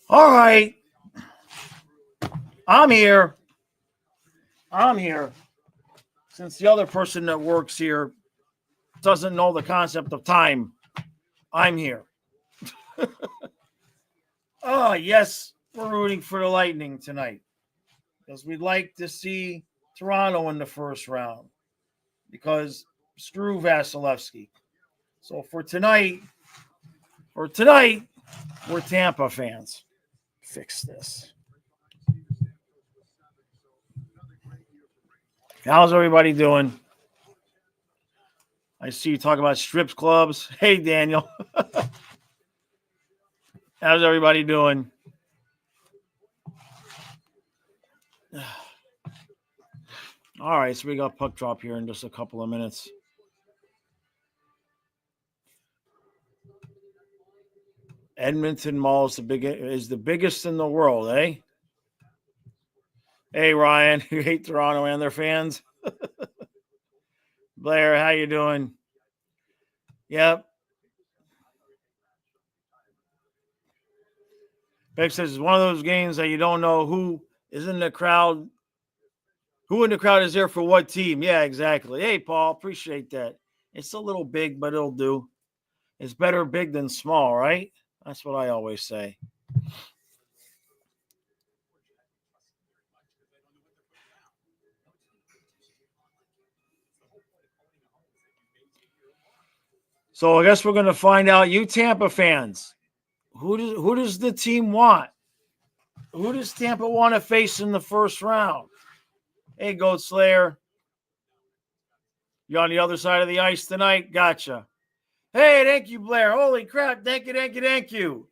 All right. I'm here. Since the other person that works here doesn't know the concept of time, I'm here. Oh, yes, we're rooting for the Lightning tonight because we'd like to see Toronto in the first round because screw Vasilevsky. So for tonight, we're Tampa fans. Fix this. How's everybody doing? I see you talk about strip clubs. Hey, Daniel. How's everybody doing? All right, so we got puck drop here in just a couple of minutes. Edmonton Mall is the biggest in the world, eh? Hey, Ryan, you hate Toronto and their fans? Blair, how you doing? Yep. Beck says it's one of those games that you don't know who is in the crowd. Who in the crowd is there for what team? Yeah, exactly. Hey, Paul, appreciate that. It's a little big, but it'll do. It's better big than small, right? That's what I always say. So I guess we're going to find out. You Tampa fans, who does the team want? Who does Tampa want to face in the first round? Hey, Goat Slayer. You on the other side of the ice tonight? Gotcha. Hey, thank you, Blair. Holy crap. Thank you.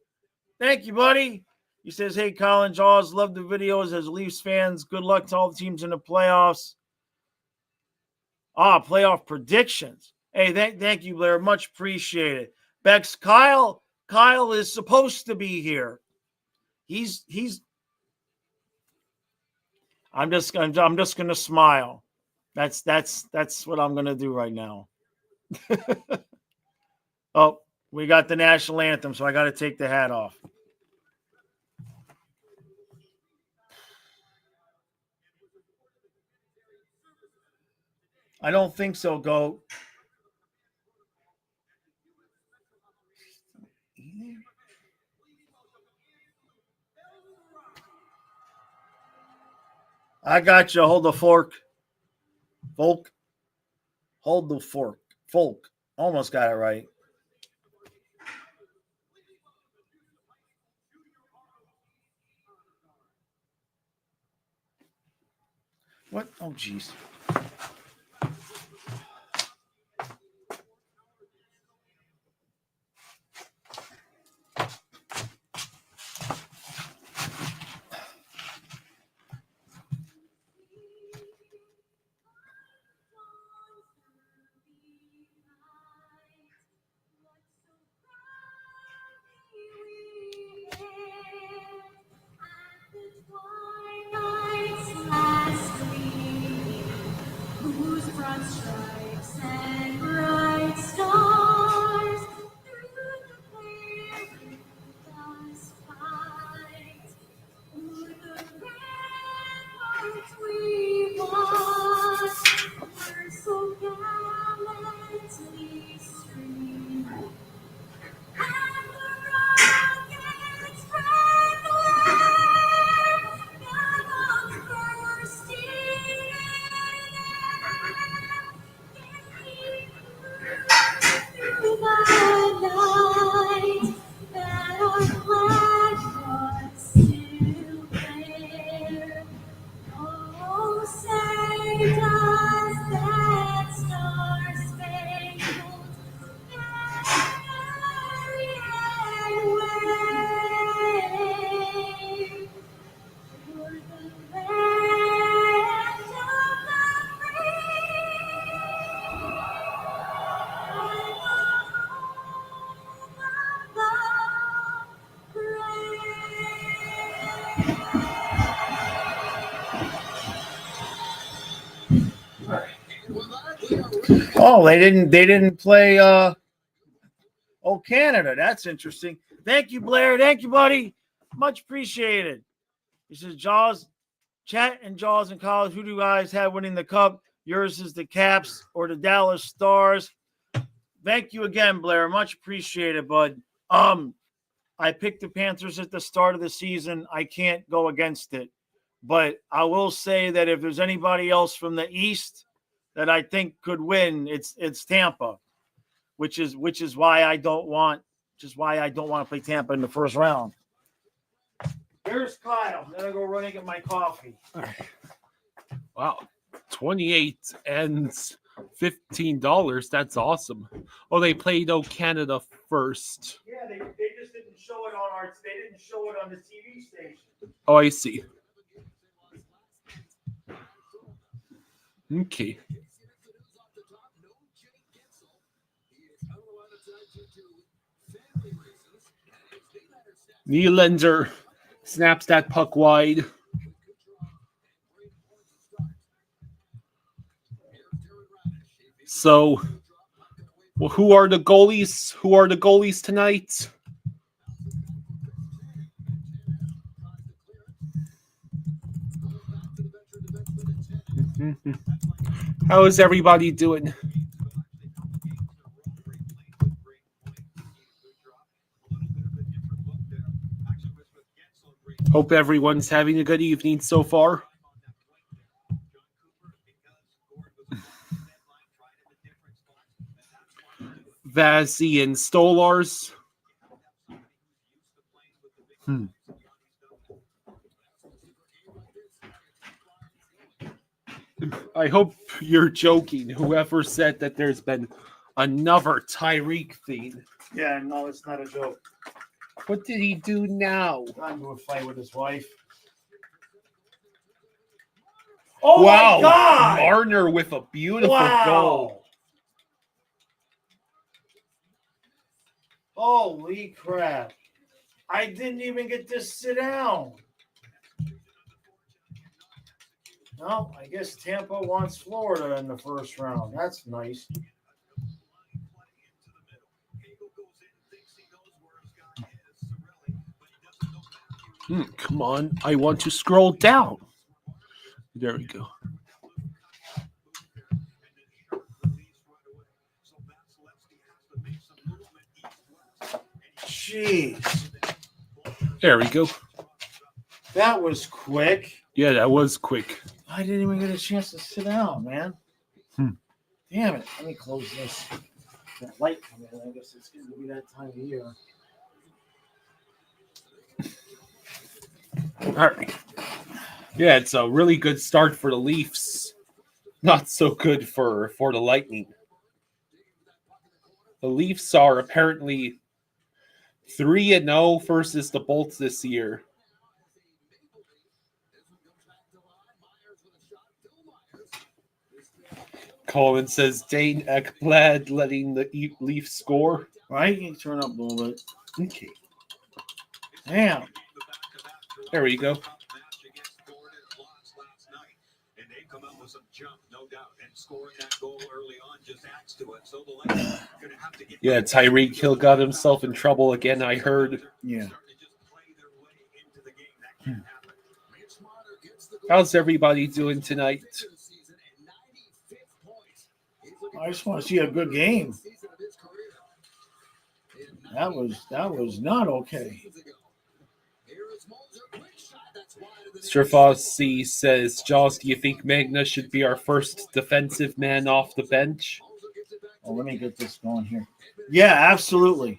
Thank you, buddy. He says, hey, Colin Jaws, love the videos as Leafs fans. Good luck to all the teams in the playoffs. Playoff predictions. Hey, thank you, Blair. Much appreciated. Bex, Kyle is supposed to be here. He's I'm just gonna smile. That's what I'm gonna do right now. Oh, we got the national anthem, so I got to take the hat off. I don't think so, Goat. I got you. Hold the fork. Folk. Hold the fork. Folk. Almost got it right. What? Oh, jeez. Oh, they didn't play Canada. That's interesting. Thank you, Blair. Thank you, buddy. Much appreciated. He says, Jaws, Chat and Jaws in college. Who do you guys have winning the cup? Yours is the Caps or the Dallas Stars. Thank you again, Blair. Much appreciated, bud. I picked the Panthers at the start of the season. I can't go against it. But I will say that if there's anybody else from the East that I think could win, it's Tampa, which is why I don't want to play Tampa in the first round. Here's Kyle. Then I go run and get my coffee. Wow, 28 and $15. That's awesome. Oh, they played Canada first. Yeah, they just didn't show it on they didn't show it on the TV station. Oh, I see. Okay. Nylander snaps that puck wide. So, well, who are the goalies? Who are the goalies tonight? How is everybody doing? Hope everyone's having a good evening so far. Vazzy and Stolars. I hope you're joking. Whoever said that there's been another Tyreek thing. Yeah, no, it's not a joke. What did he do now? Got into a fight with his wife. Oh, wow. My God! Marner with a beautiful goal. Holy crap. I didn't even get to sit down. No, I guess Tampa wants Florida in the first round. That's nice. Come on. I want to scroll down. There we go. Jeez. There we go. That was quick. Yeah, that was quick. I didn't even get a chance to sit down, man. Damn it. Let me close this. That light coming in. I guess it's going to be that time of year. All right. Yeah, it's a really good start for the Leafs. Not so good for the Lightning. The Leafs are apparently 3-0 versus the Bolts this year. Colin says Dane Ekblad letting the Leafs score. Right? You can turn up a little bit. Okay. Damn. There we go. Yeah, Tyreek Hill got himself in trouble again, I heard. Yeah. How's everybody doing tonight? I just want to see a good game. That was not okay. Mr. Fossey says, Jaws, do you think Magna should be our first defensive man off the bench? Oh, let me get this going here. Yeah, absolutely.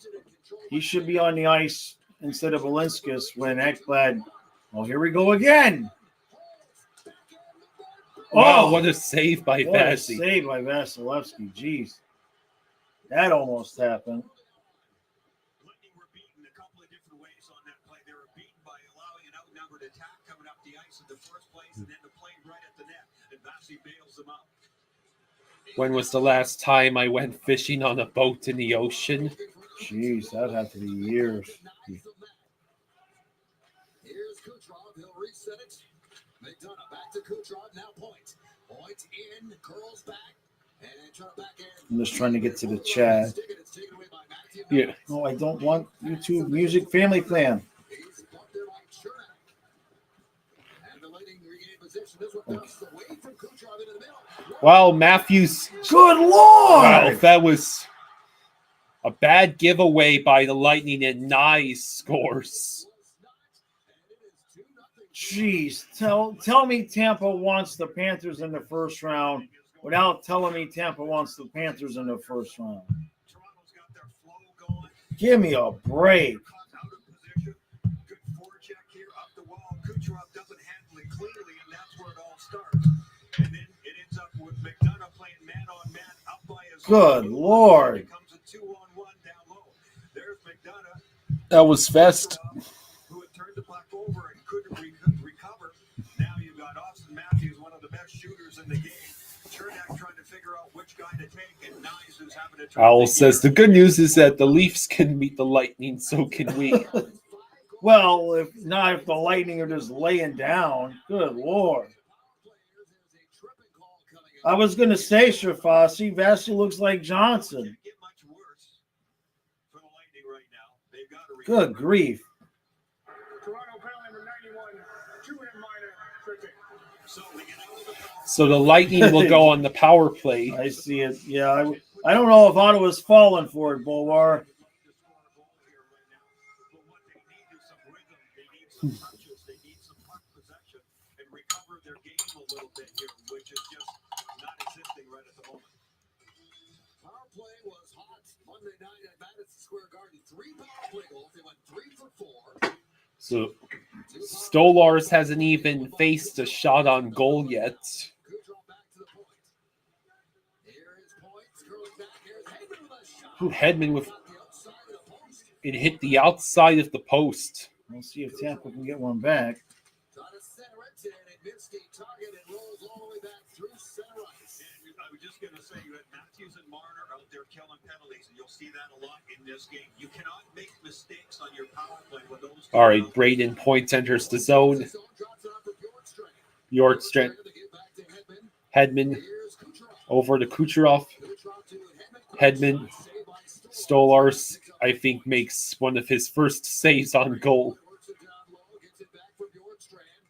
He should be on the ice instead of Valinskas when Ekblad. Oh, here we go again. Wow, what a save by What a Vazzy. save by Vasilevsky. Jeez. That almost happened. When was the last time I went fishing on a boat in the ocean? Jeez, that'd have to be years. Here's Kucherov. He'll reset it. McDonough back to Kucherov. Now point. Point in. Curls back. And try back in. I'm just trying to get to the chat. Yeah. No, I don't want YouTube Music Family Plan. Lightning regain position. This one bounces away from Kucherov into the middle. Wow, Matthews. Good Lord! Wow, that was a bad giveaway by the Lightning, and Nye scores. Jeez, tell me Tampa wants the Panthers in the first round without telling me Tampa wants the Panthers in the first round. Toronto's got their flow going. Give me a break. Out of position. Good forecheck here up the wall. Kucherov doesn't handle it cleanly, and that's where it all starts. And then it ends up with McDonough playing man-on-man up by his Good Lord. It becomes a 2-on-1 down low. There's McDonough, That was fast. who had turned the puck over and couldn't recover. Now you've got Austin Matthews, one of the best shooters in the game. Chernak trying to figure out which guy to take, and Nyes who's having a Owl says the good news is that the Leafs can beat the Lightning, so can we. Well, if the Lightning are just laying down, good Lord. I was going to say, Shafasi, Vassie looks like Johnson. get much worse for the Lightning right now. They've got to Good grief. Toronto penalty number 91, 2 and minor, 13. So we get out of the power. So the Lightning will go on the power play. I see it. Yeah, I don't know if Ottawa's falling for it, Bulwar. They need some touches. They need some puck possession and recover their game a little bit here, which is just not existing right at the moment. Power play was hot Monday night at Madison Square Garden. 3 power play goals. They went 3 for 4. So Stolars hasn't even faced a shot on goal yet. Kucherov back to the point. Here is points. Curling back. Here's Hedman with a shot. Who Hedman with Got the outside of the post. it hit the outside of the post. We'll see if Tampa can get one back. Trying to center it, and it missed the target and rolls all the way back through center ice. And I was just going to say, you had Matthews and Marner out there killing penalties, and you'll see that a lot in this game. You cannot make mistakes on your power play with those two. All right, Braden Point enters the zone. Zone drops it off for Bjorkstrand. Bjorkstrand, They give back to Hedman. Hedman Here's Kucherov. over to Kucherov. Kucherov to Hedman, Hedman. Save by Stolars, I think, makes one of his first saves on goal. Works it down low, gets it back for Bjorkstrand.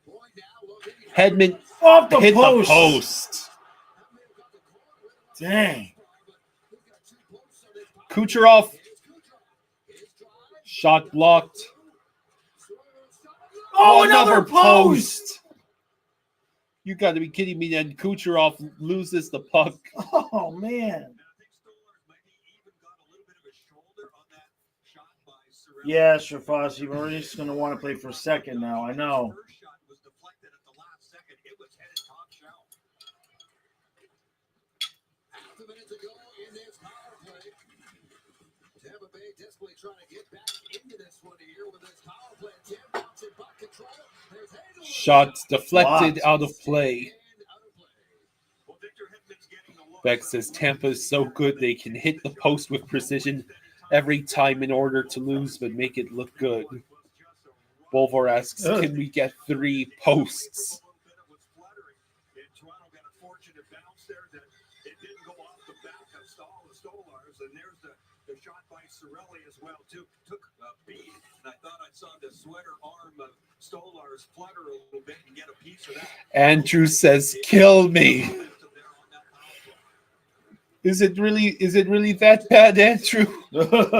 Point now, look at Hedman Off the hit post. the post. Dang. Kucherov, shot blocked. Oh, another post. You got to be kidding me. Then Kucherov loses the puck. Oh, man. Yeah, Shafasi, we're just going to want to play for second now. I know. First shot was deflected at the last second. It was headed top shelf. Half a minute to go in this power play. Tampa Bay desperately trying to get back into this one here with this power play. Tim bouncing puck control. There's Hazel. Shot deflected Blocked. out of play. And out of play. Well, Victor Hedman's getting the look. Beck says Tampa is so good they can hit the post with precision every time in order to lose, but make it look good. Bolvar asks, can we get 3 posts? Toronto got a fortunate bounce there that it didn't go off the back of Stolars, and there's the shot by Cirelli as well too. Took a beat, and I thought I saw the sweater arm of Stolars flutter a little bit and get a piece of that. Andrew says, kill me. Is it really that bad, Andrew? He couldn't get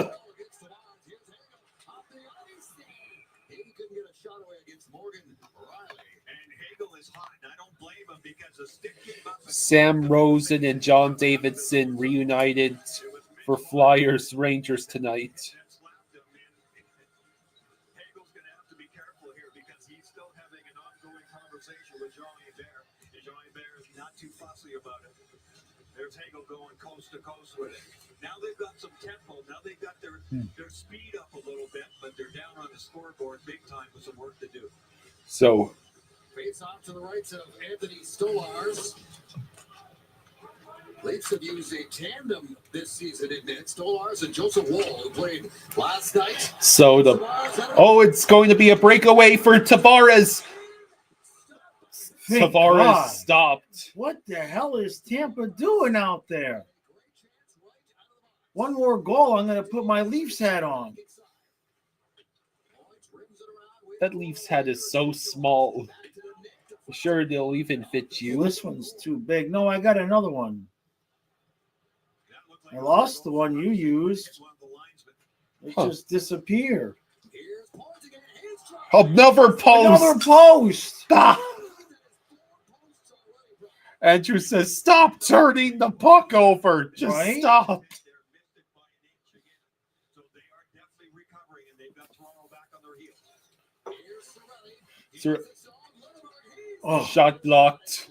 a shot away against Morgan Riley. And Hagel is hot, and I don't blame him because the stick came up. Sam Rosen and John Davidson reunited for Flyers Rangers tonight. Hagel's going to have to be careful here because he's still having an ongoing conversation with Johnny Bear. And Johnny Bear is not too fussy about it. There's Hagel going coast to coast with it. Now they've got some tempo. Now they've got their speed up a little bit, but they're down on the scoreboard big time with some work to do. So Face off to the right of Anthony Stolars. Leafs have used a tandem this season in net. Stolars and Joseph Woll, who played last night. it's going to be a breakaway for Tavares. Thank Tavares God. stopped. What the hell is Tampa doing out there? One more goal, I'm going to put my Leafs hat on. That Leafs hat is so small. Sure, they'll even fit you. This one's too big. No, I got another one. I lost the one you used. It just disappeared. Another post. Another post. Stop. Andrew says, "Stop turning the puck over. Just Right? stop." So they are definitely recovering, and they've got Toronto back on their heels. Oh, Shot blocked.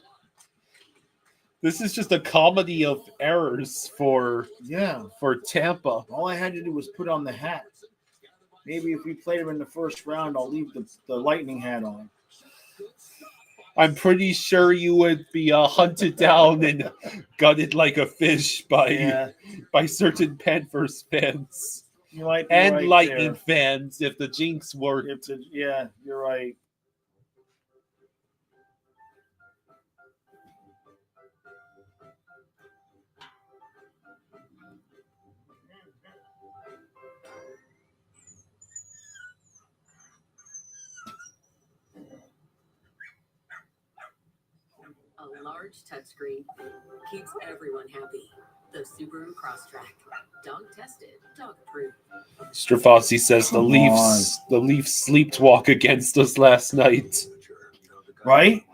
This is just a comedy of errors for Tampa. all I had to do was put on the hat. Maybe if we played him in the first round, I'll leave the Lightning hat on. I'm pretty sure you would be hunted down and gutted like a fish by certain Panthers fans You might be and right Lightning there. fans if the jinx worked. You're right. A large touchscreen keeps everyone happy. The Subaru Crosstrek. Dog tested, dog approved. Strafossi says the Come Leafs sleepwalk against us last night. Right?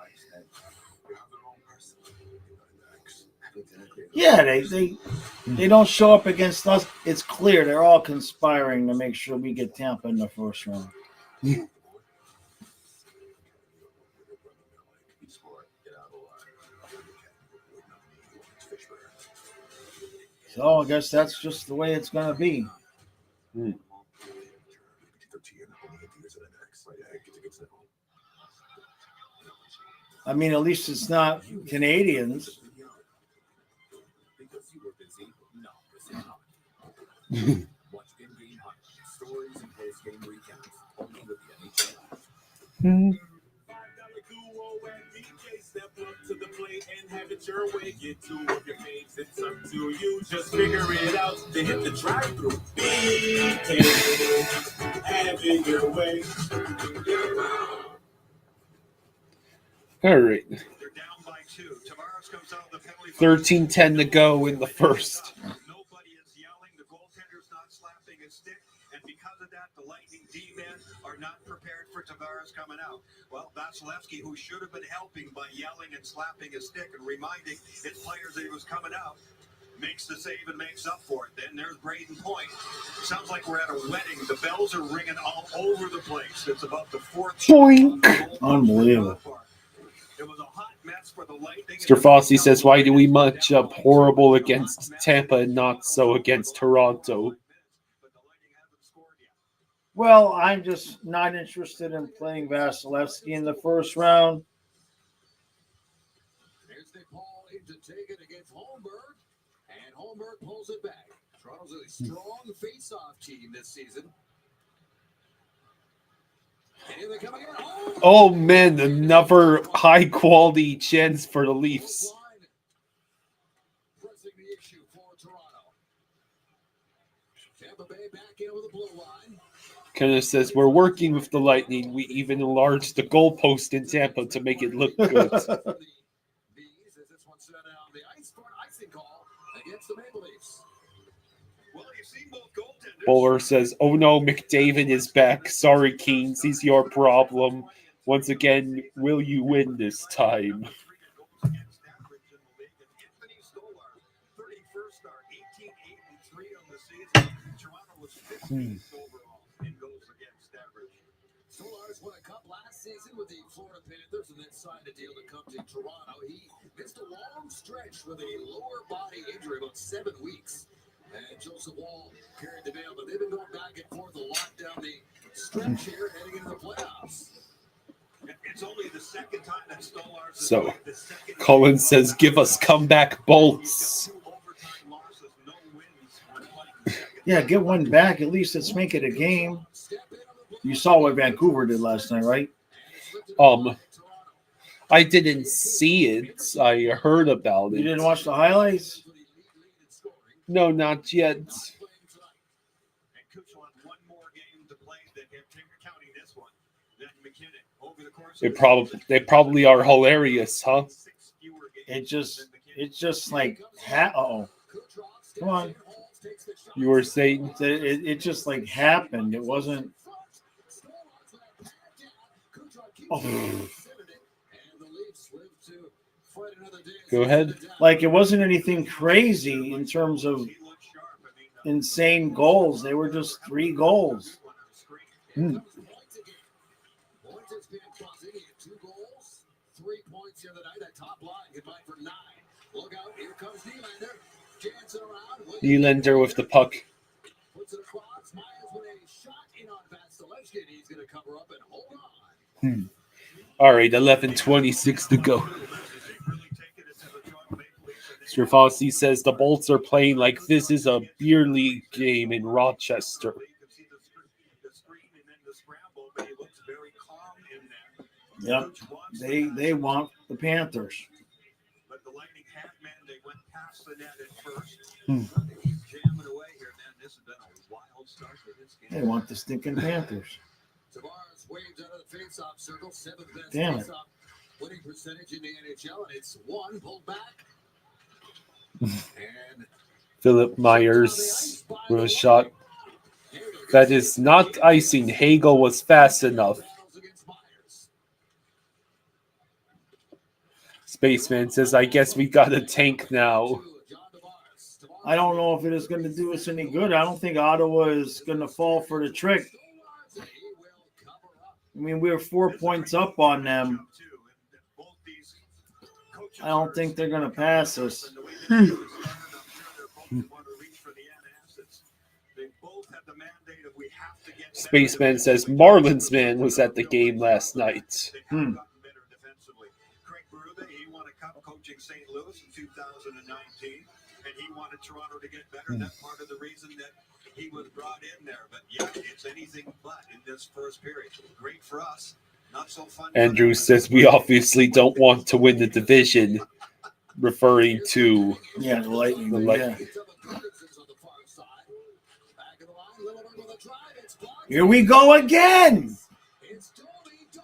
Yeah, they don't show up against us. It's clear they're all conspiring to make sure we get Tampa in the first round. So I guess that's just the way it's going to be. I mean, at least it's not Canadians. Step up to the plate and have it your way. Get to work your face. It's up to you. Just figure it out. They hit the drive-through. BK, have it your way. All right. They're down by 2. Tavares comes out the penalty. 13-10 to go in the first. Nobody is yelling. The goaltender's not slapping his stick. And because of that, the Lightning D-men are not prepared for Tavares coming out. Well, Vasilevsky, who should have been helping by yelling and slapping his stick and reminding his players that he was coming out, makes the save and makes up for it. Then there's Braden Point. Sounds like we're at a wedding. The bells are ringing all over the place. It's about the 4th. Boink. Unbelievable. It was a hot mess for the Lightning. Strafossi says, "Why do we match up horrible against Tampa and not so against Toronto?" Well, I'm just not interested in playing Vasilevsky in the first round. Here's Nick Paul in to take it against Holmberg, and Holmberg pulls it back. Toronto's a strong face-off team this season. And here they come again. Oh man, another high-quality chance for the Leafs. Pressing the issue for Toronto. Tampa Bay back in with a blue line. Kenneth says, "We're working with the Lightning. We even enlarged the goalpost in Tampa to make it look good." Bees as this one sent out the ice for an icing call against the Maple Leafs. Well, you've seen both goaltenders. Bowler says, "Oh no, McDavid is back. Sorry, Keens, he's your problem. Once again, will you win this time?" Solars won a cup last season with the Florida Panthers and then signed a deal to come to Toronto. He missed a long stretch with a lower body injury, about 7 weeks. And Joseph Wall carried the mail, but they've been going back and forth a lot down the stretch here heading into the playoffs. It's only the second time that Stolars has So, played the second Collins says, "Give us comeback bolts." 2 overtime losses, no wins when playing second. Yeah, get one back. At least let's make it a game. You saw what Vancouver did last night, right? I didn't see it. I heard about it. You didn't watch the highlights? No, not yet. And Kuchel had one more game to play, that counting this one. Then McKinnon over the course They probably are hilarious, huh? It's just like oh, come on. You were saying It just like happened. It wasn't. Oh. go ahead. Like it wasn't anything crazy in terms of insane goals. They were just 3 goals. Hmm. Nylander with the puck. All right, 11:26 to go. Stravossi says the Bolts are playing like this is a beer league game in Rochester. Yep, they want the Panthers. But the Lightning had man, they went past the net at first. Jamming away here, man. This has been a wild start to this game. They want the stinking Panthers. Tavares waved out of the face-off circle, 7th best Damn it. face-off winning percentage in the NHL, and it's 1 pulled back. And Philip Myers with a shot. That is not icing. Hagel was fast enough. Spaceman says, I guess we got a tank now. I don't know if it is going to do us any good. I don't think Ottawa is going to fall for the trick. I mean, we were 4 points up on them. I don't think they're going to pass us. Spaceman says, Marlins man was at the game last night. Coaching St. Louis in 2019, and he wanted Toronto to get better. That's part of the reason that he was brought in there. But yeah, it's anything but in this first period. Great for us, not so fun. Andrew says we obviously don't want to win the division, referring to the Lightning. The Lightning. Here we go again.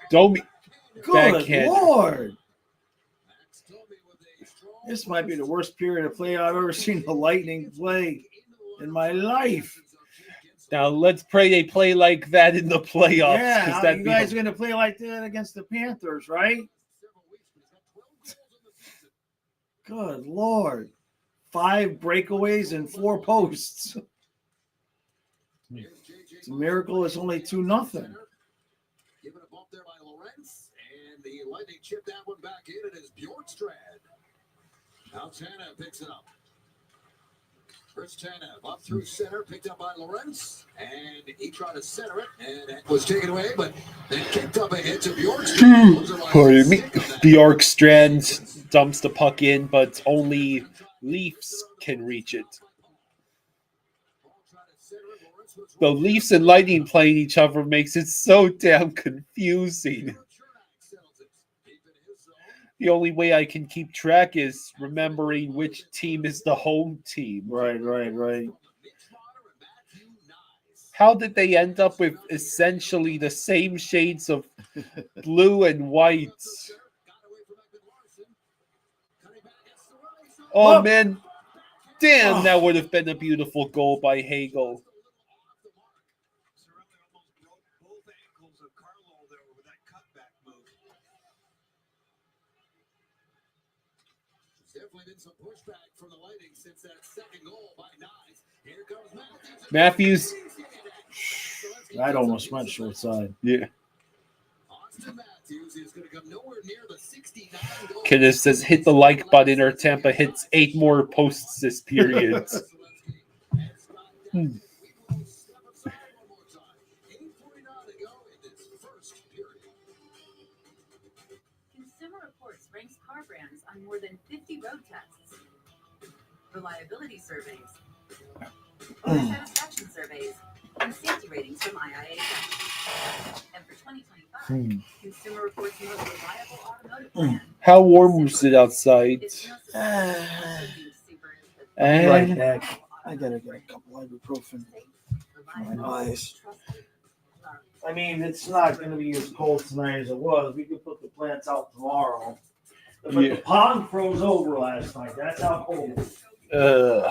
Domi. Good Backhand. Lord. This might be the worst period of play I've ever seen the Lightning play in my life. Now let's pray they play like that in the playoffs. Yeah, you guys are going to play like that against the Panthers, right? Good Lord. 5 breakaways and 4 posts. It's a miracle it's only 2-0. Given a bump there by Lawrence, and the Lightning chip that one back in. It is Bjorkstrand. Now Tanev picks it up. First Tanev up through center, picked up by Lawrence, and he tried to center it, and it was taken away, but then kicked up ahead to Bjorkstrand. Pardon me. Bjorkstrand dumps the puck in, but only Leafs can reach it. The Leafs and Lightning playing each other makes it so damn confusing. The only way I can keep track is remembering which team is the home team. Right. How did they end up with essentially the same shades of blue and white? Oh, man. Damn, that would have been a beautiful goal by Hagel. Definitely been some pushback from the Lightning since that second goal by Nyes. Here comes Matthews. I'd almost went short side. Yeah. Austin Matthews is going to come nowhere near the 69 goal. Kenneth says hit the like button or Tampa hits 8 more posts this period. Consumer Reports ranks car brands on more than 50 road tests, reliability surveys, owner satisfaction surveys, and safety ratings from IIHS. And for 2025, Consumer Reports' most reliable automotive brand. How warm was it outside? Right back. I gotta get a couple ibuprofen. My eyes. I mean, it's not going to be as cold tonight as it was. We could put the plants out tomorrow. But Yeah. the pond froze over last night. That's how cold it is.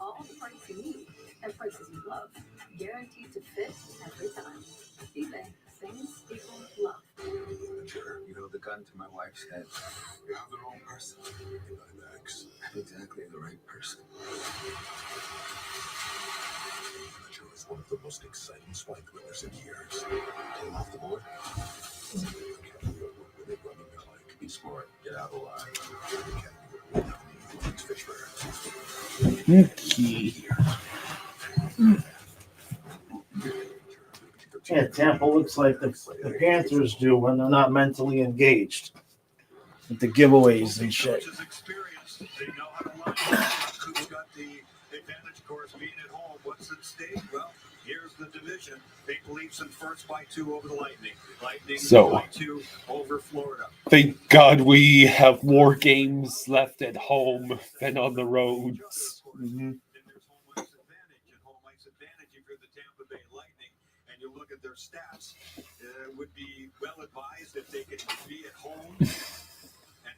All the parts you need at prices you love. Guaranteed to fit every time. eBay. Things people love. Sure, you held the gun to my wife's head. You have the wrong person in my bags. Exactly the right person. Fletcher is one of the most exciting spike winners in years. Came off the board. Academy Award winning running behind. Be smart, get out alive. Academy Award winning Fisher. Okay. Yeah, Tampa looks like the Panthers do when they're not mentally engaged with the giveaways and shit. Coaches experience. They know how to line up. Who's got the advantage, of course, being at home. What's at stake? Well, here's the division. Maple Leafs in first by 2 over the Lightning. Lightning So, by 2 over Florida. thank God we have more games left at home than on the roads. Mm-hmm. And there's home ice advantage. And home ice advantage, if you're the Tampa Bay Lightning and you look at their stats, would be well advised if they could be at home and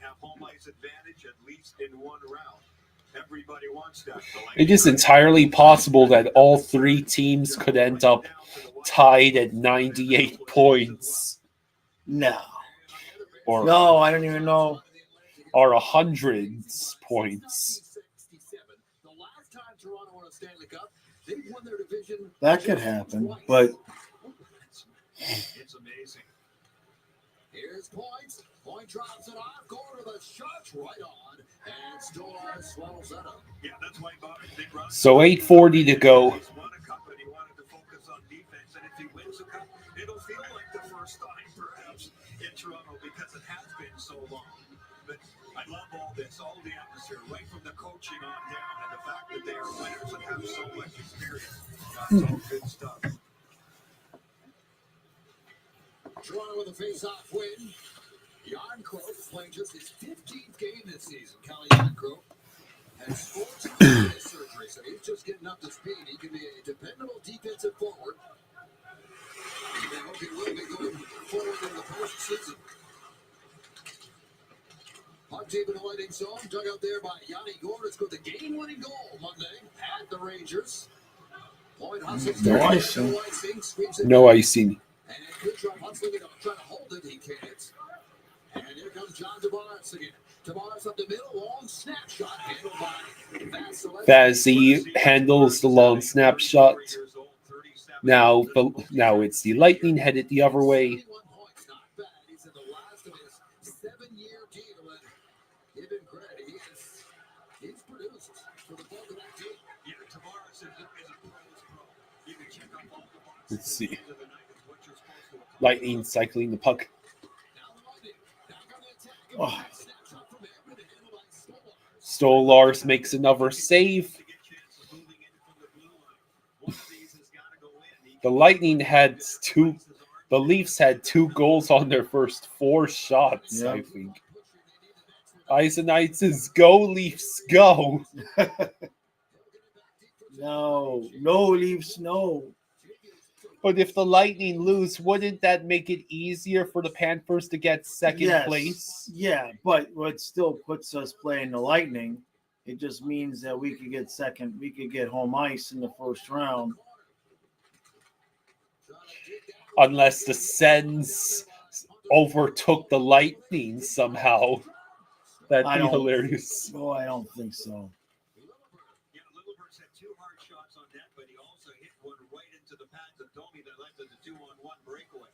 have home ice advantage at least in one round. Everybody wants that. It is entirely possible that all three teams could end up tied at 98 points No. or No, I don't even know. 100 points. The last time Toronto won a Stanley Cup, they won their division. That could happen, but It's amazing. Here's points. Point drops it off. Corner the shot's right on. And Stolar swallows that up. Yeah, that's why Bobby Big Ron. So 8:40 to go. He's won a cup and he wanted to focus on defense. And if he wins a cup, it'll feel like the first time, perhaps, in Toronto because it has been so long. But I love all this, all the atmosphere, right from the coaching on down, and the fact that they are winners and have so much experience. That's all good stuff. Toronto with a face-off win. Yarncroke playing just his 15th game this season. Cal Yarncroke has sports surgery, so he's just getting up to speed. He can be a dependable defensive forward. And I hope he will be going forward in the postseason. Puck deep in the Lightning zone, dug out there by Yanni Gourde. Scored the game-winning goal Monday at the Rangers. Floyd hustles No there. icing. Squeaks it No back. icing. And good job hustling it up, trying to hold it. He can't. And here comes John Tavares again. Tavares up the middle, long snapshot handled by Fazzy handles the long snapshot. Now it's the Lightning headed the other way. 21 points, not bad. He's in the last of his 7-year deal, and give him credit. He's produced for the bulk of that team. Yeah, Tavares is a pro. You can check up all the boxes. Let's see. At the end of the night, it's what you're supposed to accomplish. Lightning cycling the puck. Now the Lightning back on the attack. Oh. Snapshot from him, and handled by Stolar. Stolars makes another save. To get chances moving in from the blue line. One of these has got to go in. The Lightning had two. The Leafs had 2 goals on their first 4 shots, Yeah. I think. Eisenite says, "Go Leafs, go!" no Leafs, no. But if the Lightning lose, wouldn't that make it easier for the Panthers to get second Yes. place? Yeah, but it still puts us playing the Lightning. It just means that we could get second. We could get home ice in the first round. Unless the Sens overtook the Lightning somehow. That'd I be don't- hilarious. No, I don't think so. Yeah, Littleberg's had 2 hard shots on net, but he also hit one right into the pads of Domi that led to the 2-on-1 breakaway.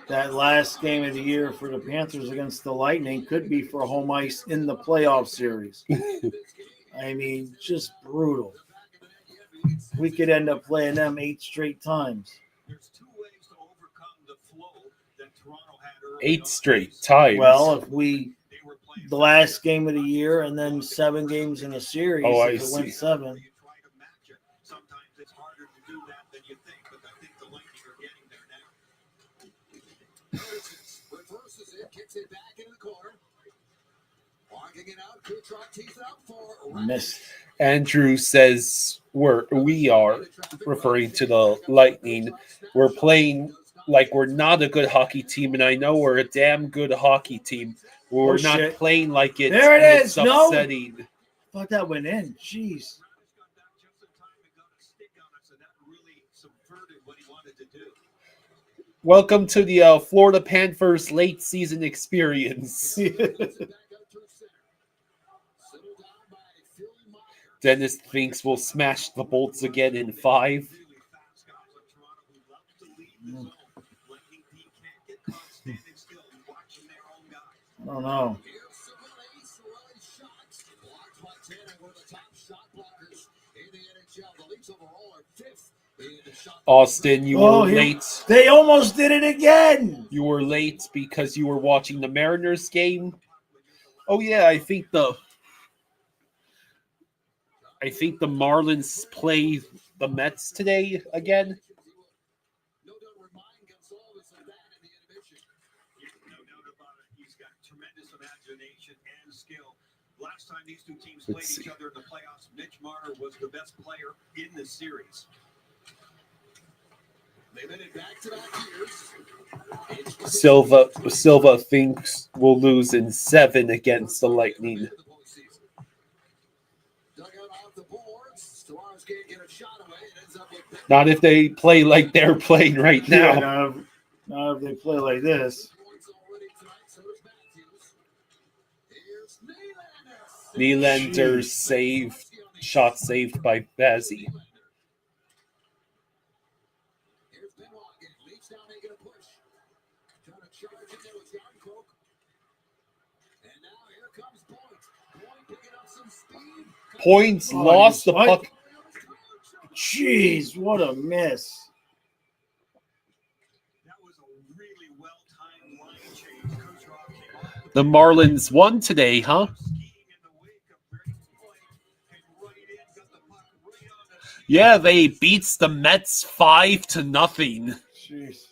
That last game of the year for the Panthers against the Lightning could be for home ice in the playoff series. I mean, just brutal. We could end up playing them 8 straight times. There's 2 ways to overcome the flow that Toronto had early 8 on. straight times. Well, if we They were playing the last game of the year and then 7 games in a series, Oh, I if it went see. 7. You try to match it. Sometimes it's harder to do that than you think, but Reverses it, kicks it back into the corner. Walking it out, Kucherov tees it up for Missed. Andrew says we are referring to the Lightning. We're playing like we're not a good hockey team, and I know we're a damn good hockey team. We're not shit. playing like it. There it and is. It's No. upsetting. I thought that went in. Jeez. Welcome to the Florida Panthers late season experience. Dennis thinks we'll smash the Bolts again in 5. I don't know. Austin, you were he- late. They almost did it again. You were late because you were watching the Mariners game. Oh yeah, I think the Marlins play the Mets today again. No doubt about it. He's got tremendous imagination and skill. Last time these two teams played each other in the playoffs, Mitch Marner was the best player in the series. They've been in back-to-back years. Silva thinks we'll lose in 7 against the Lightning. Not if they play like they're playing right now. Yeah, not if they play like this. Nylander's shot saved by Bazzi. Points lost the puck. Jeez, what a miss. That was a really well-timed line change. Kucherov came off The Marlins won today, huh? skiing in the wake of Brady's play, came right in, got the puck right on the Yeah, they beats the Mets 5-0. Jeez.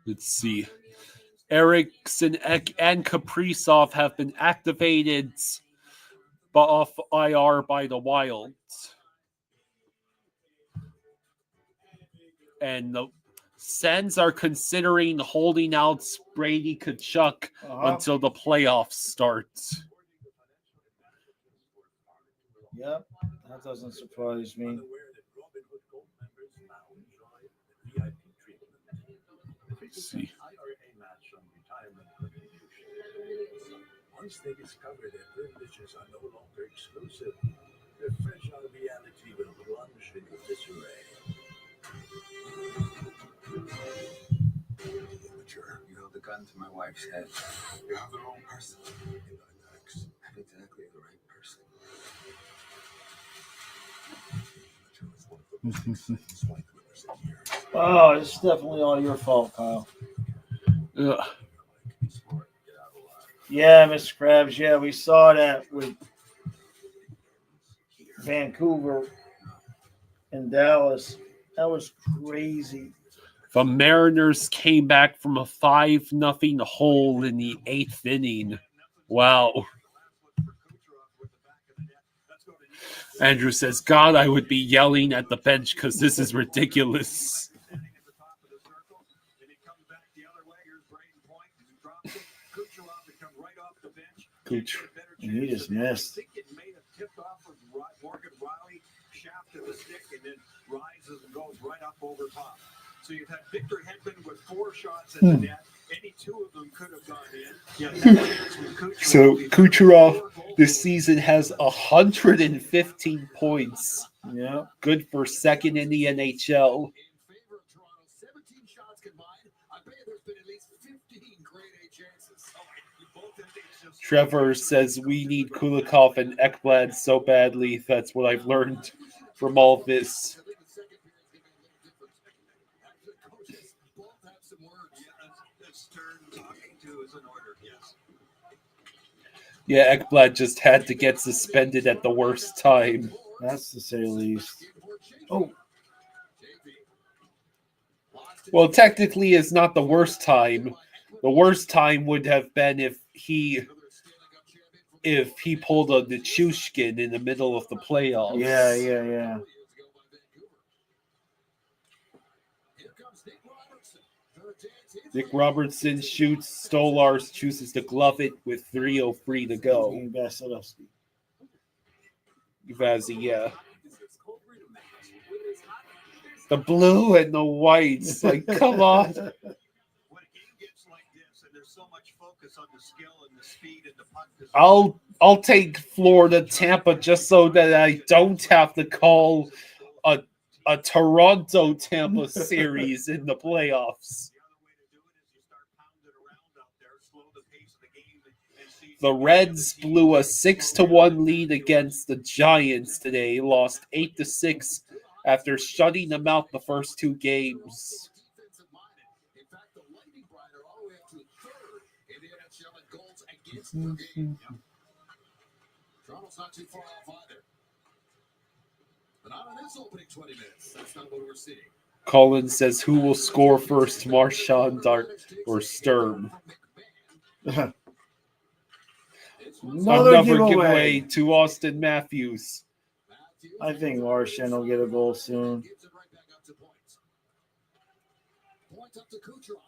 Let's see. Eriksson and Kaprizov have been activated off IR by the Wild. And the Sens are considering holding out Brady Tkachuk until the playoffs start. Yep, that doesn't surprise me. Let's see. Once they discover their privileges are no longer exclusive, their fragile reality will plunge into disarray. Immature. You held the gun to my wife's head. You have the wrong person. Exactly the right person. Immature is one of the most exciting swine thrillers in years. Oh, it's definitely all your fault, Kyle. Ugh. Yeah, Mr. Krabs. Yeah, we saw that with Vancouver and Dallas. That was crazy. The Mariners came back from a 5-0 hole in the 8th inning. Wow. Andrew says, God, I would be yelling at the bench because this is ridiculous. And he just missed. I think it may have tipped off of Morgan Riley, shaft to the stick, and then rises and goes right up over top. So you've had Victor Hedman with 4 shots at the net. Any 2 of them could have gone in. Yeah, So Kucherov this season has 115 points. Yeah. Good for second in the NHL. Trevor says we need Kulikov and Ekblad so badly. That's what I've learned from all this. some words. Yeah, that's Stern talking to is in order. Yes. Yeah, Ekblad just had to get suspended at the worst time. That's to say the least. Oh, Well, technically, it's not the worst time. The worst time would have been if he pulled a Nichushkin in the middle of the playoffs. yeah. Nick Robertson shoots. Stolars chooses to glove it with 3:03 to go. Vasilevsky. Vazzy, yeah. The blue and the whites. Like, come on. When a game gets like this, and there's so much focus on the skill and the speed and the puck. I'll take Florida Tampa just so that I don't have to call a Toronto Tampa series in the playoffs. The Reds blew a 6-1 lead against the Giants today, lost 8-6 after shutting them out the first two games. In fact, the Lightning are all the way up to third in the NHL in goals against per game. Toronto's not too far off either. But not in this opening 20 minutes. That's not what we're seeing. Collins says, who will score first, Marchand or Sturm? Another giveaway to Austin Matthews. I think Marchand will get a goal soon. Point up to Kucherov.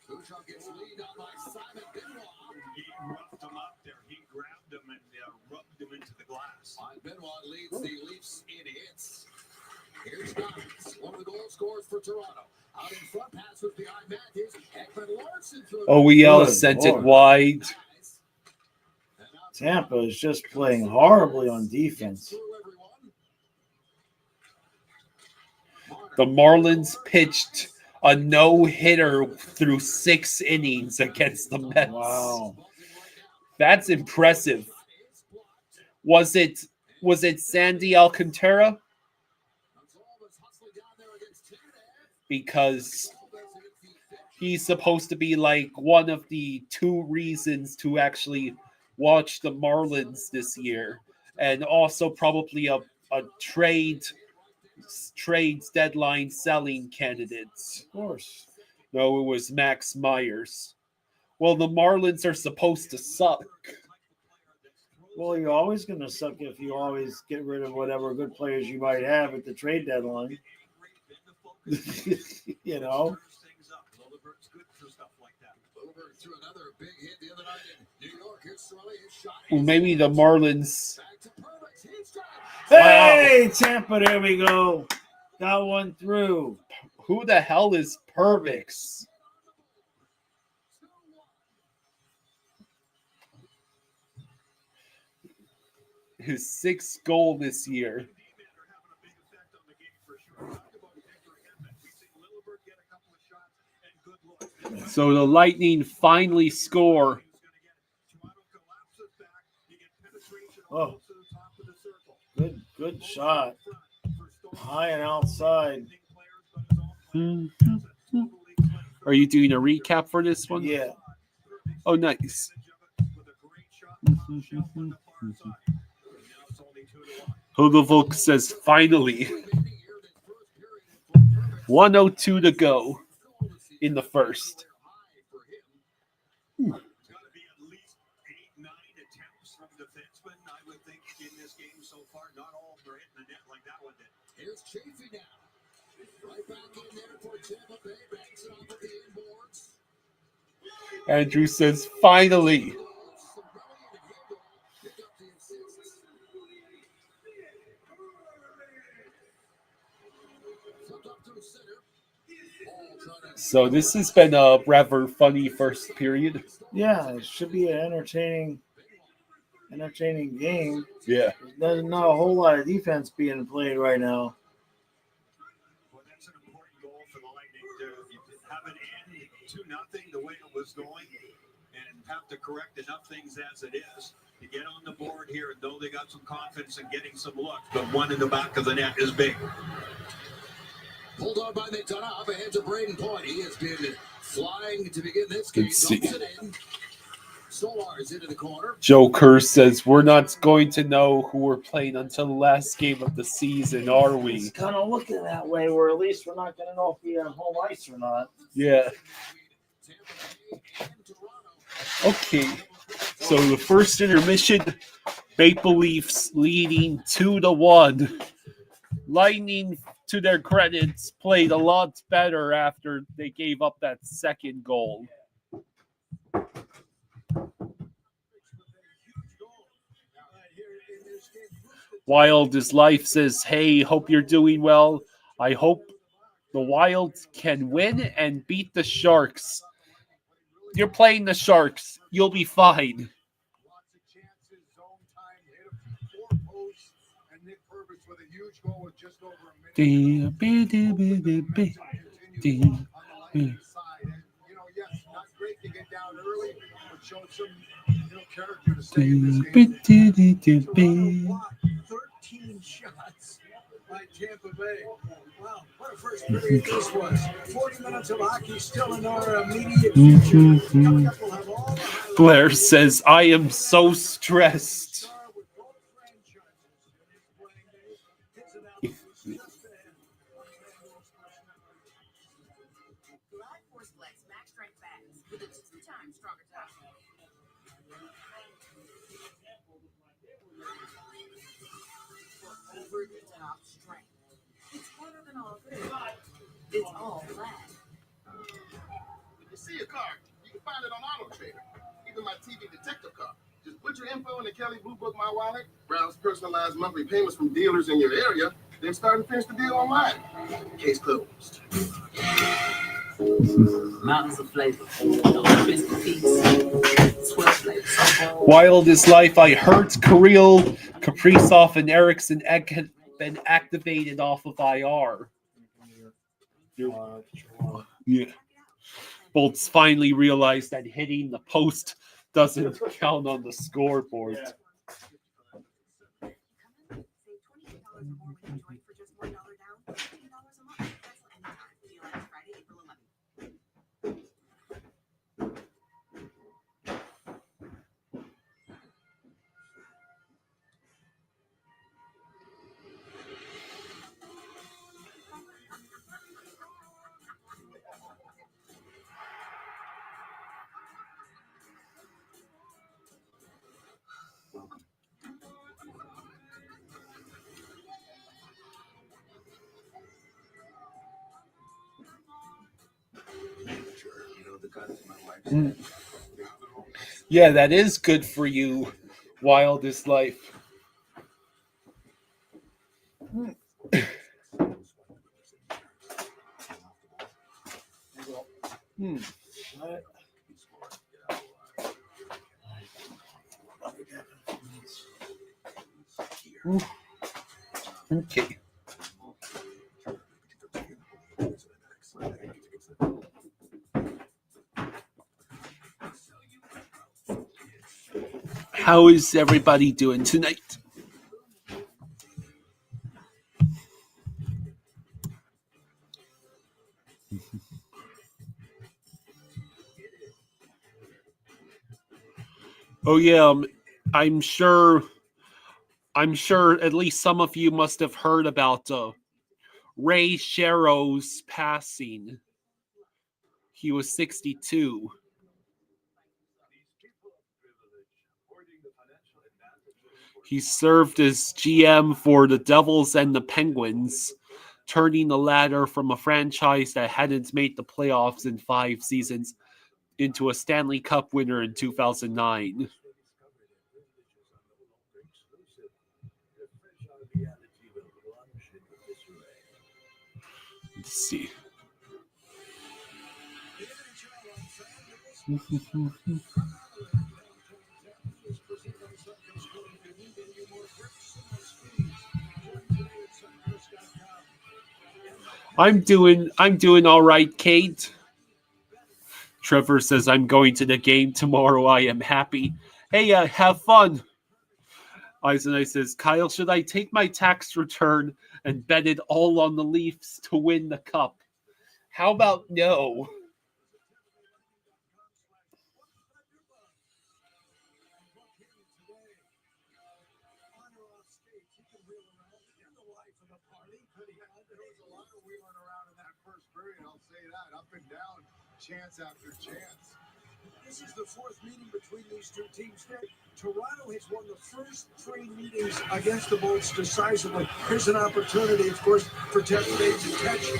Kucherov gets lead on by Simon Benoit. He roughed him up there. He grabbed him and rubbed him into the glass. Benoit leads the Leafs in hits. Here's Giants, one of the goal scorers for Toronto. Out in front, pass with behind Matthews. Ekman Larson through OEL Good sent it Lord. wide. Tampa is just playing horribly on defense. The Marlins pitched a no-hitter through 6 innings against the Mets. Wow. That's impressive. Was it Sandy Alcantara? Because he's supposed to be like one of the 2 reasons to actually watch the Marlins this year, and also probably a trades deadline selling candidates. Of course. No, it was Max Myers. Well, the Marlins are supposed to suck. Well, you're always going to suck if you always get rid of whatever good players you might have at the trade deadline. You know? Well, maybe the Marlins. Hey, Tampa, there we go. Got one through. Who the hell is Pervix? His 6th goal this year. So the Lightning finally score. Oh, good shot. High and outside. Are you doing a recap for this one? Yeah. Oh, nice. Hogevolk says finally. 1:02 to go in the first. It's got to be at least 8-9 attempts from defensemen, I would think, in this game so far. Not all are hitting the net like that one did. Here's Chafee now. Right back in there for Tampa Bay. Banks it off of the inboards. Andrew says finally. So this has been a rather funny first period. Yeah, it should be an entertaining game. Yeah. There's not a whole lot of defense being played right now. Well, that's an important goal for the Lightning to have it end 2-0 the way it was going and have to correct enough things as it is to get on the board here and know they got some confidence in getting some looks. But one in the back of the net is big. Pulled on by McDonough, ahead to Braden Point. He has been flying to begin this game. Let's see. Dumps it in. Solars into the corner. Joe Kerr says, we're not going to know who we're playing until the last game of the season, are we? It's kind of looking that way, where at least we're not going to know if we have home ice or not. Yeah. Okay. So the first intermission, Maple Leafs leading 2-1. Lightning, to their credits, played a lot better after they gave up that second goal. Wild is Life says, hey, hope you're doing well. I hope the Wild can win and beat the Sharks. You're playing the Sharks. You'll be fine. Lots of chances, zone time, hit him 4 posts, and Nick Purvis with a huge goal with just over a minute. Side. And, yes, not great to get down early, but showed some character to stay in this game. Toronto blocked 13 shots by Tampa Bay. Wow, what a first period this was. 40 minutes of hockey still in our immediate future. Coming up, we'll have all the highlights. Blair says, I am so stressed. With both franchises in his playing days. His analysis just ahead. Glide Force Flex Max Strength Bags with a 2 times stronger top. For over the top strength. It's harder than all good. It's all flat. If you see a car, you can find it on Auto Trader. Even my TV detective car. Just put your info in the Kelly Blue Book My Wallet, browse personalized monthly payments from dealers in your area, then start and finish the deal online. Case closed. Mountains of flavor, those biscuit peaks, Swiss flavor. Wild is Life. I heard Kirill, Kaprizov, and Eriksson been activated off of IR. Yeah. Bolts finally realized that hitting the post doesn't count on the scoreboard. Save $28 or more when you join for just $1 down, $15 a month. Cancel anytime. Deal ends Friday, April 11th. Yeah, that is good for you, Wild is Life. Okay. How is everybody doing tonight? Oh yeah, I'm sure at least some of you must have heard about Ray Sherrow's passing. He was 62. He served as GM for the Devils and the Penguins, turning the latter from a franchise that hadn't made the playoffs in 5 seasons into a Stanley Cup winner in 2009. Let's see. I'm doing all right, Kate. Trevor says, I'm going to the game tomorrow. I am happy. Hey, have fun. Eisenai says, Kyle, should I take my tax return and betted all on the Leafs to win the cup. How about no? I'll say that, up and down, chance after chance. This is the fourth meeting between these two teams. Toronto has won the first three meetings against the Bolts decisively. Here's an opportunity, of course, for Tampa Bay to catch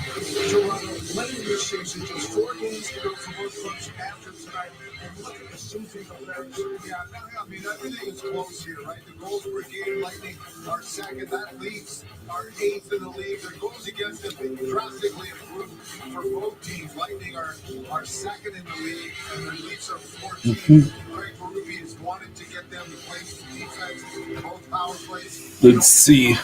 Toronto late in this season. Just 4 games to go for both clubs after tonight. And look at the sweeping of that. Yeah, I mean, everything is close here, right? The goals per game, Lightning are second. That leaves our 8th in the league. Their goals against them drastically improved for both teams. Lightning are second in the league, and their Leafs are 14th. Craig Berube has wanted to get them to play some defense, both power plays. Let's see.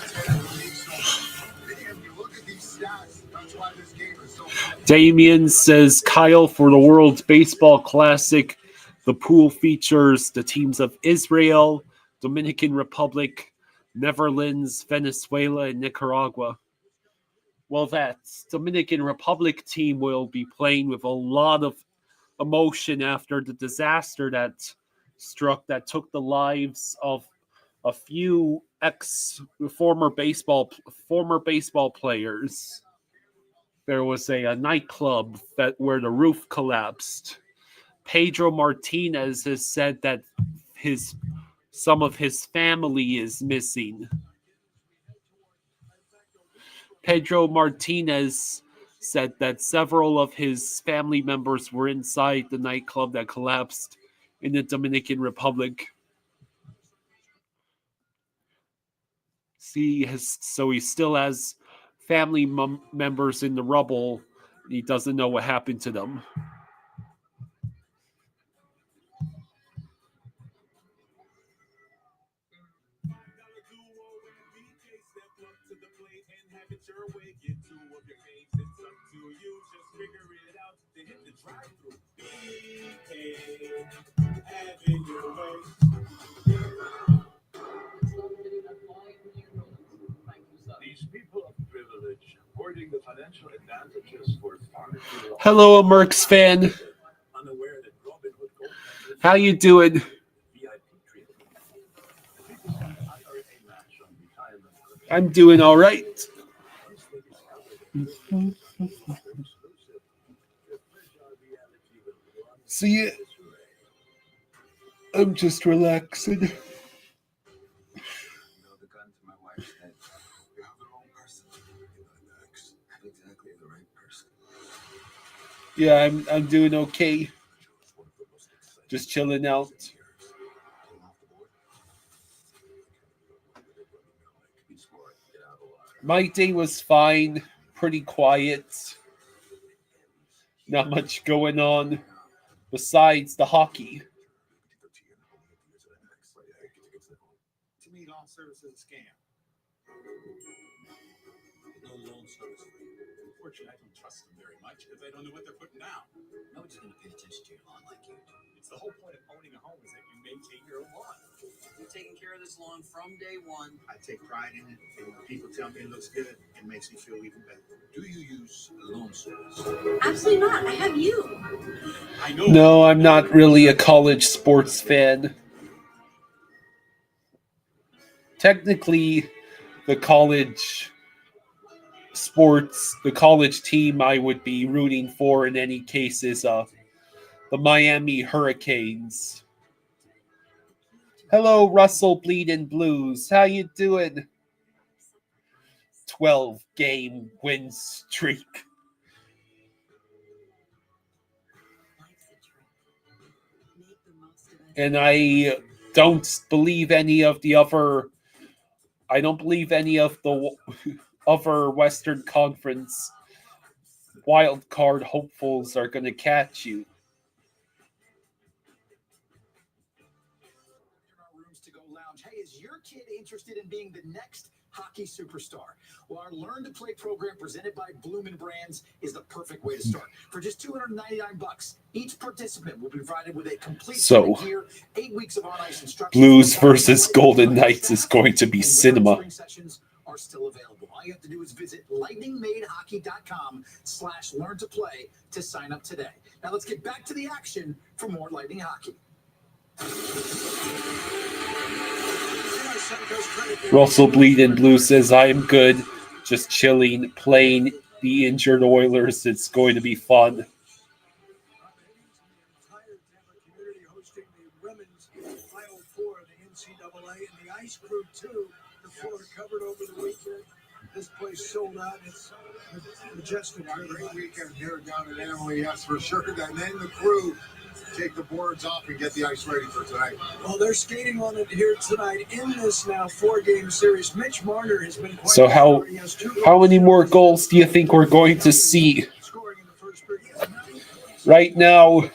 Damien says, Kyle, for the World Baseball Classic, the pool features the teams of Israel, Dominican Republic, Netherlands, Venezuela, and Nicaragua. Well, that Dominican Republic team will be playing with a lot of emotion after the disaster that took the lives of a few former baseball players. There was a nightclub where the roof collapsed. Pedro Martinez has said that some of his family is missing. Pedro Martinez said that several of his family members were inside the nightclub that collapsed in the Dominican Republic. So he still has family members in the rubble. He doesn't know what happened to them. These people of privilege hoarding the financial advantages for far too long. Hello, a Mercs fan. Unaware that Robin Hood Gold members How you doing? VIP treatment. The people on IRA match on retirement. I'm doing all right. See, I'm just relaxing. The gun to my wife's head. You have the wrong person. Have exactly the right person. Yeah, I'm doing okay. Just chilling out. My day was fine, pretty quiet. Not much going on besides the hockey. To me, loan service is a scam. No loan service. Unfortunately, I don't trust them very much because I don't know what they're putting down. Nobody's going to pay attention to your lawn like you do. It's the whole point of owning a home is that you maintain your own lawn. You're taking care of this lawn from day one. I take pride in it, and when people tell me it looks good, it makes me feel even better. Do you use loan service? Absolutely not. I have you. I know. No, I'm not really a college sports fan. Technically, the college team I would be rooting for in any case is the Miami Hurricanes. Hello, Russell Bleeding Blues. How you doing? 12-game win streak. And I don't believe any of the other Western Conference wild card hopefuls are going to catch you. Rooms to go lounge. Hey, is your kid interested in being the next hockey superstar? Well, our Learn to Play program presented by Bloomin' Brands is the perfect way to start. For just $299, each participant will be provided with a complete set of gear, 8 weeks of on-ice instruction. Blues versus Golden Knights is going to be cinema. are still available. All you have to do is visit lightningmadehockey.com/learn-to-play to sign up today. Now let's get back to the action for more Lightning Hockey. Russell Bleed in Blue says, I'm good. Just chilling, playing the injured Oilers. It's going to be fun. The entire Tampa community hosting the women's Final Four of the NCAA and the Ice Crew too. The floor covered over the weekend. This place sold out. It's majestic. A great weekend here down at Emily, yes, for sure. And then the crew take the boards off and get the ice ready for tonight. Well, they're skating on it here tonight in this now 4-game series. Mitch Marner has been quite So how many more goals do you think we're going to see? Right now,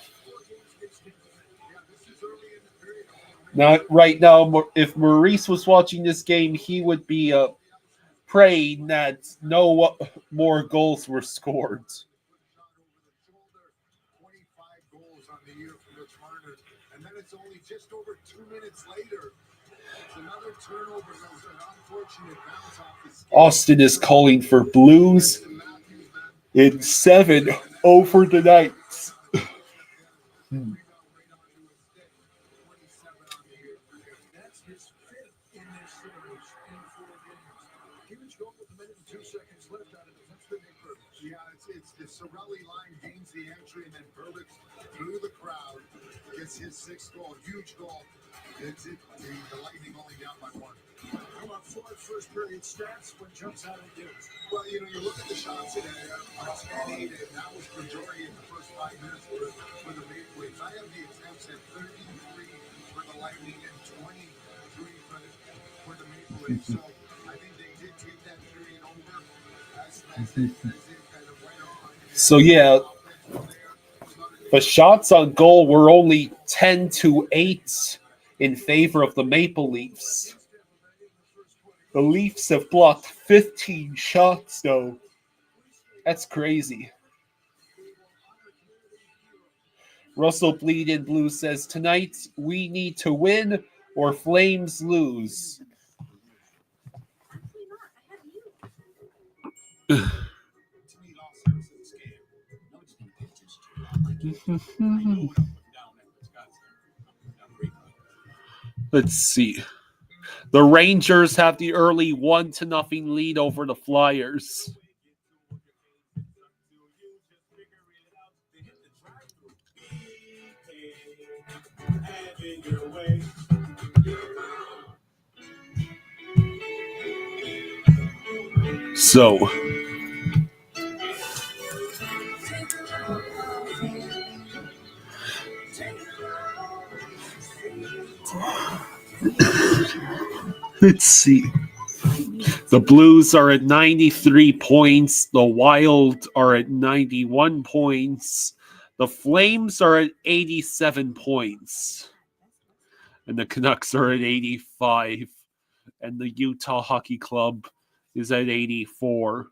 if Maurice was watching this game, he would be praying that no more goals were scored. 25 goals on the year for Mitch Marner. And then it's only just over 2 minutes later. It's another turnover. That was an unfortunate bounce off the skate. Austin is calling for Blues in 7 over the Knights. That's his 5th in this series in 4 games. Huge goal with a minute and 2 seconds left out of defenseman Nick Burbix. Yeah, it's the Sorelli line gains the entry, and then Burbix through the crowd gets his 6th goal. Huge goal. It's it. The Lightning only down by 1. How about Ford first period stats? What jumps out at you? Well, you look at the shots today. That's 8, and that was majority in the first 5 minutes for the Maple Leafs. I have the attempts at 33 for the Lightning and 23 for the Maple Leafs. So I think they did take that period over as it kind of went on. So yeah, the shots on goal were only 10-8 in favor of the Maple Leafs. The Leafs have blocked 15 shots, though. That's crazy. Russell Bleed in Blue says, tonight we need to win or Flames lose. Let's see. The Rangers have the early 1-0 lead over the Flyers. So, let's see. The Blues are at 93 points. The Wild are at 91 points. The Flames are at 87 points. And the Canucks are at 85. And the Utah Hockey Club is at 84.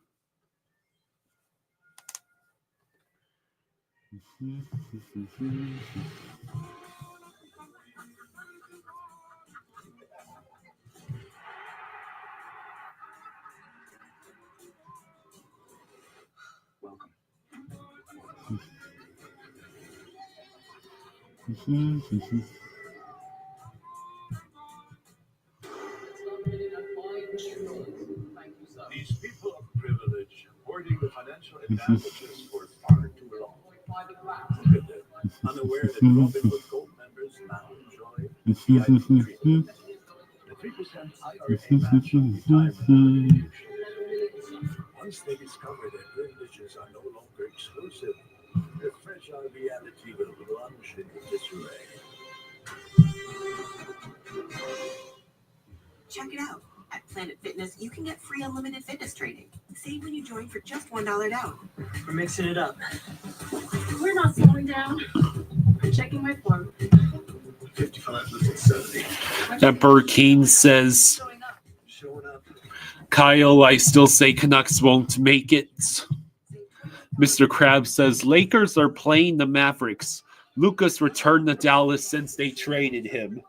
Welcome. These people of privilege hoarding the financial advantages for far too long. Look at them, unaware that Robin Hood Gold members now enjoy VIP treatment. The 3% IRA match on retirement contribution. Once they discover their privileges are no longer exclusive, their fragile reality will plunge into disarray. Check it out. At Planet Fitness, you can get free unlimited fitness training. Save when you join for just $1 down. We're mixing it up. We're not slowing down. I'm checking my form. 55 versus 70. Emperor Keen says, Showing up. Kyle, I still say Canucks won't make it. Mr. Krabs says, Lakers are playing the Mavericks. Lucas returned to Dallas since they traded him.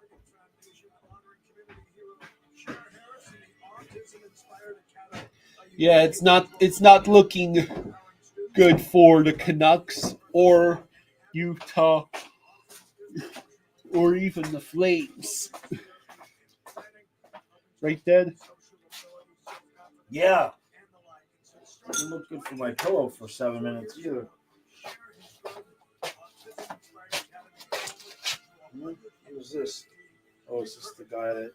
Autism-inspired Yeah, it's not looking good for the Canucks or Utah or even the Flames. Right, Dad? Yeah. Didn't look good for my pillow for 7 minutes either. Who's this? Oh, is this the guy that...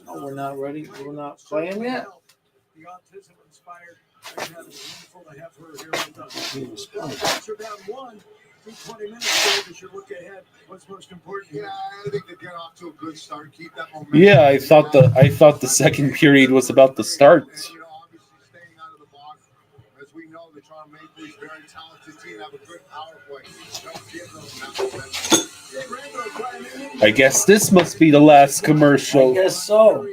Oh, we're not ready. We're not playing yet. The autism inspired. I had a wonderful to have her here with us. He was playing. You're down one. 20 minutes ago, as you look ahead, what's most important? Yeah, I think they get off to a good start. Keep that momentum. Yeah, I thought the second period was about to start. And, obviously staying out of the box. As we know, the Toronto Maple Leafs very talented team, have a good power play. Don't give them that. I guess this must be the last commercial. I guess so.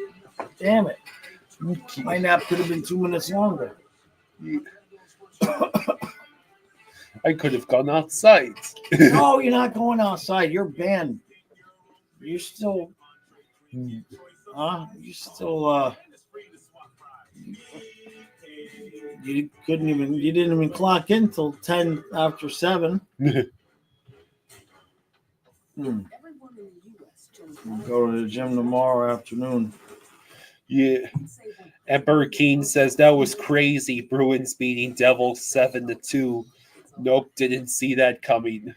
Damn it. My nap could have been 2 minutes longer. I could have gone outside. No, you're not going outside. You're banned. You're still... You still... You didn't even clock in till 10 after 7. We'll go to the gym tomorrow afternoon. Yeah. Emperor Keen says that was crazy. Bruins beating Devils 7-2. Nope, didn't see that coming.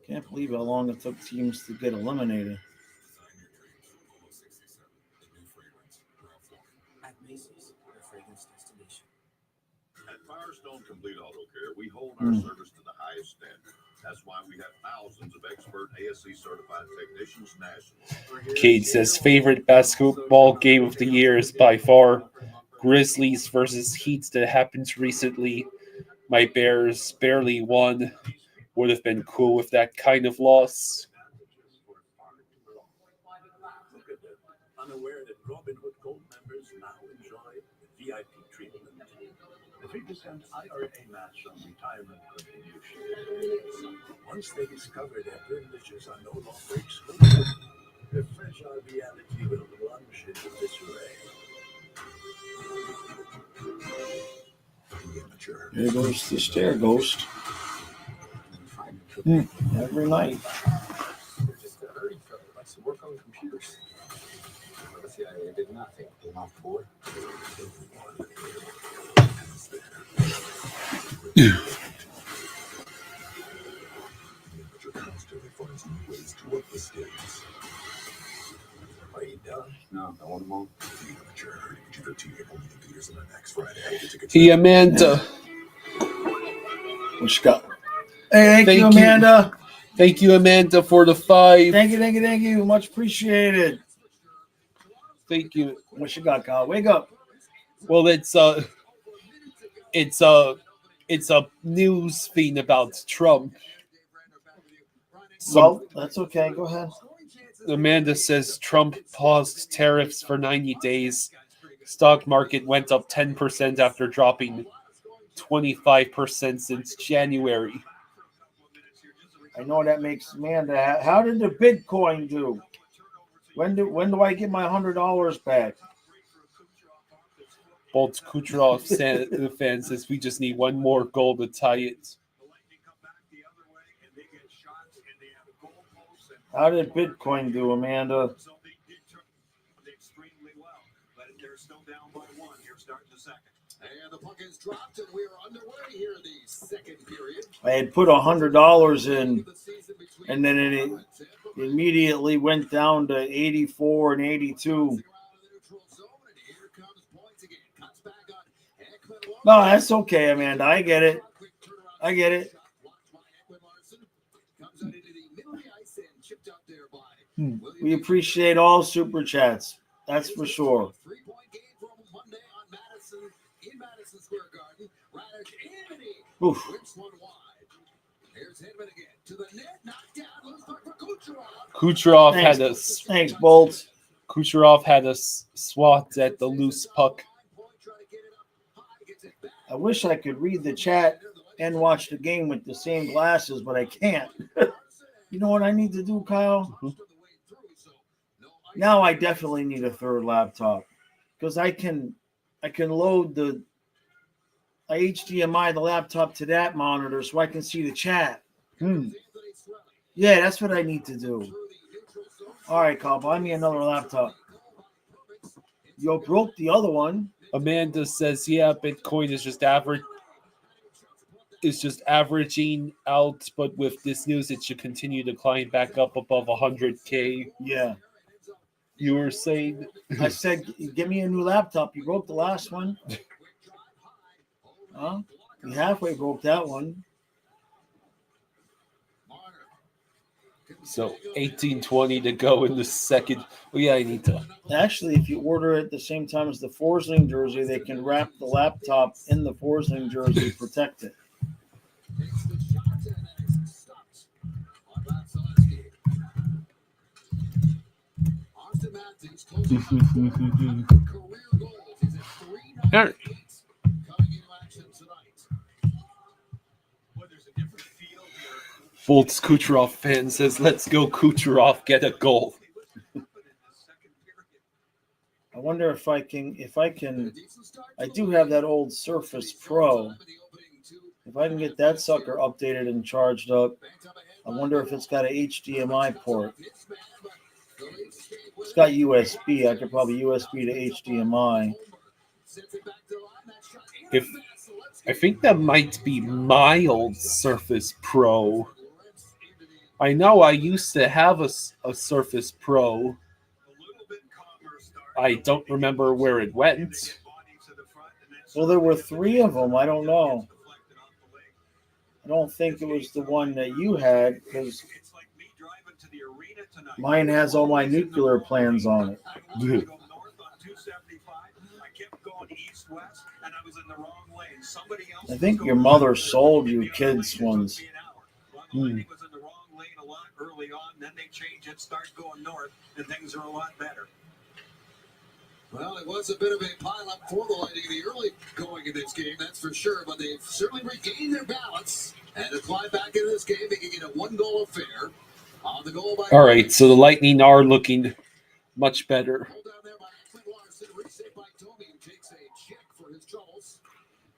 Can't believe how long it took teams to get eliminated. At Macy's, the fragrance destination. At Firestone Complete Auto Care, we hold our service to the highest standard. That's why we have thousands of expert ASC certified technicians nationally. Cade says favorite basketball game of the year is by far Grizzlies versus Heat that happened recently. My Bears barely won. Would have been cool with that kind of loss. Look at them, unaware that Robin Hood Gold members now enjoy VIP treatment. The 3% IRA match on retirement contribution. Once they discover their privileges are no longer exclusive, their fragile reality will plunge into disarray. There goes the stair ghost. Every night. Just a hurry fellow likes to work on computers. The CIA did nothing. They're not poor. Constantly finds new ways to up the stakes. Are you done? No, I want them all. Hey, Amanda. What you got? Hey, thank you, Amanda. Thank you, Amanda, for the 5. Thank you. Much appreciated. Thank you. What you got, Kyle? Wake up. Well, it's a news feed about Trump. Well, that's okay. Go ahead. Amanda says Trump paused tariffs for 90 days. Stock market went up 10% after dropping 25% since January. I know that makes Amanda. How did the Bitcoin do? When do I get my $100 back? Bolt Kucherov the fan says we just need one more goal to tie it. How did Bitcoin do, Amanda? Extremely well, but they're still down by 1 here starting the second. And the puck is dropped, and we are underway here in the second period. I had put $100 in, and then it immediately went down to 84 and 82. No, that's okay, Amanda. I get it. We appreciate all super chats. That's for sure. Oof. Kucherov had us. Thanks, Bolt. Kucherov had us swat at the loose puck. I wish I could read the chat and watch the game with the same glasses, but I can't. You know what I need to do, Kyle? Now I definitely need a third laptop because I can load the HDMI the laptop to that monitor so I can see the chat. Yeah, that's what I need to do. All right, Carl, buy me another laptop. You broke the other one. Amanda says, "Yeah, Bitcoin is just average. Is just averaging out, but with this news, it should continue to climb back up above 100K." Yeah. You were saying? I said, give me a new laptop. You broke the last one. Huh? You halfway broke that one. So 18:20 to go in the second. Well, yeah, I need to. Actually, if you order it at the same time as the Forsling jersey, they can wrap the laptop in the Forsling jersey, protect it. Volts Kucherov fan says, "Let's go, Kucherov, get a goal." I wonder if I can. I do have that old Surface Pro. If I can get that sucker updated and charged up, I wonder if it's got an HDMI port. It's got USB. I could probably USB to HDMI. If I think that might be my old Surface Pro. I know I used to have a Surface Pro. I don't remember where it went. Well, there were 3 of them. I don't know. I don't think it was the one that you had because mine has all my nuclear plans on it. I think your mother sold you kids' ones. Early on, then they change it, start going north, and things are a lot better. Well, it was a bit of a pile-up for the Lightning in the early going in this game, that's for sure. But they've certainly regained their balance and to climb back into this game, making it a 1-goal affair. On the goal by All right, so the Lightning are looking much better.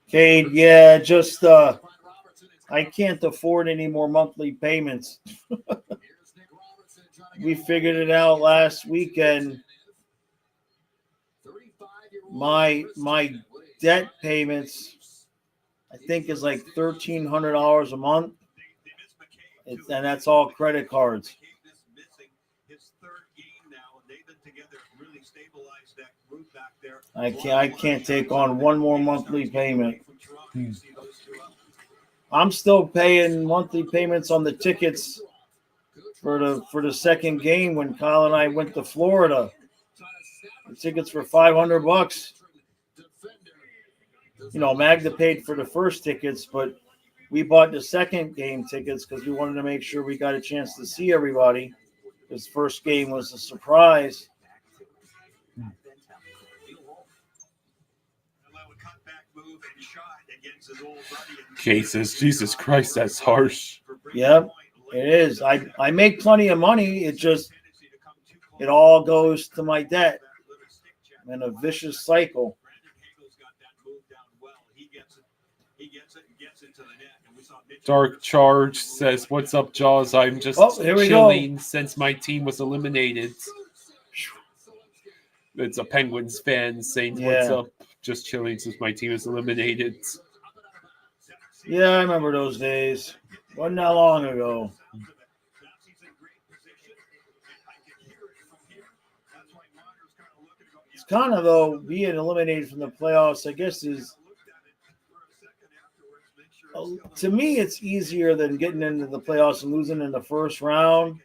Cade, yeah, just I can't afford any more monthly payments. We figured it out last weekend. My debt payments, I think, is like $1,300 a month, and that's all credit cards. I can't take on one more monthly payment. I'm still paying monthly payments on the tickets for the second game when Kyle and I went to Florida. The tickets were $500. You know, Magda paid for the first tickets, but we bought the second game tickets because we wanted to make sure we got a chance to see everybody. This first game was a surprise. Kay says, "Jesus Christ, that's harsh." Yep, it is. I make plenty of money. It all goes to my debt in a vicious cycle. Dark Charge says, "What's up, Jaws? I'm just chilling since my team was eliminated." It's a Penguins fan saying, "What's up? Just chilling since my team was eliminated." Yeah, I remember those days. Wasn't that long ago. It's kind of, though, being eliminated from the playoffs, I guess, is to me, it's easier than getting into the playoffs and losing in the first round.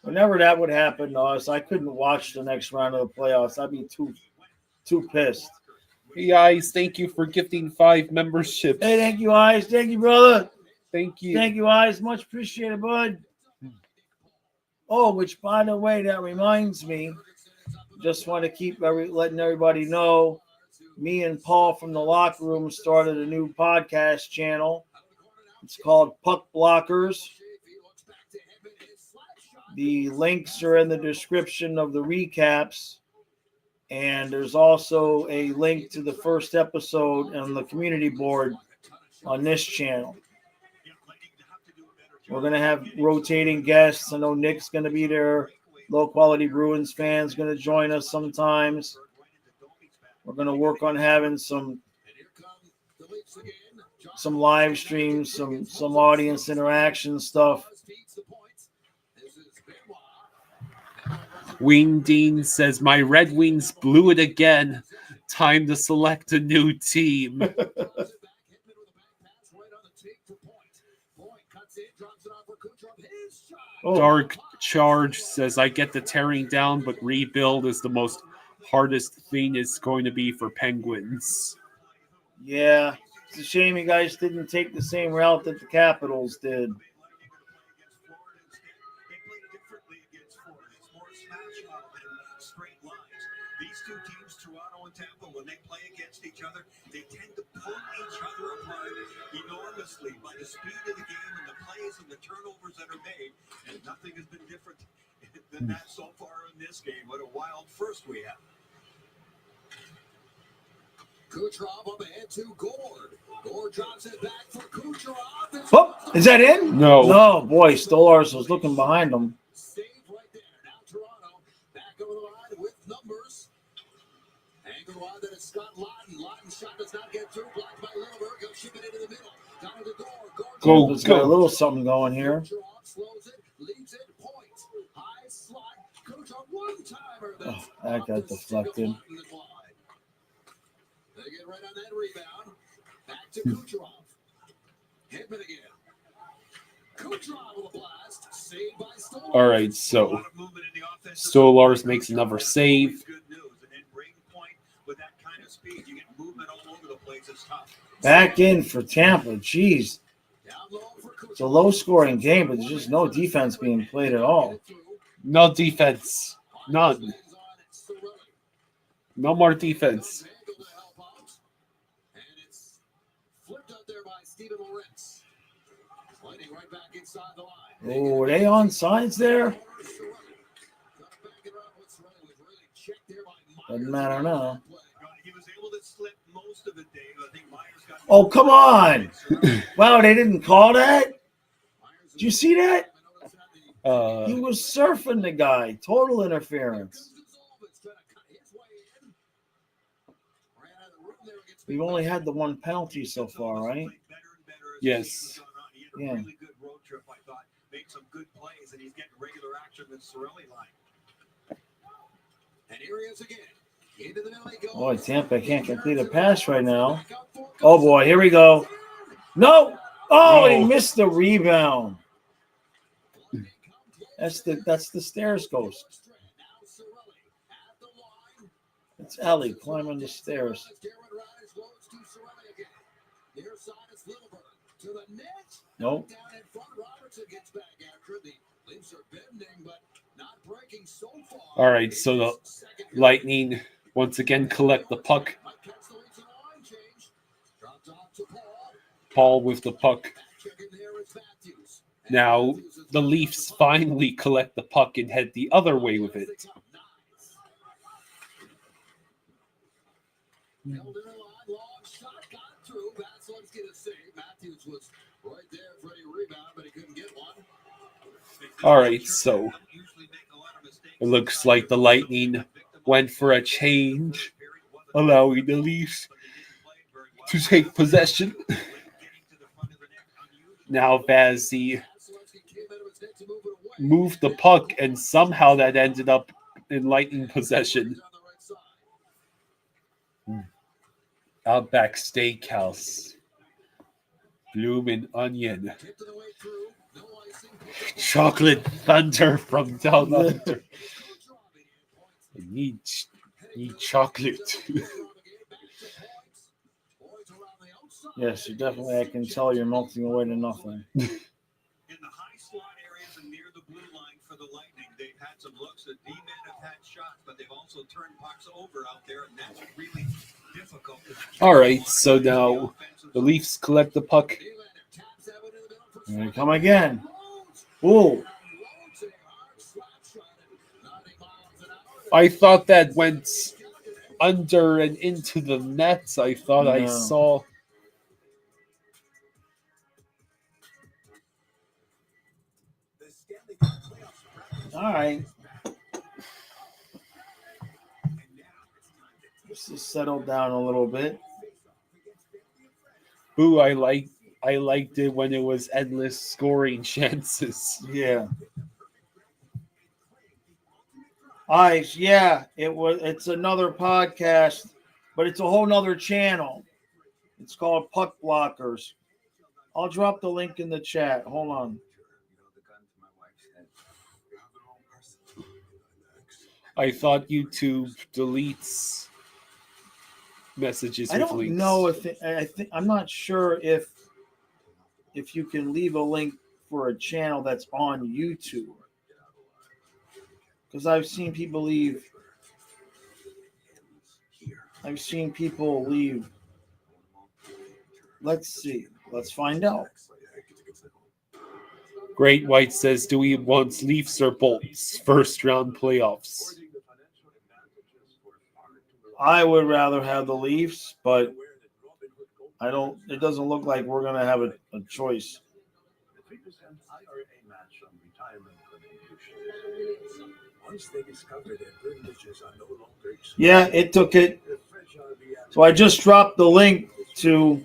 Whenever that would happen to us, I couldn't watch the next round of the playoffs. I'd be too pissed. Hey guys, thank you for gifting 5 memberships. Hey, thank you, Eyes. Thank you, brother. Thank you. Thank you, Eyes. Much appreciated, bud. Oh, which, by the way, that reminds me, just want to keep letting everybody know, me and Paul from the locker room started a new podcast channel. It's called Puck Blockers. The links are in the description of the recaps. And there's also a link to the first episode on the community board on this channel. We're going to have rotating guests. I know Nick's going to be there. Low Quality Bruins fans going to join us sometimes. We're going to work on having some live streams, some audience interaction stuff. Wing Dean says, my Red Wings blew it again. Time to select a new team. Dark Charge says, I get the tearing down, but rebuild is the most hardest thing it's going to be for Penguins. Yeah, it's a shame you guys didn't take the same route that the Capitals did. These two teams, Toronto and Tampa, when they play against each other, they tend to pull each other apart enormously by the speed of the game and the plays and the turnovers that are made. And nothing has been different than that so far in this game. What a wild first we have. Kucherov up ahead to Gord. Gord drops it back for Kucherov. Oh, is that in? No. No, boy, Stolarz was looking behind him. Save right there. Now Toronto back over the line with numbers. Angle on that is Scott Lawton. Lawton's shot does not get through. Blocked by Lilleberg. He'll ship it into the middle. Down to Gord. Let's got a little something going here. Kucherov slows it. Leaves it. Points. High slot. Kucherov one-timer. Oh, that got deflected. They get right on that rebound. Back to Kucherov. Hitman again. Kucherov with a blast. Saved by Stolarz. All right, so Stolarz makes another save. Back in for Tampa. Jeez. It's a low-scoring game, but there's just no defense being played at all. No defense. None. No more defense. Oh, were they on sides there? Doesn't matter now. Oh, come on. Wow, they didn't call that? Did you see that? He was surfing the guy. Total interference. We've only had the one penalty so far, right? Yes. Yeah. Really good road trip, I thought. Made some good plays, and he's getting regular action with Cirelli line. And here he is again. Into the middle he goes. Boy, Tampa can't complete a pass right now. Oh, boy, here we go. No. Oh, he missed the rebound. That's the stairs ghost. It's Ellie climbing the stairs. Nope. All right, so the Lightning once again collect the puck. Paul with the puck. Now the Leafs finally collect the puck and head the other way with it. All right, so it looks like the Lightning went for a change, allowing the Leafs to take possession. Now Vazzy moved the puck, and somehow that ended up in Lightning possession. Outback Steakhouse. Bloomin' Onion. Chocolate Thunder from down under. I need chocolate. Yes, you definitely. I can tell you're melting away to nothing. In the high slot areas and near the blue line for the Lightning, they've had some looks. The D-men have had shots, but they've also turned pucks over out there, and that's really difficult. All right, so now the Leafs collect the puck. Here they come again. Ooh. I thought that went under and into the nets. I thought I No. saw. All right. Just settle down a little bit. Ooh, I liked it when it was endless scoring chances. Yeah. Ice, yeah, it's another podcast, but it's a whole nother channel. It's called Puck Blockers. I'll drop the link in the chat. Hold on. I thought YouTube deletes messages I with don't links. know if I'm not sure if you can leave a link for a channel that's on YouTube. Because I've seen people leave. Let's see. Let's find out. Great White says, "Do we want Leafs or Bolts first round playoffs?" I would rather have the Leafs, but it doesn't look like we're going to have a choice. The 3% IRA match on retirement contribution. Once they discover their privileges are no longer Yeah, it took it. So I just dropped the link to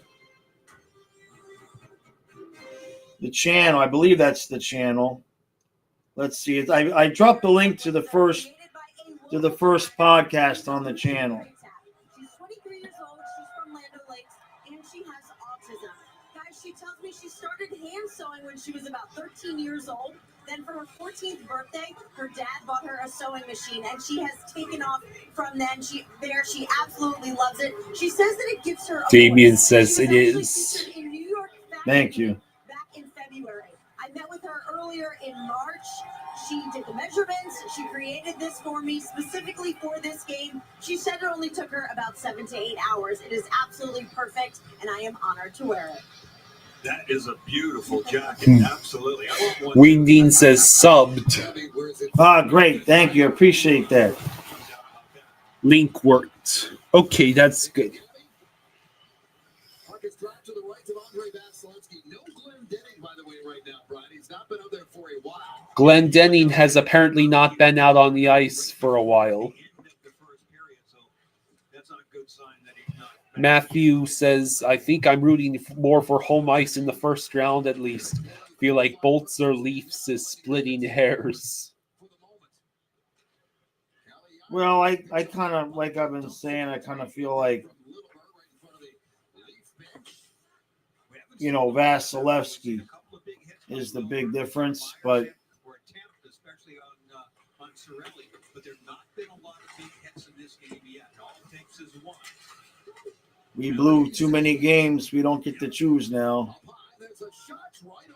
the channel. I believe that's the channel. Let's see. I dropped the link to the first podcast on the channel. She's 23 years old. She's from Land O'Lakes, and she has autism. Guys, she tells me she started hand sewing when she was about 13 years old. Then for her 14th birthday, her dad bought her a sewing machine, and she has taken off from then. She absolutely loves it. She says that it gives her a Damien voice. says She was it actually is. featured in New York Fashion Thank you. Week back in February. I met with her earlier in March. She did the measurements. She created this for me specifically for this game. She said it only took her about 7 to 8 hours. It is absolutely perfect, and I am honored to wear it. That is a beautiful jacket. Absolutely. I want one. Wingdeen says subbed. Great. Thank you. Appreciate that. Link worked. Okay, that's good. Puck is dropped to the right of Andre Vasilevsky. No Glenn Denning, by the way, right now, Brian. He's not been out there for a while. Glenn Denning has apparently not been out on the ice for a while. Matthew says, "I think I'm rooting more for home ice in the first round at least. Feel like Bolts or Leafs is splitting hairs." Well, I kind of, like I've been saying, I kind of feel like, Vasilevsky is the big difference, but especially on Cirelli, but there's not been a lot of big hits in this game yet. All it takes is one. we blew too many games. We don't get to choose now.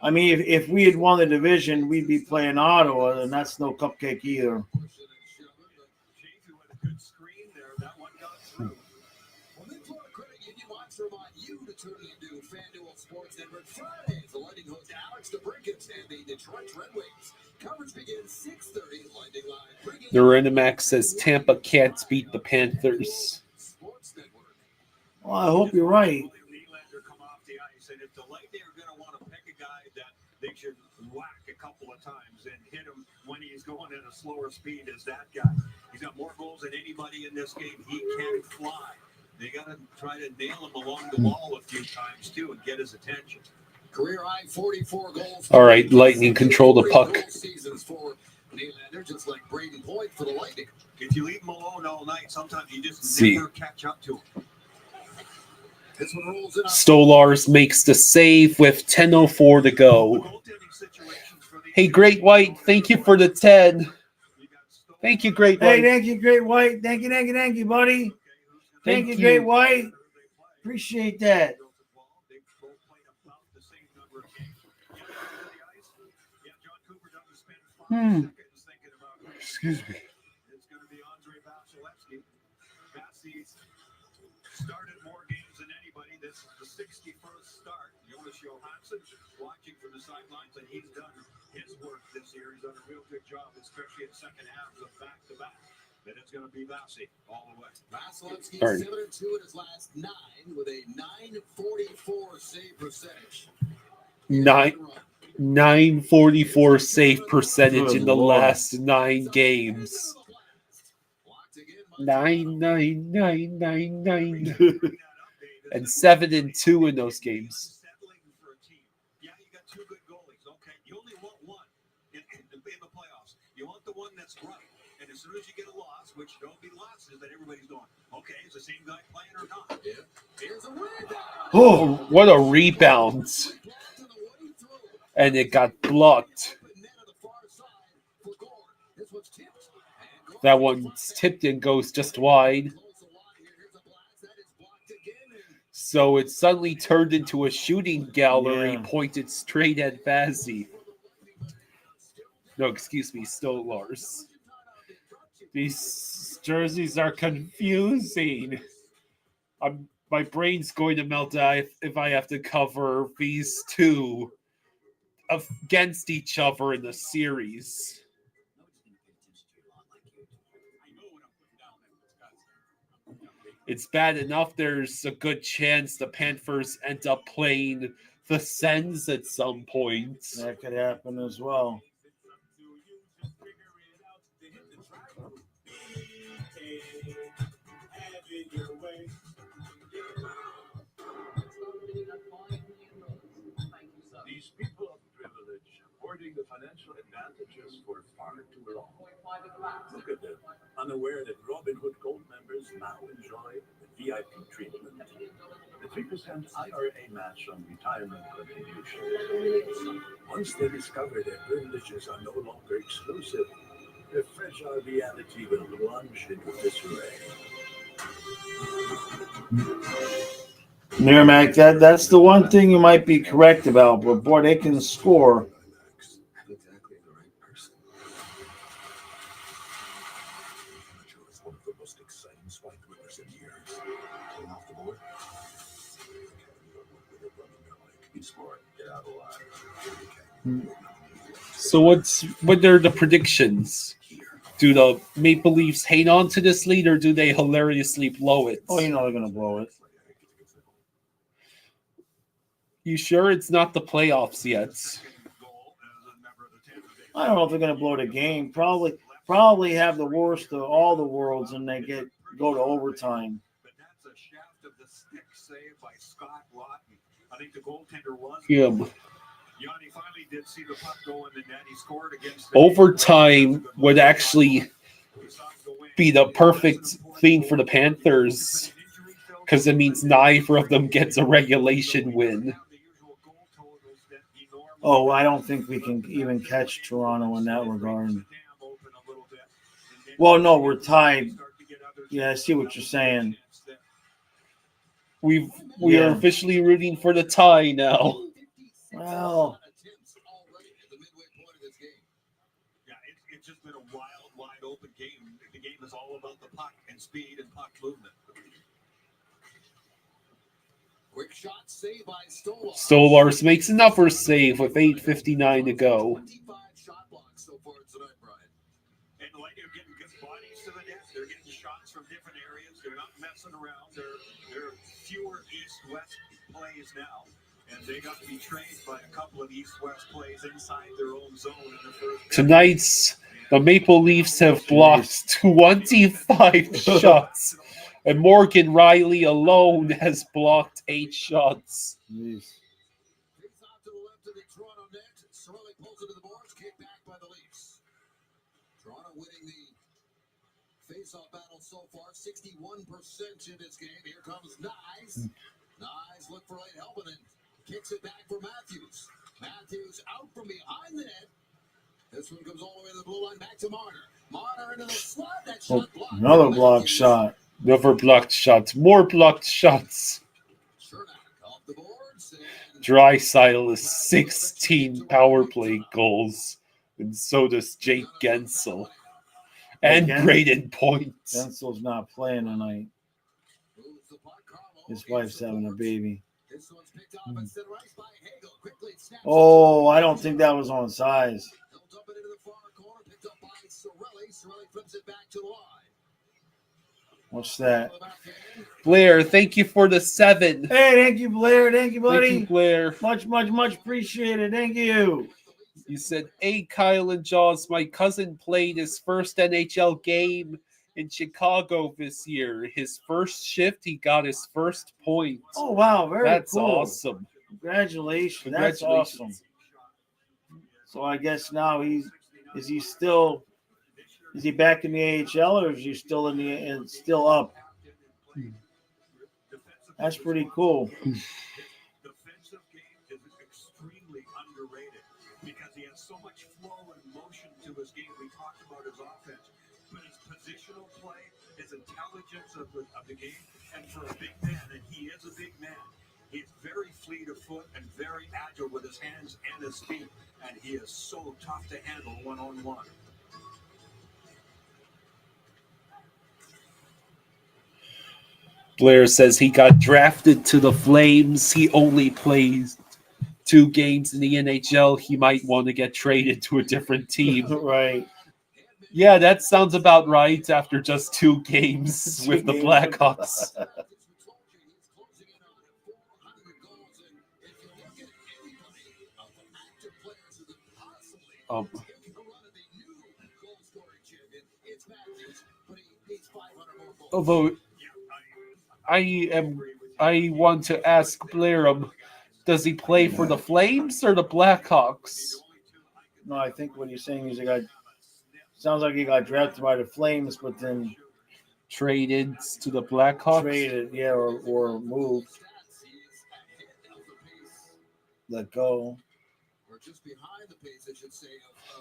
I mean, if we had won the division, we'd be playing Ottawa, and that's no cupcake either. You to tune into FanDuel Sports Network Fridays. The Lightning host Alex DeBrincat and the Detroit Red Wings. Coverage begins 6:30. Lightning Live. The Renimax says Tampa can't beat the Panthers. Sports Network. Well, I hope you're right. Nylander come off the ice, and if the Lightning are going to want to pick a guy that they should whack a couple of times and hit him when he's going at a slower speed, is that guy. He's got more goals than anybody in this game. He can fly. They got to try to nail him along the wall a few times, too, and get his attention. Career high 44 goals. All right, Lightning control the puck. Seasons for Nylander, just like Braden Point for the Lightning. If you leave him alone all night, sometimes you just See. never catch up to him. This one rolls in. Stolars makes the save with 10:04 to go. Hey, Great White, thank you for the 10. Thank you, Great Hey, White. thank you, Great White. Thank you, buddy. Thank you, Great White. Appreciate that. Excuse me. It's going to be Andre Vasilevsky. Vasilevsky started more games than anybody. This is the 61st start. Jonas Johansson watching from the sidelines, and he's done his work this year. He's done a real good job, especially in second halves of back-to-back. then it's going to be Vassy all the way. Vasilevsky All right. 7-2 in his last 9 with a 944 save percentage. 944 save percentage Good in the Lord. last 9 games. 9. And 7-2 in those games. Settling for a team. Yeah, you got 2 good goalies. Okay, you only want one in the playoffs. You want the one that's right. And as soon as you get a loss, which don't be losses, that everybody's going, okay, is the same guy playing or not? Yeah. Here's a rebound. Oh, what a rebound. And it got blocked. That one's tipped and goes just wide. So it suddenly turned into a shooting gallery pointed straight at Vazzy. No, excuse me, Stolars. These jerseys are confusing. My brain's going to melt if I have to cover these two against each other in the series. It's bad enough there's a good chance the Panthers end up playing the Sens at some point. That could happen as well. These people of privilege hoarding the financial advantages for far too long. Look at them, unaware that Robin Hood Gold members now enjoy the VIP treatment. The 3% IRA match on retirement contributions. Once they discover their privileges are no longer exclusive, their fragile reality will plunge into disarray. Merrimack, that's the one thing you might be correct about, but boy, they can score. Exactly the right person. Mitchell is one of the most exciting spike winners in years. Coming off the board. He's smart. Get out alive. So what are the predictions? Do the Maple Leafs hang on to this lead or do they hilariously blow it? Oh, you know they're going to blow it. You sure it's not the playoffs yet? I don't know if they're going to blow the game. Probably have the worst of all the worlds, and they go to overtime. But that's a shaft of the stick save by Scott Lawton. I think the goaltender was. Yeah. Yanni finally did see the puck go in the net. He scored against Overtime would actually be the perfect thing for the Panthers because it means neither of them gets a regulation win. Oh, I don't think we can even catch Toronto in that regard. Well, no, we're tied. Yeah, I see what you're saying. We are officially rooting for the tie now. Well, yeah, it's just been a wild, wide open game. The game is all about the puck and speed and puck movement. Quick shot save by Stolars. Stolars makes another save with 8:59 to go. 25 shot blocks so far tonight, Brian. And like they're getting good bodies to the net. They're getting shots from different areas. They're not messing around. There are fewer east-west plays now. And they got betrayed by a couple of east-west plays inside their own zone in the first. Tonight's the Maple Leafs have blocked 25 shots, and Morgan Riley alone has blocked 8 shots. Jeez. Face off to the left of the Toronto net. Sorelli pulls it to the boards. Kicked back by the Leafs. Toronto winning the face-off battle so far. 61% in this game. Here comes Nyes. Nyes look for right help and kicks it back for Matthews. Matthews out from behind the net. This one comes all the way to the blue line. Back to Marner. Marner into the slot. That shot blocked. Another block shot. Never blocked shots. More blocked shots. Cernak off the boards. Draisaitl is 16 power play goals, and so does Jake Gensel. And Braden Point. Gensel's not playing tonight. His wif's having a baby. This one's picked off and set right by Hagel. Quickly snaps. Oh, I don't think that was on size. They'll dump it into the far corner. Picked up by Sorelli. Sorelli flips it back to the line. What's that? Blair, thank you for the 7. Hey, thank you, Blair. Thank you, buddy. Thank you, Blair. Much appreciated. Thank you. You said, hey, Kyle and Jaws, my cousin played his first NHL game in Chicago this year. His first shift, he got his first point. Oh, wow. Very That's cool. awesome. Congratulations. That's awesome. So I guess now is he back in the AHL or is he still still up? That's pretty cool. Defensive game is extremely underrated because he has so much flow and motion to his game. We talked about his offense, but his positional play, his intelligence of the game, and for a big man, and he is a big man, he's very fleet of foot and very agile with his hands and his feet, and he is so tough to handle one-on-one. Blair says he got drafted to the Flames. He only plays 2 games in the NHL. He might want to get traded to a different team. Right. Yeah, that sounds about right after just 2 games with the Blackhawks. Although I want to ask Blair, does he play for the Flames or the Blackhawks? No, I think what he's saying is sounds like he got drafted by the Flames, but then traded to the Blackhawks. Traded, yeah, or moved. Let go.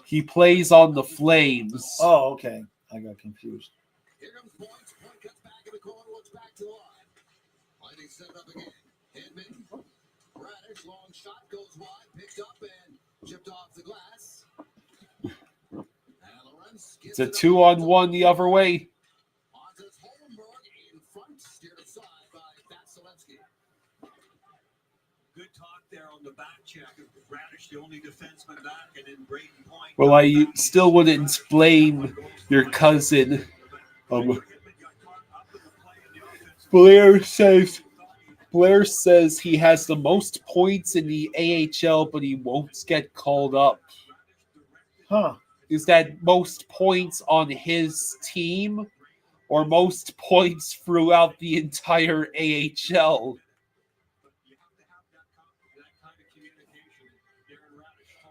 He plays on the Flames. Oh, okay. I got confused. Here comes points. Point cuts back in the corner, looks back to the line. Lighting set it up again. Hedman. Radish, long shot, goes wide, picked up and chipped off the glass. It's a 2-on-1 the other way. In front, steered aside by Vasilevsky. Good talk there on the back check. Radish, the only defenseman back, and then Braden Point. Well, I still wouldn't blame your cousin. Blair says he has the most points in the AHL, but he won't get called up. Huh. Is that most points on his team or most points throughout the entire AHL?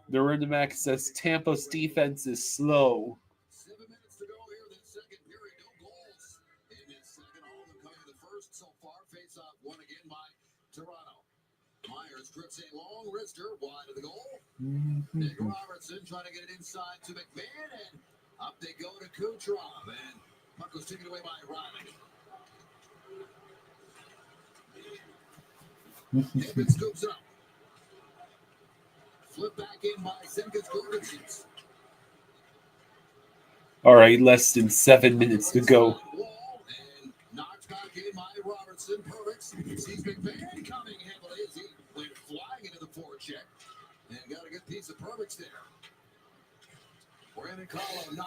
The Rinamax says Tampa's defense is slow. 7 minutes to go here in the second period. No goals in this second. All of them coming in the first so far. Face off won again by Toronto. Myers drips a long wrister wide of the goal. Nick Robertson trying to get it inside to McMahon, and up they go to Kucherov, and puck was taken away by Riley. Hickman scoops it up. Flip back in by Zemgus Jorgensen. All right, less than 7 minutes to go. And knocked back in by Robertson. Perfect. Sees McMahon coming heavily as he went flying into the forecheck. And got a good piece of Perfect there.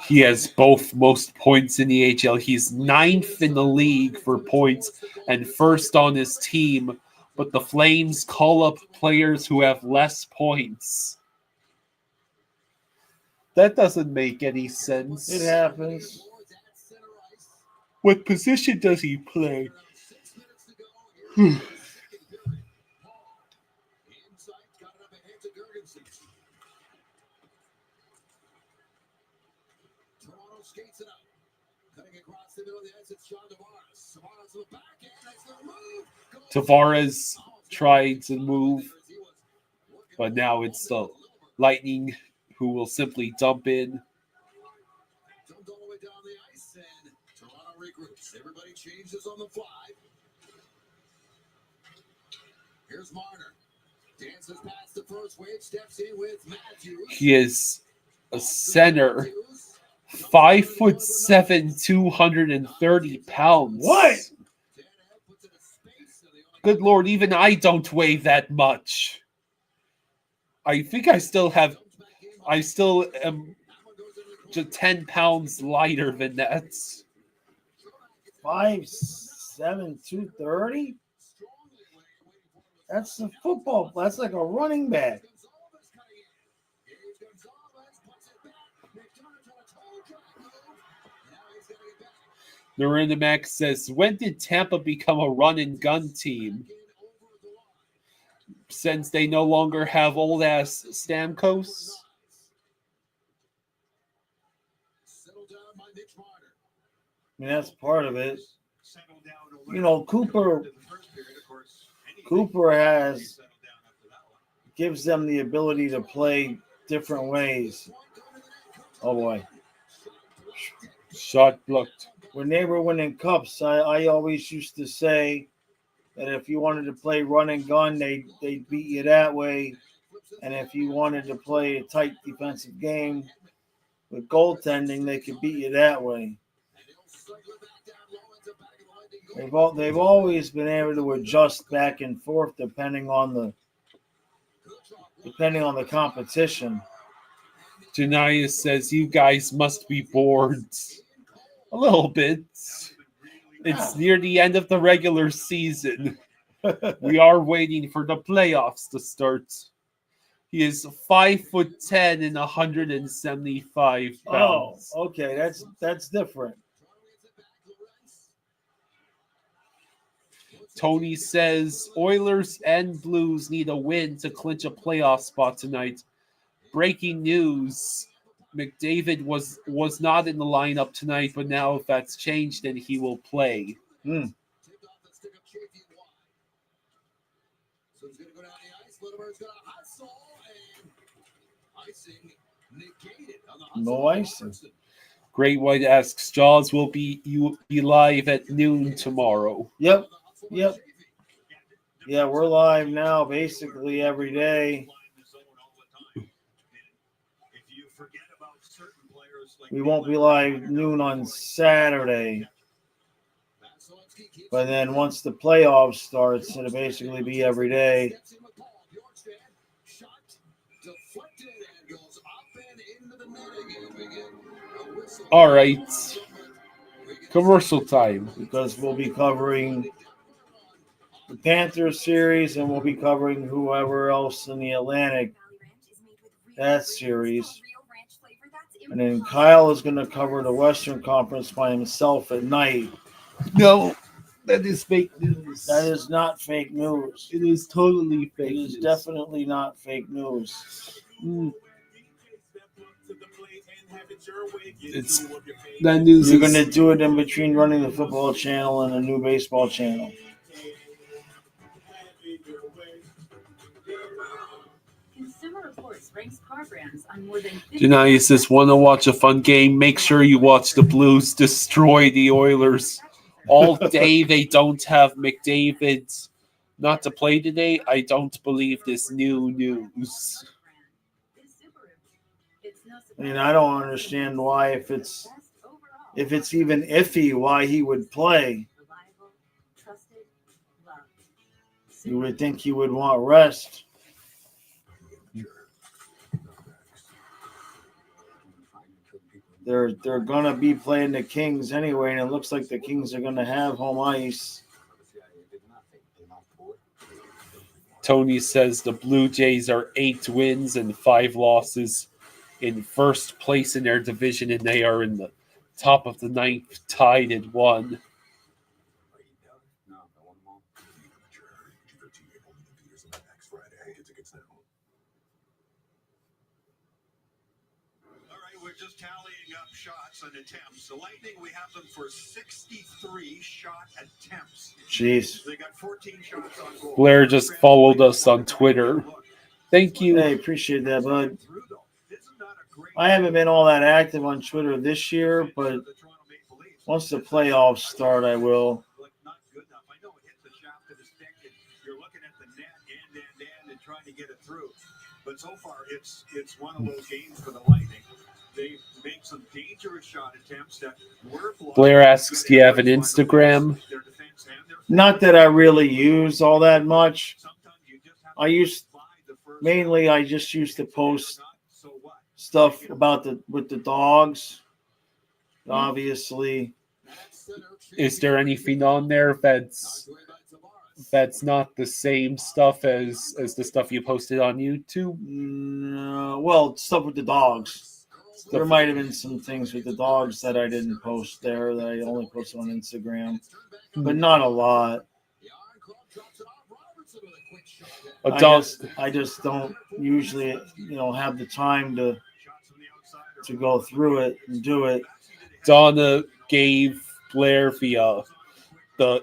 He has both most points in the AHL. He's 9th in the league for points and first on his team. But the Flames call up players who have less points. That doesn't make any sense. It happens. What position does he play? Skates it up. Cutting across the middle of the ice, it's Sean Tavares. Tavares with the back end. Nice little move. Tavares tried to move, but now it's the Lightning who will simply dump in. Jumped all the way down the ice, and Toronto regroups. Everybody changes on the fly. Here's Marner. Dances past the first wave, steps in with Matthews. He is a center. 5'7", 230 pounds. What? Good Lord, even I don't weigh that much. I think I still am just 10 pounds lighter than that. 5'7", 230. That's a football. That's like a running back. Narendra Mack says, when did Tampa become a run and gun team? Since they no longer have old ass Stamkos? I mean, that's part of it. You know, Cooper gives them the ability to play different ways. Oh boy. Shot blocked. When they were winning cups, I always used to say that if you wanted to play run and gun, they'd beat you that way. And if you wanted to play a tight defensive game with goaltending, they could beat you that way. They've always been able to adjust back and forth depending on the competition. Janaya says, you guys must be bored. A little bit. It's near the end of the regular season. We are waiting for the playoffs to start. He is 5'10" and 175 pounds. Oh, okay, that's different. Tony says Oilers and Blues need a win to clinch a playoff spot tonight. Breaking news. McDavid was not in the lineup tonight, but now if that's changed, then he will play. No icing. Great White asks, Jaws will be live at noon tomorrow. Yep. Yeah, we're live now basically every day. We won't be live noon on Saturday. But then once the playoffs starts, it'll basically be every day. All right. Commercial time. Because we'll be covering the Panthers series and we'll be covering whoever else in the Atlantic, that series. And then Kyle is going to cover the Western Conference by himself at night. No, that is fake news. That is not fake news. It is totally fake news. It is definitely not fake news. It's that news. You're going to do it in between running the football channel and the new baseball channel. Consumer Reports ranks car brands on more than 50. Janaya says, want to watch a fun game? Make sure you watch the Blues destroy the Oilers. All day they don't have McDavid not to play today. I don't believe this new news. I mean, I don't understand why if it's even iffy why he would play. You would think he would want rest. They're gonna be playing the Kings anyway, and it looks like the Kings are gonna have home ice. Tony says the Blue Jays are 8 wins and 5 losses in first place in their division, and they are in the top of the 9th, tied at 1. We're just tallying up shots and attempts. The Lightning, we have them for 63 shot attempts. Jeez. They got 14 shots on goal. Blair just followed us on Twitter. Thank you. Hey, appreciate that, bud. I haven't been all that active on Twitter this year, but once the playoffs start, I will. Not good enough. I know it hit the shaft of the stick, and you're looking at the net and trying to get it through. But so far, it's one of those games for the Lightning. They made some dangerous shot attempts that were blocked. Blair asks, do you have an Instagram? Not that I really use all that much. I just used to post stuff about with the dogs. Obviously, Is there anything on there that's not the same stuff as the stuff you posted on YouTube? No, well, stuff with the dogs. There might have been some things with the dogs that I didn't post there that I only posted on Instagram, but not a lot. I just don't usually, have the time to go through it and do it. Donna gave Blair the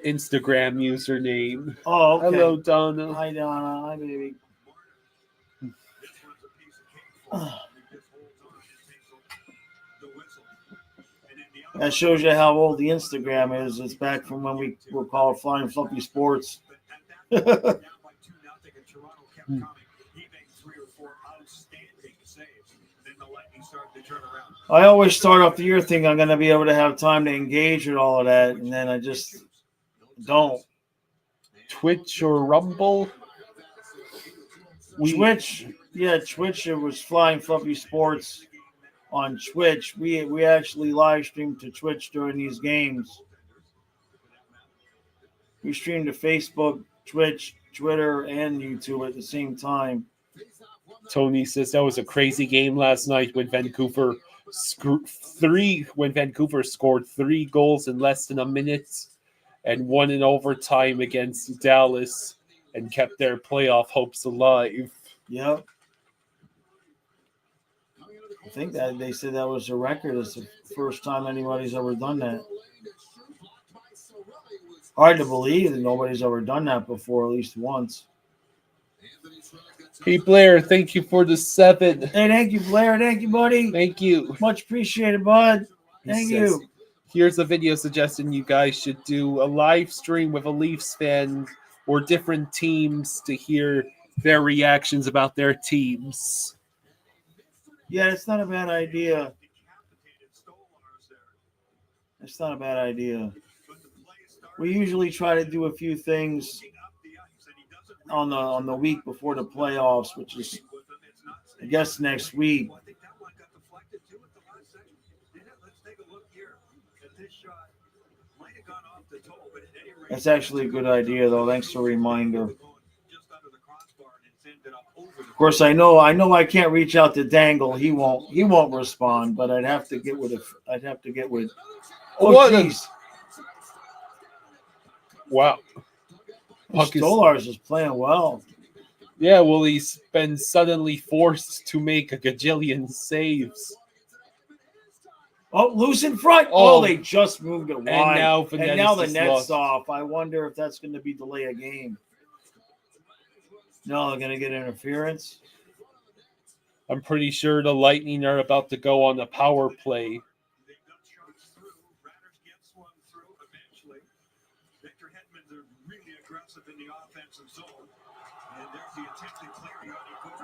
Instagram username. Oh, okay. Hello, Donna. Hi, Donna. Hi, baby. That shows you how old the Instagram is. It's back from when we were called Flying Fluffy Sports. I always start off the year thinking I'm going to be able to have time to engage with all of that, and then I just don't. Twitch or Rumble? Twitch, it was Flying Fluffy Sports on Twitch. We actually live streamed to Twitch during these games. We streamed to Facebook, Twitch, Twitter, and YouTube at the same time. Tony says that was a crazy game last night when Vancouver scored 3 goals in less than a minute and won in overtime against Dallas and kept their playoff hopes alive. Yep. I think that they said that was a record. It's the first time anybody's ever done that. Hard to believe that nobody's ever done that before, at least once. Hey, Blair, thank you for the 7. Hey, thank you, Blair. Thank you, buddy. Thank you. Much appreciated, bud. Thank you. Here's a video suggesting you guys should do a live stream with a Leafs fan or different teams to hear their reactions about their teams. Yeah, it's not a bad idea. It's not a bad idea. We usually try to do a few things on the week before the playoffs, which is, I guess, next week. That's actually a good idea, though. Thanks for the reminder. Of course, I know I can't reach out to Dangle. He won't respond, but I'd have to get with. Oh, jeez. Wow. Stolars is playing well. Yeah, well, he's been suddenly forced to make a gajillion saves. Oh, loose in front. Oh, they just moved it wide. And now the net's off. I wonder if that's going to be delay a game. No, they're going to get interference. I'm pretty sure the Lightning are about to go on a power play. In the offensive zone, and there's the attempted clearing on the goal.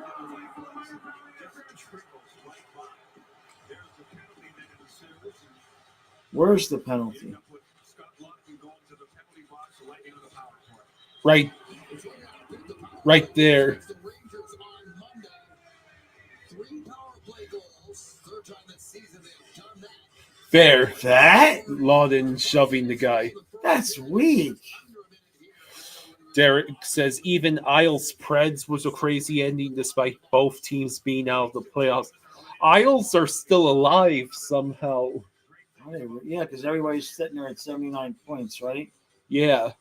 Just trickles right by. There's the penalty then in the series. Where's the penalty? Scott Lawton going to the penalty box, Lightning on the power play. Right there. There. That? Lawton shoving the guy. That's weak. Derek says even Isles Preds was a crazy ending despite both teams being out of the playoffs. Isles are still alive somehow. Yeah, because everybody's sitting there at 79 points, right? Yeah.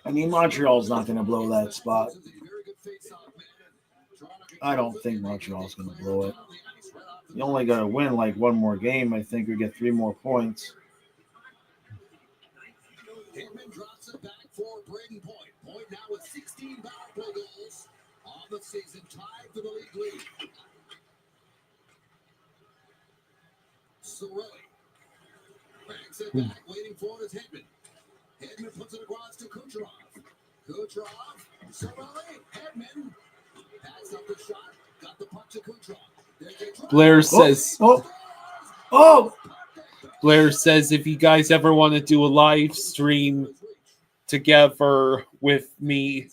I mean, Montreal's not going to blow that spot. I don't think Montreal's going to blow it. You only got to win like one more game, I think, or get 3 more points. Hitman drops it back for Braden Point. Point now with 16 power play goals on the season, tied for the league lead. Sorelli banks it back, waiting for it is Hitman. Hitman puts it across to Kucherov. Sorelli, Hitman has up the shot, got the puck to Kucherov. Blair says. Oh! Blair says if you guys ever want to do a live stream together with me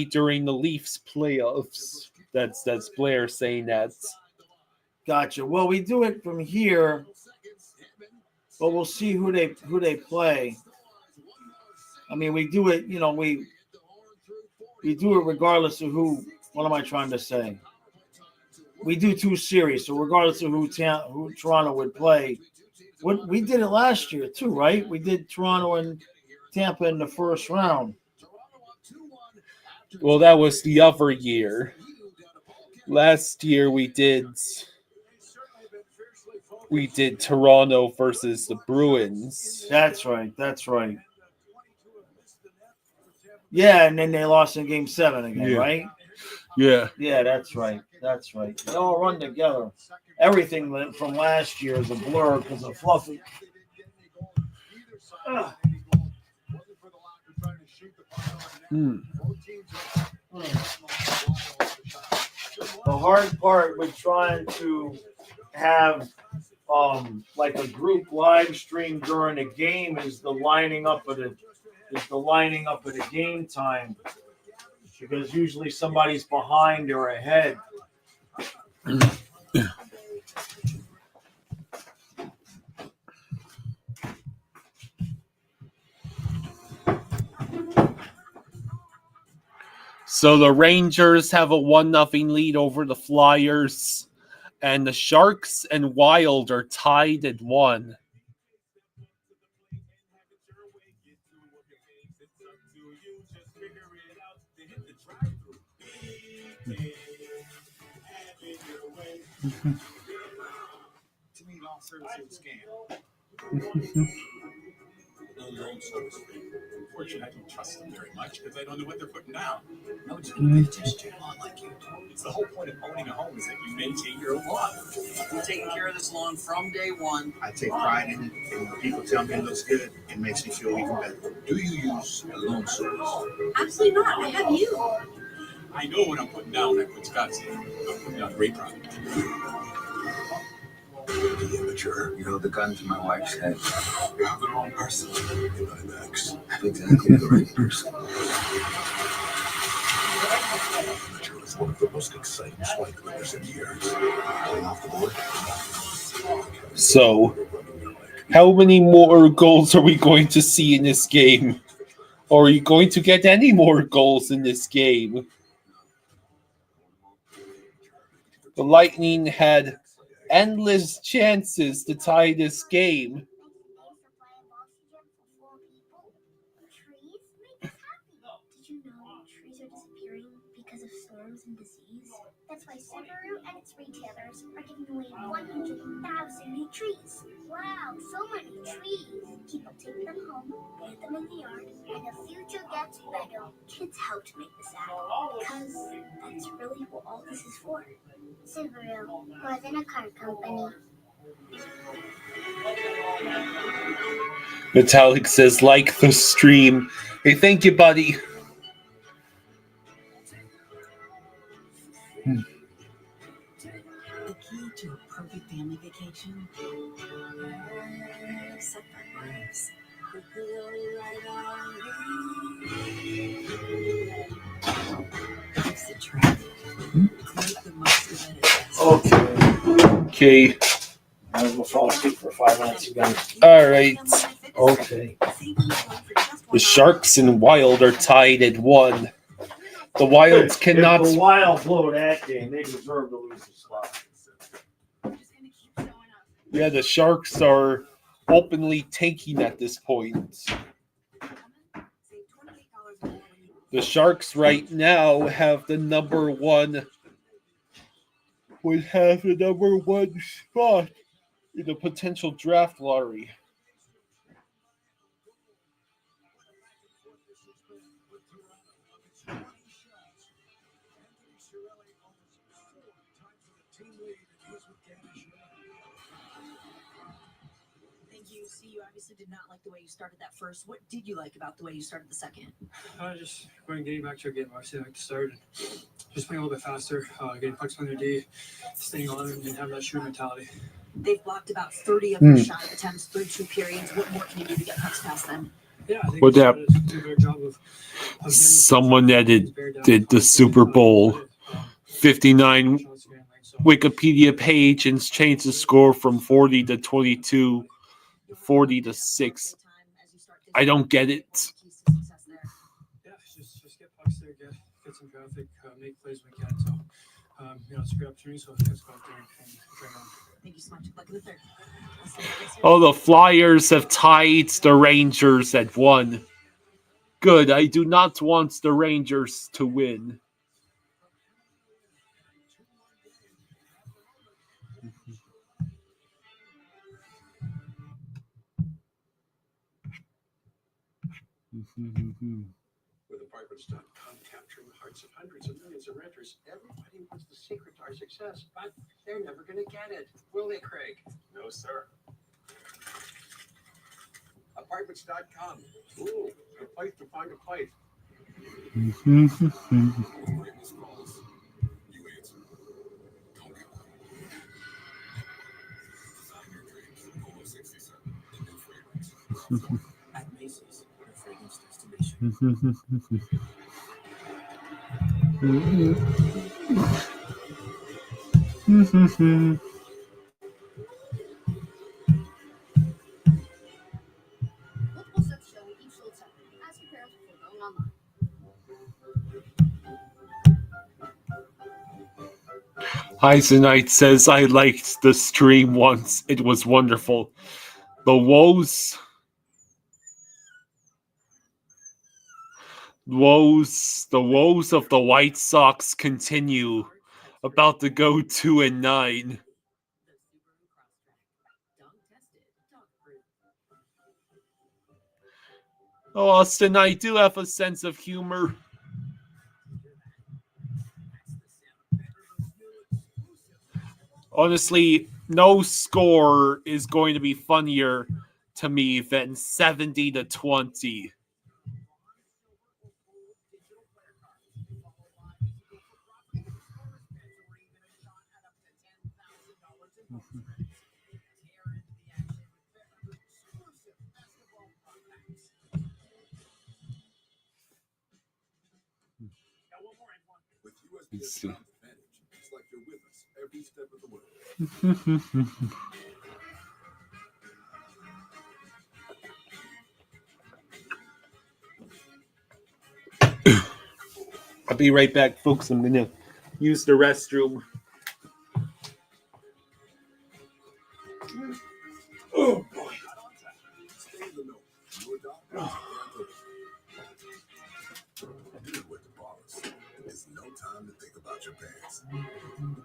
during the Leafs playoffs. That's Blair saying that. Gotcha. Well, we do it from here, but we'll see who they play. I mean, we do it. We do it regardless of who. What am I trying to say? We do 2 series, so regardless of who Toronto would play, we did it last year too, right? We did Toronto and Tampa in the first round. Well, that was the other year. Last year we did Toronto versus the Bruins. That's right. Yeah, and then they lost in Game 7 again, right? Yeah. Yeah, that's right. They all run together. Everything from last year is a blur because of Fluffy. The hard part with trying to have like a group live stream during a game is the lining up of the game time, because usually somebody's behind or ahead. So the Rangers have a 1-0 lead over the Flyers, and the Sharks and Wild are tied at 1. To me, all services scam. Unfortunately, I don't trust them very much because I don't know what they're putting down. No one's going to pay attention to a lawn like you. It's the whole point of owning a home is that you maintain your lawn. We're taking care of this lawn from day one. I take pride in it, and when people tell me it looks good, it makes me feel even better. Do you use a lawn service? Absolutely not. I have you. I know what I'm putting down. I put Scott's in. I'm putting down great product. The immature. You held the gun to my wife's head. You have the wrong person in my backs. Exactly the right person. Immature is one of the most exciting swipe cleaners in years. Playing off the board. So, how many more goals are we going to see in this game? Or are you going to get any more goals in this game? The Lightning had endless chances to tie this game. Did you know trees are disappearing because of storms and disease? That's why Subaru and its retailers are giving away 100,000 new trees. Wow, so many trees. People take them home, plant them in the yard, and the future gets better. Kids helped make this happen because that's really what all this is for. Subaru, more than a car company. Metallic says, like the stream. Hey, thank you, buddy. The key to a perfect family vacation? Separate lives. It's the trip. Make the most of it. Okay. I will fall asleep for 5 minutes again. All right. Okay. The Sharks and Wild are tied at 1. The Wilds cannot. If the Wild blow that game, they deserve to lose the spot. Yeah, the Sharks are openly tanking at this point. The Sharks right now have the number 1. Would have the number 1 spot in the potential draft lottery. You obviously did not like the way you started that first. What did you like about the way you started the second? Just going getting back to a game. Obviously, I like to start. Just playing a little bit faster, getting pucks on their D, staying on it, and having that shooting mentality. They've blocked about 30 of your shot attempts through 2 periods. What more can you do to get pucks past them? Yeah, I think What that? do a better job of Someone that did the Super Bowl 59 Wikipedia page and changed the score from 40 to 22, 40 to 6. I don't get it. Yeah, just get pucks there, get some traffic, make plays when we can. So, it's a great opportunity. So let's go out there and try it on. Thank you so much. Good luck in the third. Oh, the Flyers have tied the Rangers at 1. Good. I do not want the Rangers to win. With apartments.com capturing the hearts of hundreds of millions of renters, everybody wants the secret to our success, but they're never going to get it. Will they, Craig? No, sir. Apartments.com. Ooh, a place to find a place. At Macy's, your fragrance destination. Multiple steps show each load separately. Ask your parents before going online. Heisenite says, I liked the stream once. It was wonderful. The woes of the White Sox continue. About to go 2-9. Oh, Austin, I do have a sense of humor. Honestly, no score is going to be funnier to me than 70 to 20. Let's see. It's like you're with us every step of the way. I'll be right back, folks. I'm going to use the restroom. Oh, boy. Stay in the know. Your doctor. Deal with the ballers. It's no time to think about your pants.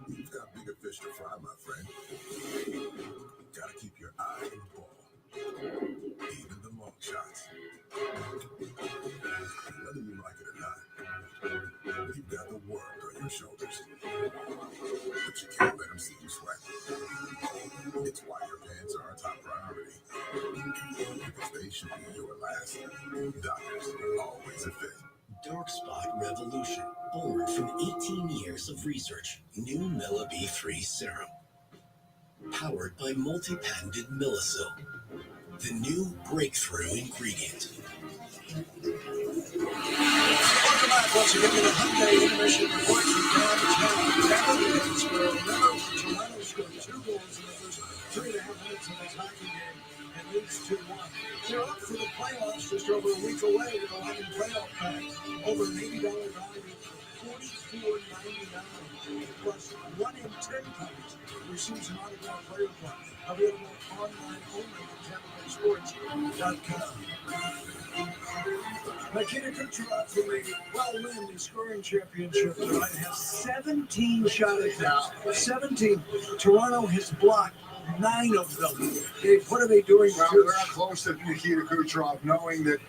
You've got bigger fish to fry, my friend. Gotta keep your eye on the ball. Even the long shots. Whether you like it or not, you've got the world on your shoulders. But you can't let them see you sweat. It's why your pants are a top priority. Because they should be your last. Doctors, always a fit. Dark Spot Revolution, born from 18 years of research. New Mela B3 Serum. Powered by multi-patented Millicil. The new breakthrough ingredient. Welcome back once again to the Hyundai intermission report from downtown Tampa. Toronto scored 2 goals in the first 3.5 minutes of this hockey game and leads 2-1. They're up for the playoffs just over a week away with 11 playoff packs. Over an $80 value, $44.99 plus 1 in 10 times receives an autographed player card. Available online only at TampaBaySports.com. Nikita Kucherov will win the scoring championship tonight. Has 17 shot attempts. 17. Toronto has blocked 9 of them. What are they doing? Well, they're not close to Nikita Kucherov, knowing that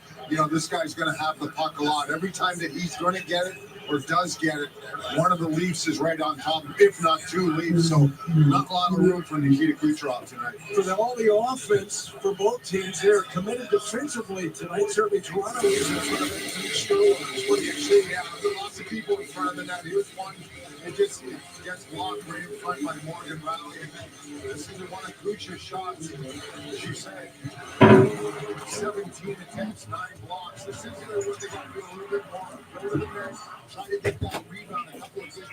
this guy's going to have the puck a lot. Every time that he's going to get it or does get it, one of the Leafs is right on top, if not 2 Leafs. So not a lot of room for Nikita Kucherov tonight. For all the offense for both teams, they're committed defensively tonight. Certainly Toronto is in front of Anthony Stolarz. What do you see? Yeah, there are lots of people in front of the net. Here's one. It gets blocked right in front by Morgan Valley. And this is one of Kucher's shots, as you say. 17 attempts, 9 blocks. This is where they got to do a little bit more. Go to the net, try to get that rebound. A couple of good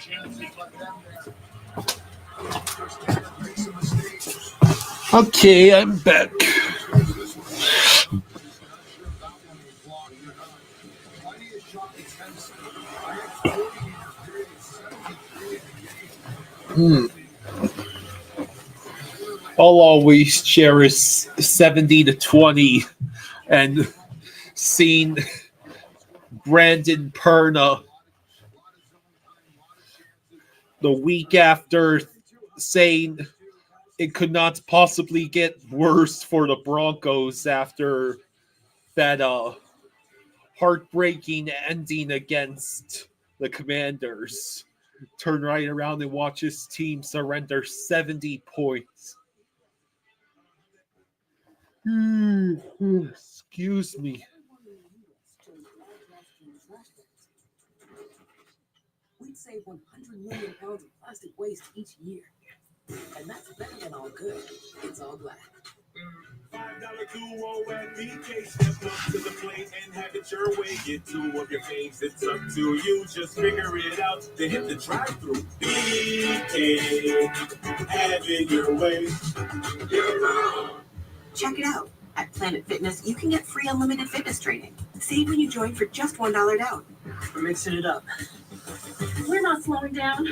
Okay, I'm back. I'll always cherish 70-20 and seeing Brandon Perna the week after saying it could not possibly get worse for the Broncos after that heartbreaking ending against the Commanders. Turn right around and watch his team surrender 70 points. Excuse me. We'd save 100 million pounds of plastic waste each year. And that's better than all good. It's all black. $5 duo at BK. Step up to the plate and have it your way. Get two of your faves. It's up to you. Just figure it out. Then hit the drive-thru. BK. Have it your way. Check it out. At Planet Fitness, you can get free unlimited fitness training. Save when you join for just $1 down. We're mixing it up. We're not slowing down.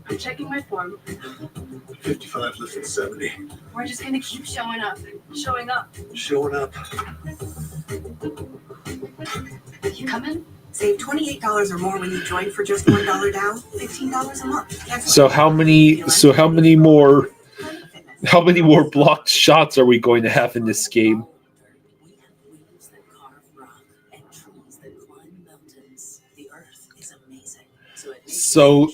I'm checking my form. 55 less than 70. We're just gonna keep showing up. Showing up. Showing up. You coming? Save $28 or more when you join for just $1 down. $15 a month. So how many more blocked shots are we going to have in this game? So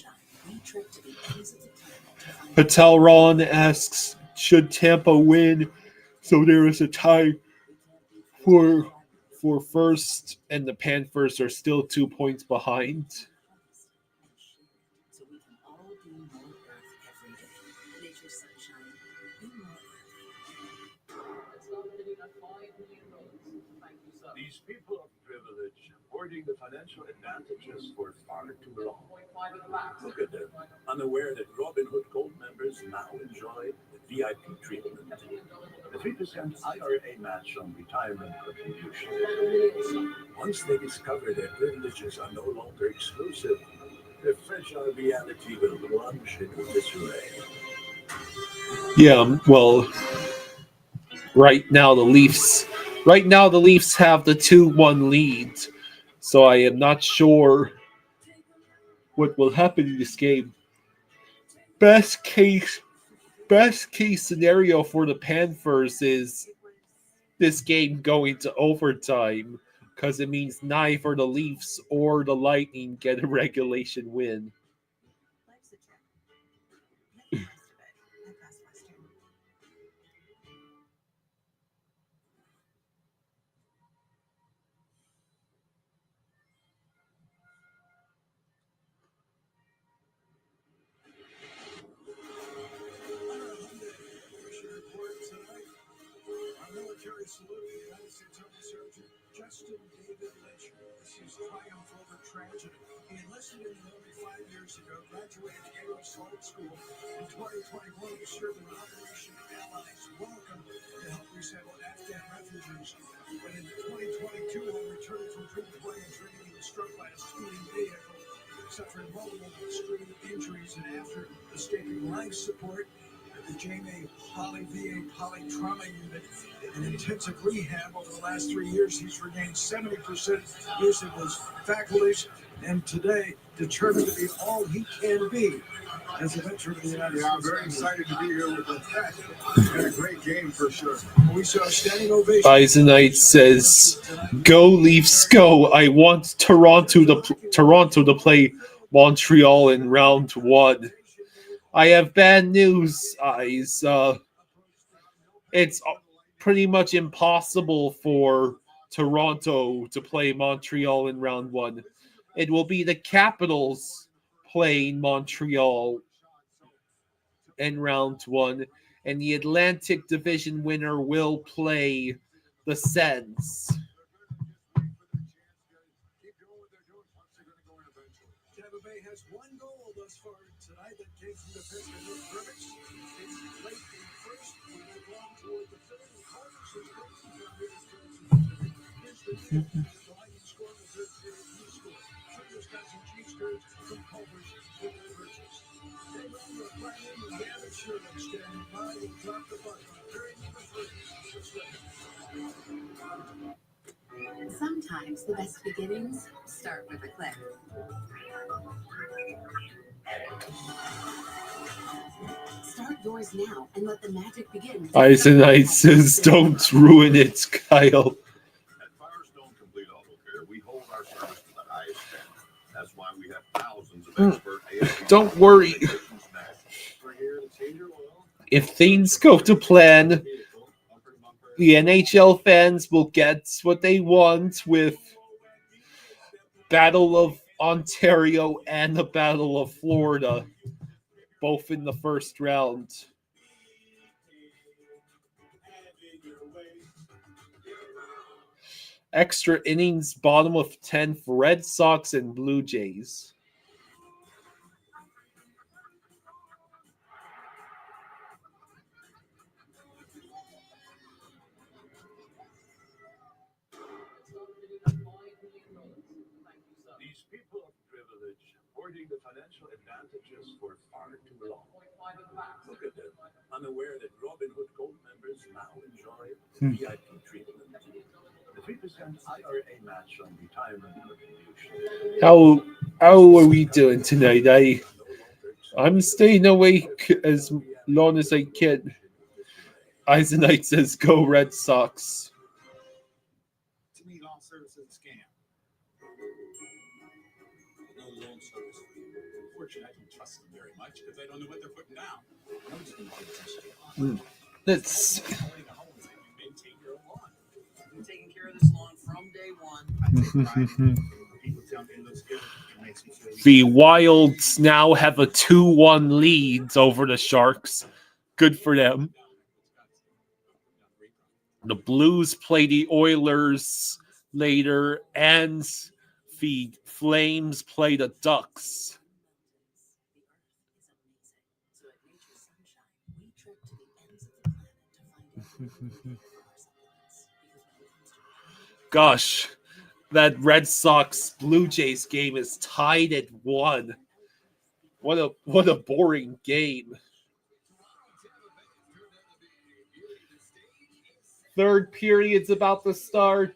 Patel Ron asks, should Tampa win so there is a tie for first and the Panthers are still 2 points behind? These people of privilege hoarding the financial advantages for far too long. Look at them, unaware that Robin Hood Gold members now enjoy the VIP treatment. A 3% IRA match on retirement contributions. Once they discover their privileges are no longer exclusive, their fragile reality will plunge into disarray. Yeah, well, right now the Leafs have the 2-1 lead. So I am not sure what will happen in this game. Best case scenario for the Panthers is this game going to overtime, because it means neither the Leafs or the Lightning get a regulation win. Our military salute the United States Army Surgeon Justin David Lynch. This is triumph over tragedy. He enlisted in the Army 5 years ago, graduated Air Assault School. In 2021, he served in Operation Allies Welcome to help resettle Afghan refugees. But in 2022, while returning from troop deployment training, he was struck by a speeding vehicle, suffering multiple extreme injuries, and after escaping life support at the JMA Poly VA Poly Trauma Unit in intensive rehab over the last 3 years, he's regained 70% use of his faculties, and today determined to be all he can be as a veteran of the United States. I'm very excited to be here with the Pack. Had a great game for sure. We saw a standing ovation. Bisonite says, "Go Leafs, go! I want Toronto to play Montreal in round 1." I have bad news, guys. It's pretty much impossible for Toronto to play Montreal in round 1. It will be the Capitals playing Montreal in round 1, and the Atlantic Division winner will play the Sens. Tampa Bay has one goal thus Jason the pitch to Luke Grimmett. It's late in the first. We move on toward the third. Carter's situation from here starts in the third. Here's the deal. The Lightning scored the third period. He scored. Traders got some cheese curds from Culver's with their purchase. They run the plan in and damage sure they stand by and drop the bucket. Period number 3. Just like Sometimes the best beginnings start with a click. Start yours now and let the magic begin. Eisenite says, "Don't ruin it, Kyle." At Firestone Complete Auto Care, we hold our service to the highest standard. That's why we have thousands of expert ASE. Don't worry. If things go to plan, the NHL fans will get what they want with Battle of Ontario and the Battle of Florida, both in the first round. Extra innings, bottom of 10th, Red Sox and Blue Jays. These people of privilege hoarding the financial advantages for far too long. Look at them, unaware that Robin Hood Gold members now enjoy VIP treatment. The 3% IRA match on retirement contribution. How are we doing tonight? I'm staying awake as long as I can. Eisenite says, "Go Red Sox." to me, loan service is a scam. No loan service. Unfortunately, I don't trust them very much because I don't know what they're putting down. I'm just going to pay attention. Let's Maintain your own lawn. I've been taking care of this lawn from day one. I take pride. People tell me it looks good. It makes me feel The Wilds now have a 2-1 lead over the Sharks. Good for them. The Blues play the Oilers later, and the Flames play the Ducks. Gosh, that Red Sox Blue Jays game is tied at 1. What a boring game. Third period's about to start.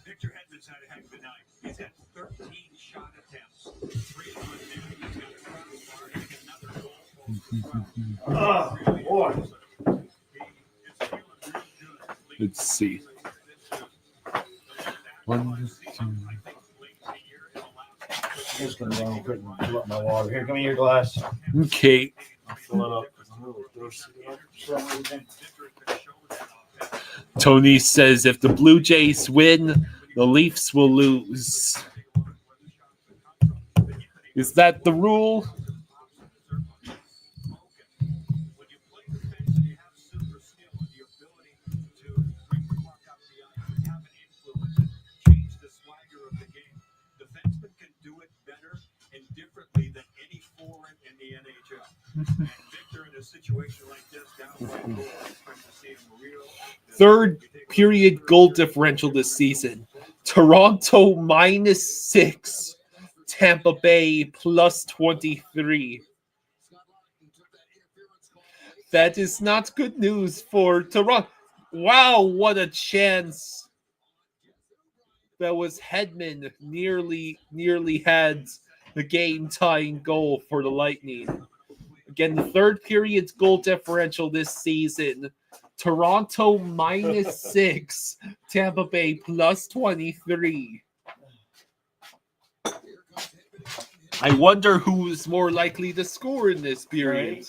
Victor Hedman's had a heck of a night. He's had 13 shot attempts. 3 on net. He's got a crossbar and another goal. Oh, boy. Let's see. 1, 2. I'm just going to run quick and fill up my water. Here, give me your glass. Okay. I'll fill it up because I'm really thirsty. Tony says if the Blue Jays win, the Leafs will lose. Is that the rule? Third period goal differential this season. Toronto -6. Tampa Bay +23. That is not good news for Toronto. Wow, what a chance. That was Hedman nearly had the game-tying goal for the Lightning. Again, the third period's goal differential this season. Toronto -6. Tampa Bay +23. I wonder who's more likely to score in this period.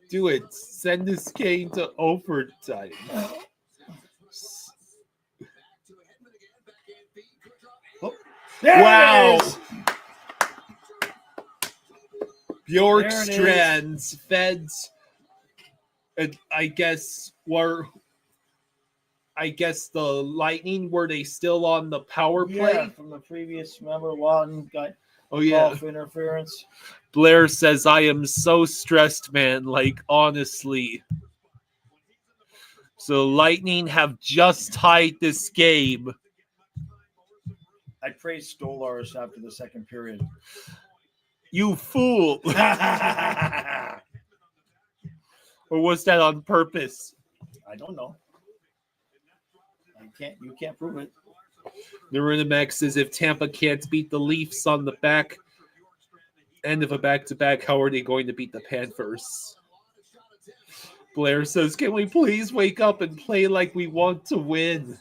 Do it. Send this game to overtime. There Wow. it is. Bjorkstrand's Feds, and I guess the Lightning, were they still on the power play? Yeah, from the previous, remember, Lawton got yeah. golf interference. Blair says, I am so stressed, man. Like, honestly. So Lightning have just tied this game. I praised Stolarz after the second period. You fool. Or was that on purpose? I don't know. You can't prove it. Nurinimax says, if Tampa can't beat the Leafs on the back end of a back-to-back, how are they going to beat the Panthers? Blair says, can we please wake up and play like we want to win?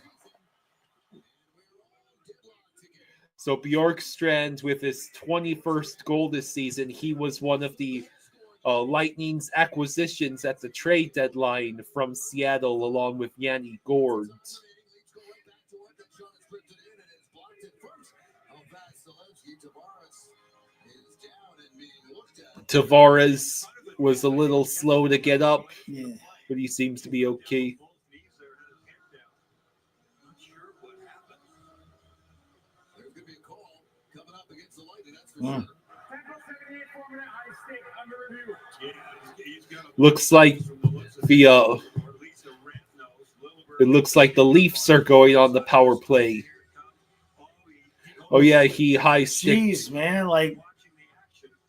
So Bjorkstrand, with his 21st goal this season, he was one of the Lightning's acquisitions at the trade deadline from Seattle, along with Yanni Gourde. Tavares was a little slow to get up, but he seems to be okay. Looks like the Leafs are going on the power play. Oh yeah, he high stick. Jeez, man, like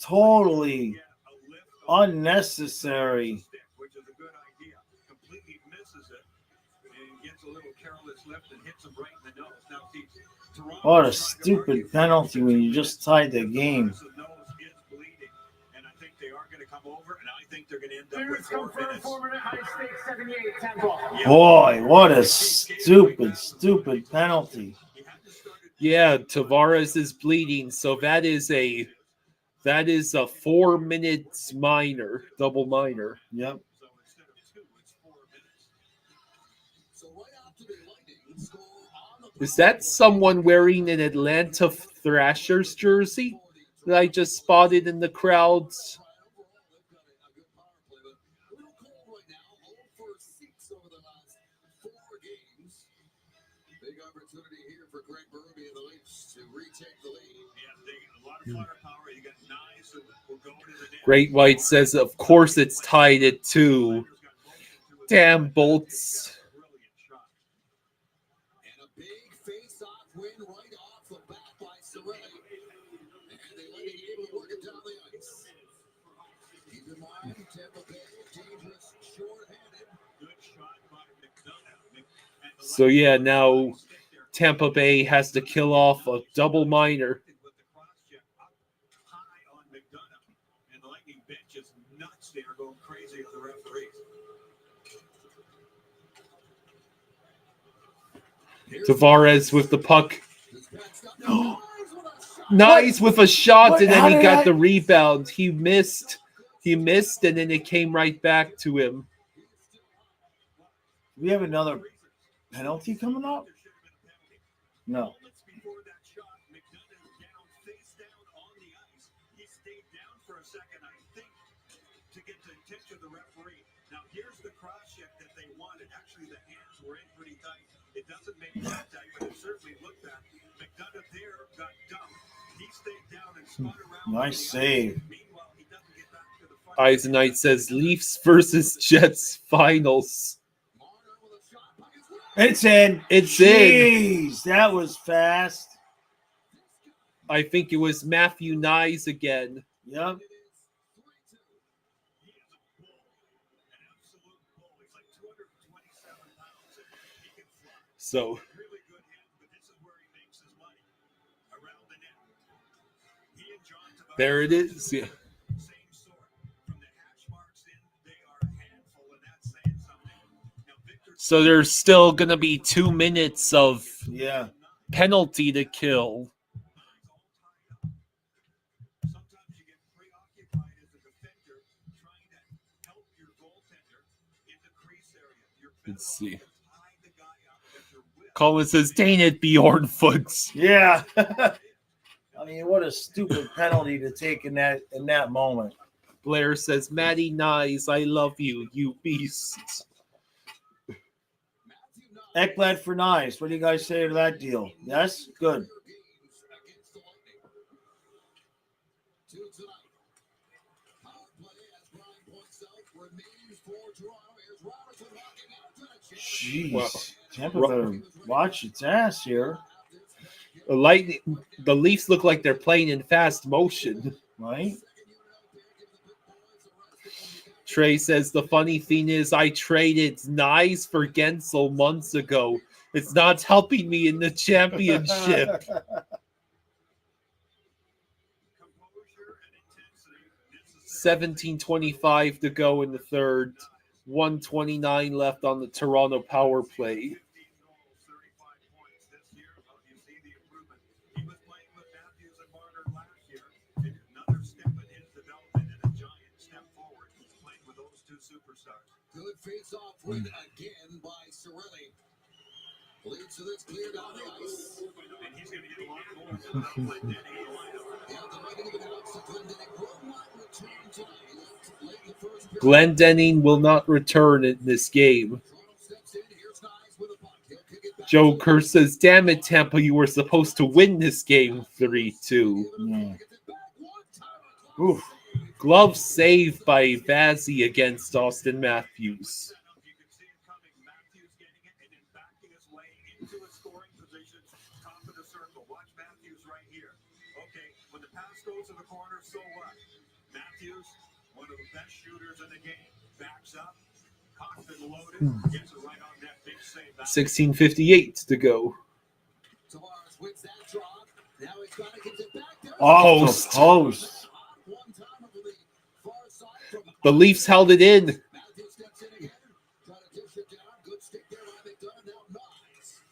totally unnecessary. Which is a good idea. Completely misses it and gets a little careless lift and hits him right in the nose. Now, see, Toronto, What a stupid penalty when you just tied the game. the nose is bleeding, and I think they are going to come over, and I think they're going to end up with 4 minutes. 4-minute high stakes 78 Tampa. Boy, what a stupid penalty. Yeah, Tavares is bleeding, so that is a 4 minutes minor, double minor. Yep. Is that someone wearing an Atlanta Thrashers jersey that I just spotted in the crowds? Big opportunity here for Greg Berube and the Leafs to retake the lead. A lot of firepower. You got Nice and will go to the net. Great White says, of course it's tied at 2. Damn Bolts. And a big face-off win right off the bat by Cirelli. And they let him able to work it down the ice. Keep in mind, Tampa Bay, dangerous, short-handed. Good shot by McDonough. So yeah, now Tampa Bay has to kill off a double minor. With the cross-check up high on McDonough. And the Lightning bench is nuts. They are going crazy at the referees. Tavares with the puck. Nice with a shot, and then he got the rebound. He missed, and then it came right back to him. We have another penalty coming up? No. Before that shot, McDonough down, face down on the ice. He stayed down for a second, I think, to get the attention of the referee. Now, here's the cross-check that they wanted. Actually, the hands were in pretty tight. It doesn't make it that tight, but it certainly looked that. McDonough there got dumped. He stayed down and spun around. Nice save. Meanwhile, he doesn't get back to the fight. Eisenite says Leafs versus Jets finals. It's in. It's in. Jeez, that was fast. I think it was Matthew Nyes again. Yep. So there it is. Yeah. So there's still going to be 2 minutes of penalty to kill. Let's see. Colin says, dang it, Bjorn Foots. Yeah. I mean, what a stupid penalty to take in that moment. Blair says, Maddie Nyes, I love you, you beast. Ekblad for Nice. What do you guys say to that deal? Yes? Good. Jeez. Wow. Tampa better watch its ass here. The Leafs look like they're playing in fast motion. Right? Trey says, the funny thing is I traded Nyes for Gensel months ago. It's not helping me in the championship. 17:25 to go in the third. 1:29 left on the Toronto power play. Good face-off win again by Cirelli. Leads to this clear down the ice. And he's going to get a lot more. Yeah, the writing of an announced Glendening will not return tonight. Late in the first period. Glendening will not return in this game. Joe Kerr says, damn it, Tampa, you were supposed to win this game 3-2. Yeah. Oof. Glove saved by Vazzy against Austin Matthews. Goes to the corner, so what? Matthews, one of the best shooters in the game, backs up, cocked and loaded, gets it right on that big save. 16:58 to go. Tavares wins that draw. Now he's got to get it back there. Off the post. The Leafs held it in. Matthews steps in again, trying to dish it down. Good stick there by McDonough. Now Knox.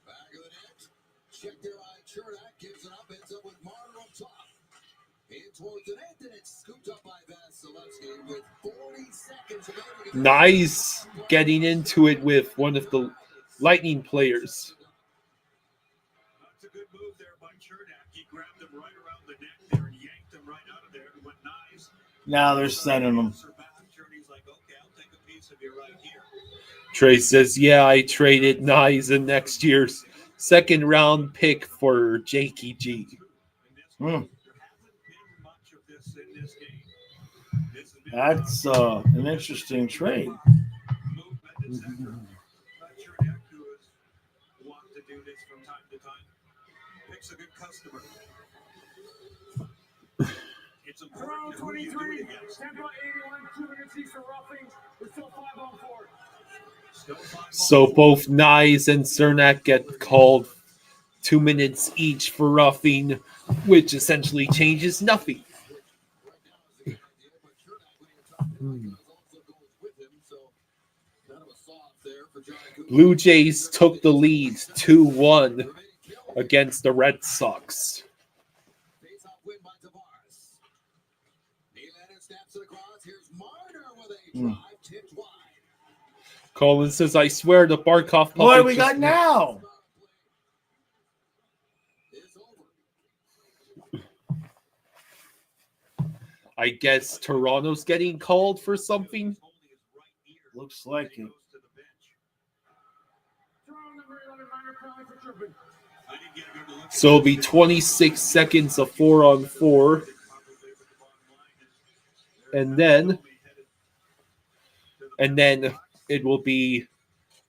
Back of the net. Check there by Chernak. Gives it up. Ends up with Marner up top. In towards the net, and it's scooped up by Vasilevsky with 40 seconds remaining. Nice getting into it with one of the Lightning players. That's a good move there by Chernak. He grabbed him right around the neck there and yanked him right out of there. And went nice. Now they're sending them. He's like, okay, I'll take a piece of you right here. Trey says, yeah, I traded Nyes in next year's second round pick for Jakey G. That's an interesting trade. Picks a good customer. It's Toronto 23, Tampa 81, 2 minutes each for roughing. We're still 5-on-4. So both Nyes and Cernak get called 2 minutes each for roughing, which essentially changes nothing. Blue Jays took the lead 2-1 against the Red Sox. Colin says, I swear the Barkov puppet. What do we got now? I guess Toronto's getting called for something. Looks like it. So it'll be 26 seconds of 4-on-4. And then it will be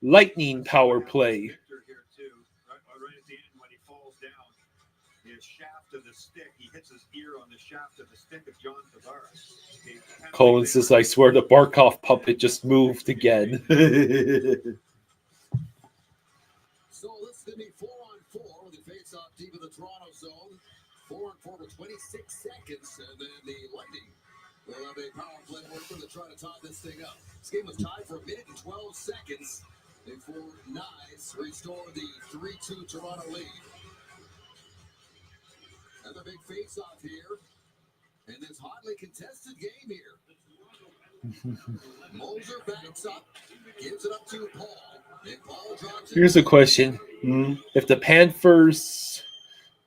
Lightning power play. Colin says, I swear the Barkov puppet just moved again. So this is going to be 4-on-4 with the face-off deep in the Toronto zone. 4-on-4 with 26 seconds, and then the Lightning will have a power play worker to try to tie this thing up. This game was tied for 1 minute and 12 seconds before Nyes restored the 3-2 Toronto lead. Another big face-off here in this hotly contested game here. Moser backs up, gives it up to Paul. And Paul drops it. Here's a question. If the Panthers,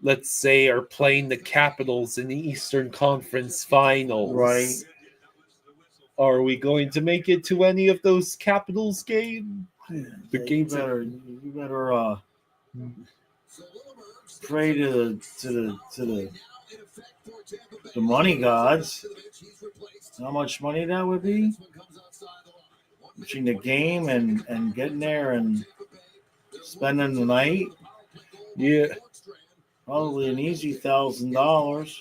let's say, are playing the Capitals in the Eastern Conference Finals, right? Are we going to make it to any of those Capitals games? The games You better pray to the money gods. How much money that would be between the game and getting there and spending the night. Yeah, probably an easy $1,000.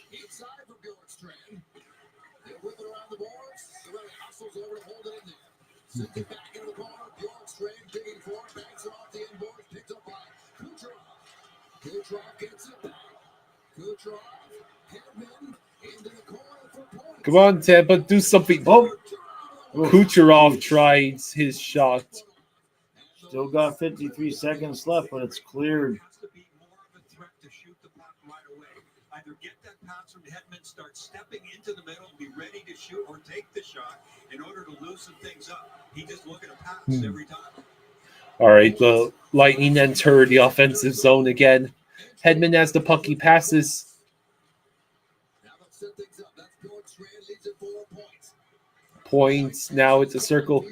Come on, Tampa, do something. Oh, Kucherov tried his shot. Still got 53 seconds left, but it's cleared. Either get that pass from Hedman, start stepping into the middle, be ready to shoot or take the shot in order to loosen things up. He just looking to pass every time. All right, the Lightning enter the offensive zone again. Hedman has the puck, he passes. Points, now it's a circle.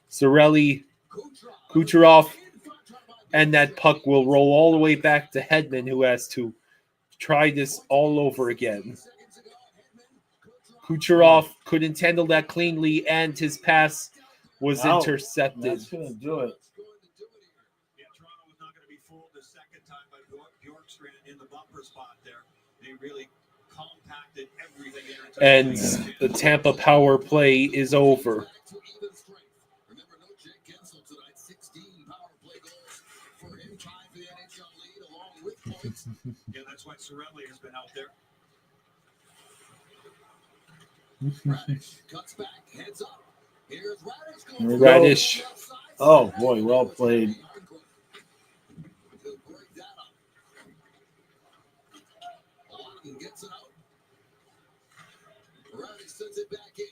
Cirelli, Kucherov, and that puck will roll all the way back to Hedman, who has to try this all over again. Kucherov couldn't handle that cleanly, and his pass was intercepted. That's going to do it. Yeah, Toronto was not going to be fooled the second time by Bjorkstrand in the bumper spot there. They really compacted everything. And the Tampa power play is over. Remember, no Jake Gensel tonight. 16 power play goals for him, tied the NHL lead along with points. Yeah, that's why Cirelli has been out there. Radish cuts back, heads up. Here's Radish going. Radish. Oh, boy, well played. Gets it out. Radish sends it back in.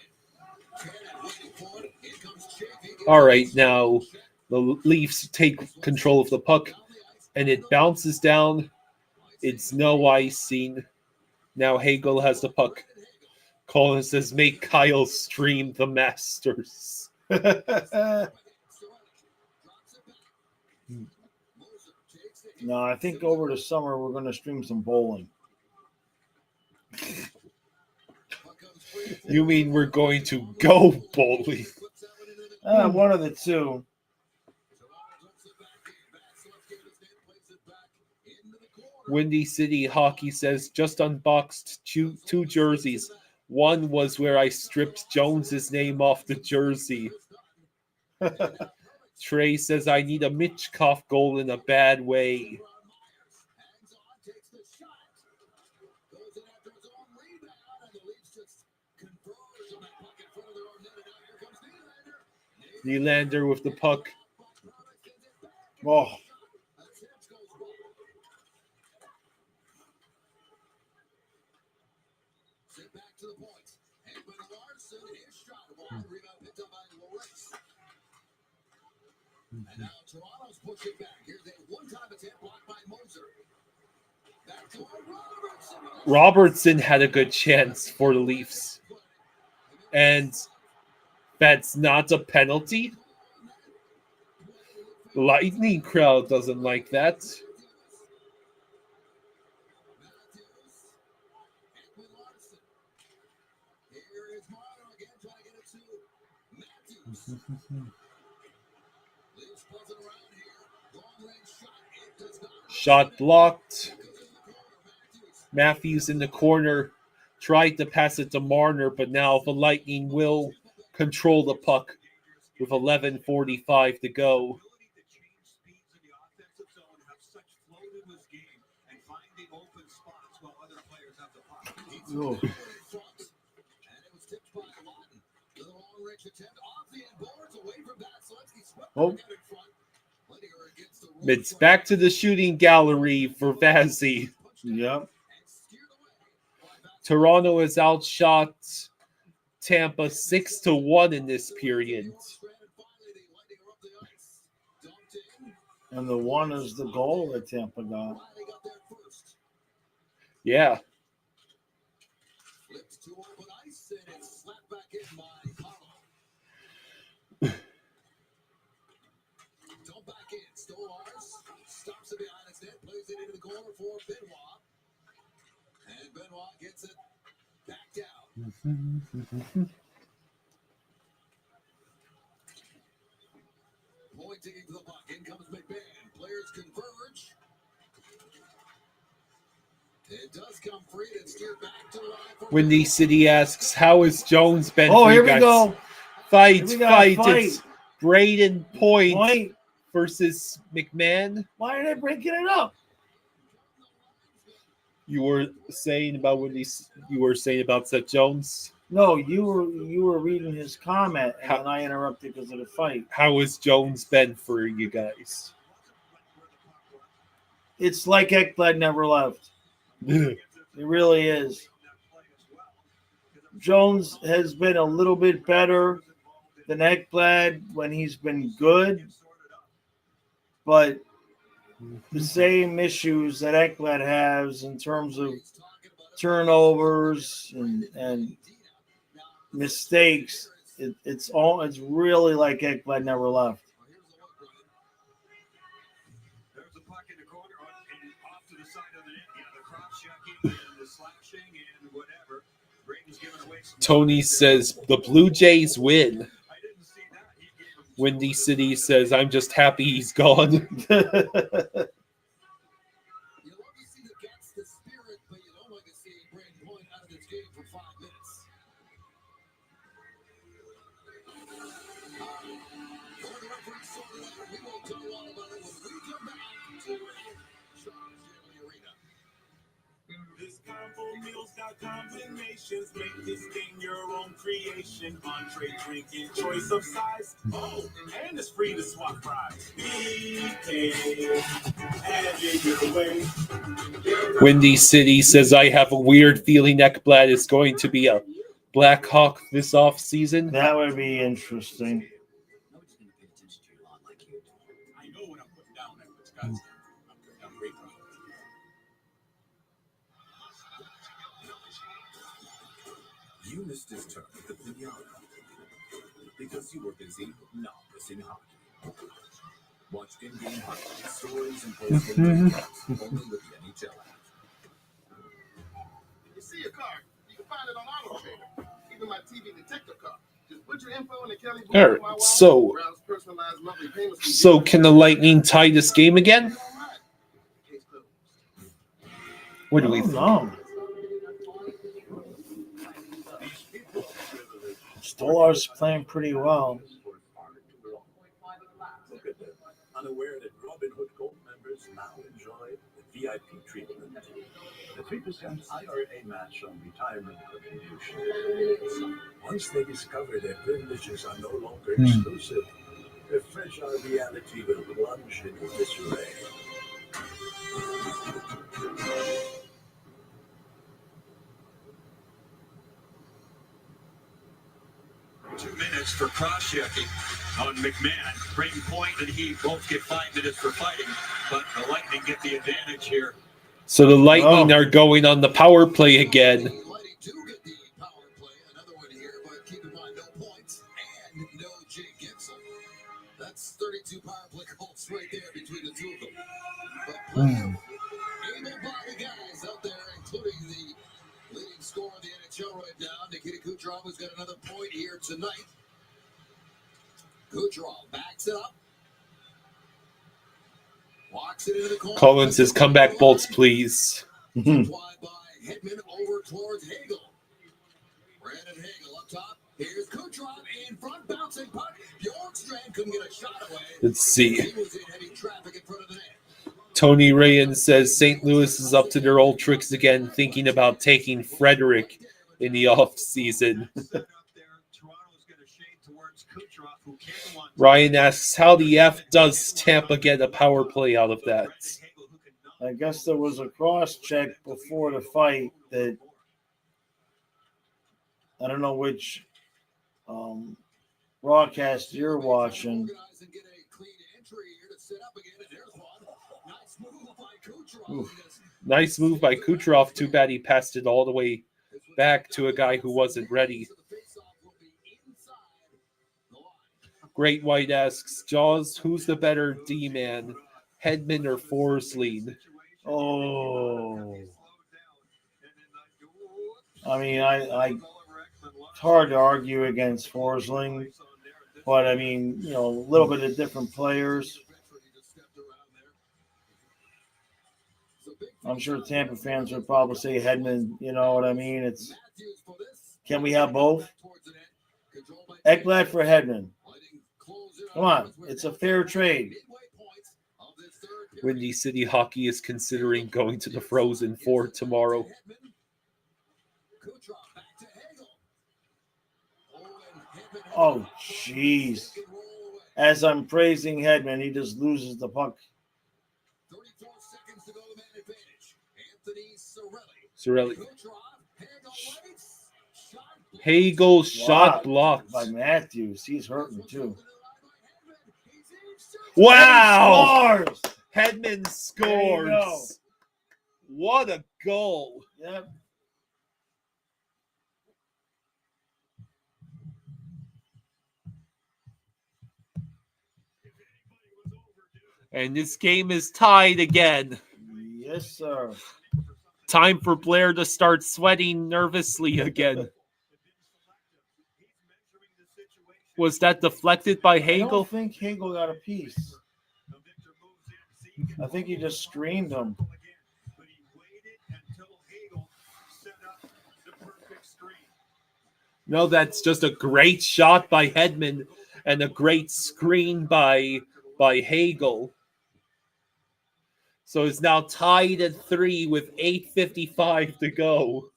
Cannon waiting for it. Here comes Chafee. All right, now the Leafs take control of the puck, and it bounces down. It's no icing. Now Hagel has the puck. Colin says, make Kyle stream the Masters. No, I think over the summer we're going to stream some bowling. You mean we're going to go bowling? One of the two. Windy City Hockey says, just unboxed two jerseys. One was where I stripped Jones's name off the jersey. Trey says, I need a Mitchkov goal in a bad way. Nylander with the puck. Oh. And now Toronto's pushing back. Here's a one-time attempt blocked by Moser. Back to Robertson. Robertson had a good chance for the Leafs. And that's not a penalty. The Lightning crowd doesn't like that. Shot blocked. Matthews in the corner tried to pass it to Marner, but now the Lightning will control the puck with 11:45 to go. Oh. Oh. It's back to the shooting gallery for Vazzy. Yep. Toronto has outshot Tampa 6-1 in this period. And the one is the goal that Tampa got. Yeah. slapped back in by Carlo. Don't back in. Stolars stops it behind his net, plays it into the corner for Benoit. And Benoit gets it back down. Point digging to the puck. In comes McMahon. Players converge. It does come free and steered back to the line for Windy City asks, how has Jones been? Oh, for here you we guys? go. Fight. Here we got a fight. It's Braden Point Point. versus McMahon. Why are they breaking it up? You were saying about Seth Jones. No, you were reading his comment, and then I interrupted because of the fight. How has Jones been for you guys? It's like Ekblad never left. It really is. Jones has been a little bit better than Ekblad when he's been good, but the same issues that Ekblad has in terms of turnovers and mistakes. It's really like Ekblad never left. There's a puck in the corner and off to the side of the net. Yeah, the cross checking and the slashing and whatever. Braden's giving away some. Tony says the Blue Jays win. Windy City says, I'm just happy he's gone. You love to see the guts, the spirit, but you don't like to see Braden Point out of this game for 5 minutes. The referee sorted out. We won't tell you all about it when we come back to Charles Daly Arena. This combo meals got combinations. Make this thing your own creation. Entree, drinking, choice of size. Oh, and it's free to swap fries. BK, add it your way. Windy City says, I have a weird feeling Ekblad is going to be a Blackhawk this offseason. That would be interesting. Nobody's going to pay attention to your lawn like you. I know what I'm putting down there, but guys, I'm putting down great product. You missed his turn at the pinata because you were busy not missing hockey. Watch in-game highlights, stories, and post-game recaps only with the NHL app. You see a car, you can find it on Auto Trader. Even my TV detector car. Just put your info in the Kelly Blue All Book My right, Wallet. Browse personalized monthly payments from so dealers. can the Lightning tie this game again? Case closed. What do we think? know. Stolar's playing pretty well. Look at that. Unaware that Robin Hood Gold members now enjoy the VIP treatment. The 3% IRA match on retirement contribution. Once they discover their privileges are no longer exclusive, their fragile reality will plunge into disarray. Minutes for cross-checking on McMahon. Braden Point and he both get 5 minutes for fighting, but the Lightning get the advantage here. So the Lightning are going on the power play again. Lightning do get the power play. Another one here, but keep in mind, no points and no Jay Gibson. That's 32 power play goals right there between the two of them. But plenty of able-bodied guys out there, including the leading scorer of the NHL right now, Nikita Kucherov, who's got another point here tonight. Kucherov backs it up. Walks it into the corner. Collins says, come back, Bolts, please. Applied by Hedman over towards Hagel. Brandon Hagel up top. Here's Kucherov in front, bouncing puck. Bjorkstrand couldn't get a shot away. Let's see. He was in heavy traffic in front of the net. Tony Rayan says St. Louis is up to their old tricks again, thinking about taking Frederick in the offseason. Ryan asks, how the F does Tampa get a power play out of that? I guess there was a cross check before the fight that I don't know which broadcast you're watching. Oof. Nice move by Kucherov. Too bad he passed it all the way back to a guy who wasn't ready. Great White asks, Jaws, who's the better D-man, Hedman or Forsling? Oh, I mean, it's hard to argue against Forsling, but I mean, a little bit of different players. I'm sure Tampa fans would probably say Hedman. You know what I mean? Can we have both? Ekblad for Hedman. Come on, it's a fair trade. Windy City Hockey is considering going to the Frozen Four tomorrow. Oh, jeez. As I'm praising Hedman, he just loses the puck. Sorelli. Hagel shot blocked by Matthews. He's hurting too. Wow! Hedman Hedman scores. What a goal. Yep. And this game is tied again. Yes, sir. Time for Blair to start sweating nervously again. Was that deflected by Hagel? I don't think Hagel got a piece. I think he just screened him. No, that's just a great shot by Hedman and a great screen by Hagel. So it's now tied at 3 with 8:55 to go.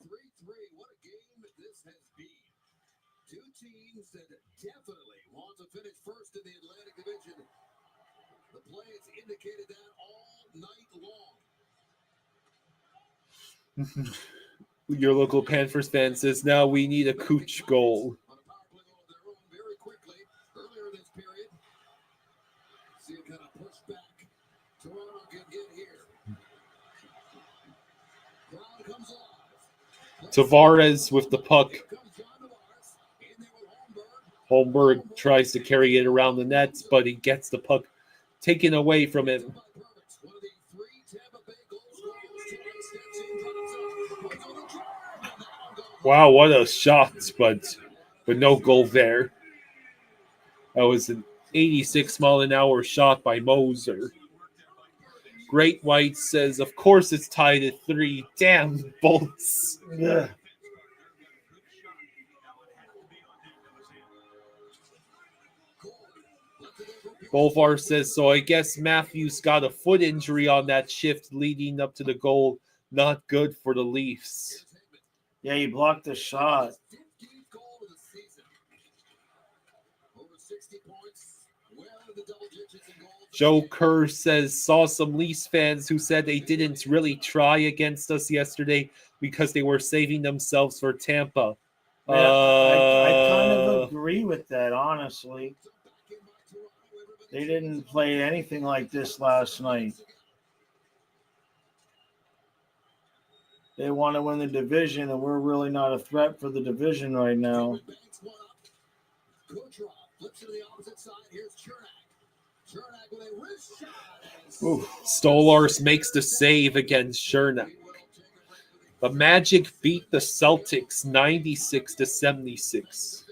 Definitely want to finish first in the Atlantic Division. The play has indicated that all night long. Your local Panthers fan says, now we need a Cooch goal. Very quickly, earlier this period. See it kind of push back. Toronto can get here. Crowd comes alive. Tavares with the puck. Holmberg tries to carry it around the nets, but he gets the puck taken away from him. Wow, what a shot, but no goal there. That was an 86-mile-an-hour shot by Moser. Great White says, of course it's tied at 3. Damn, Bolts. Yeah. Bolvar says, so I guess Matthews got a foot injury on that shift leading up to the goal. Not good for the Leafs. Yeah, he blocked the shot. Joe Kerr says, saw some Leafs fans who said they didn't really try against us yesterday because they were saving themselves for Tampa. Yeah, I kind of agree with that, honestly. They didn't play anything like this last night. They want to win the division, and we're really not a threat for the division right now. Stolars makes the save against Chernak. The Magic beat the Celtics 96-76.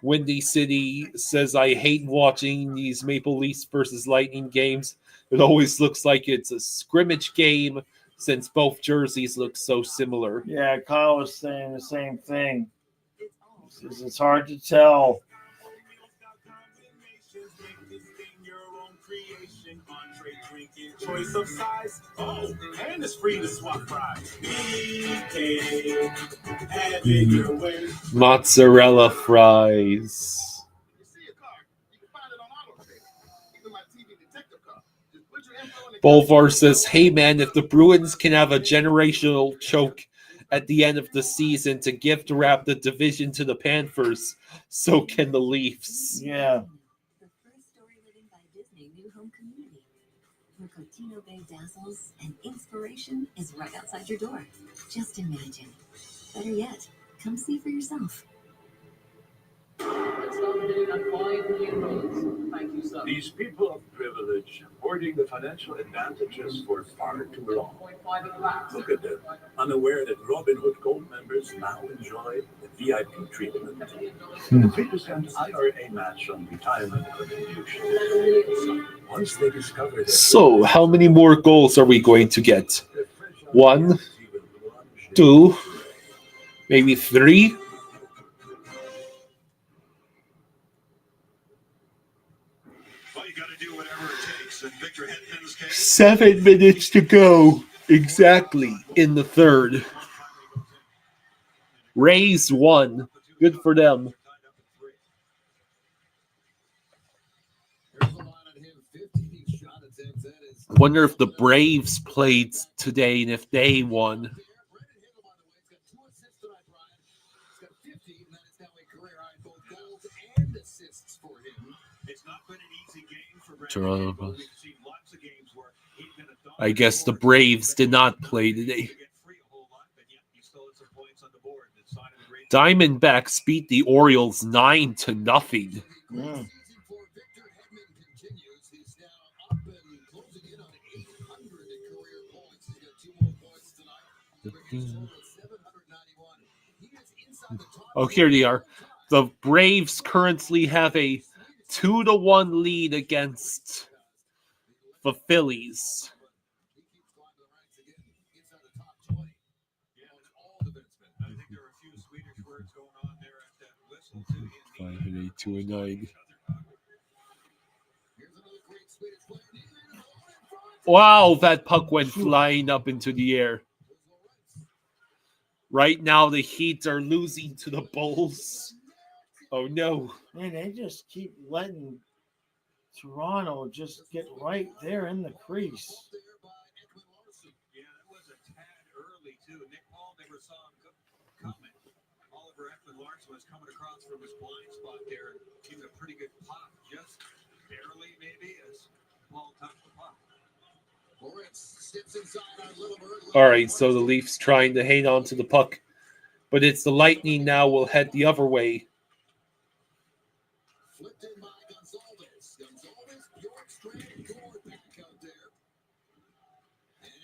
Windy City says, I hate watching these Maple Leafs versus Lightning games. It always looks like it's a scrimmage game since both jerseys look so similar. Yeah, Kyle was saying the same thing. It's hard to tell. Choice of size. Oh, and it's free to swap fries. Mozzarella fries. Bolvar says, hey man, if the Bruins can have a generational choke at the end of the season to gift wrap the division to the Panthers, so can the Leafs. Yeah. The first story written by Disney New Home Community, where Cotino Bay dazzles and inspiration is right outside your door. Just imagine. Better yet, Come see for yourself. These people of privilege hoarding the financial advantages for far too long. Look at them, unaware that Robin Hood Gold members now enjoy the VIP treatment. The 3% IRA match on retirement contributions. Once they discover that. So, how many more goals are we going to get? 1, 2, maybe 3? Well, you got to do whatever it takes. In Victor Hedman's case, 7 minutes to go. Exactly in the third. Rays won. Good for them. Wonder if the Braves played today and if they won. Toronto. I guess the Braves did not play today. Diamondbacks beat the Orioles 9-0. Oh, here they are. The Braves currently have a 2-1 lead against the Phillies. 5-8, 2-9. Wow, that puck went flying up into the air. Right now, the Heat are losing to the Bulls. Oh, no. Man, they just keep letting Toronto just get right there in the crease. yeah, that was a tad early, too. Nick Paul never saw him coming. Oliver Ekman-Larsson was coming across from his blind spot there and giving a pretty good pop, just barely maybe, as Paul touched the puck. All right, so the Leafs trying to hang on to the puck, but it's the Lightning now will head the other way.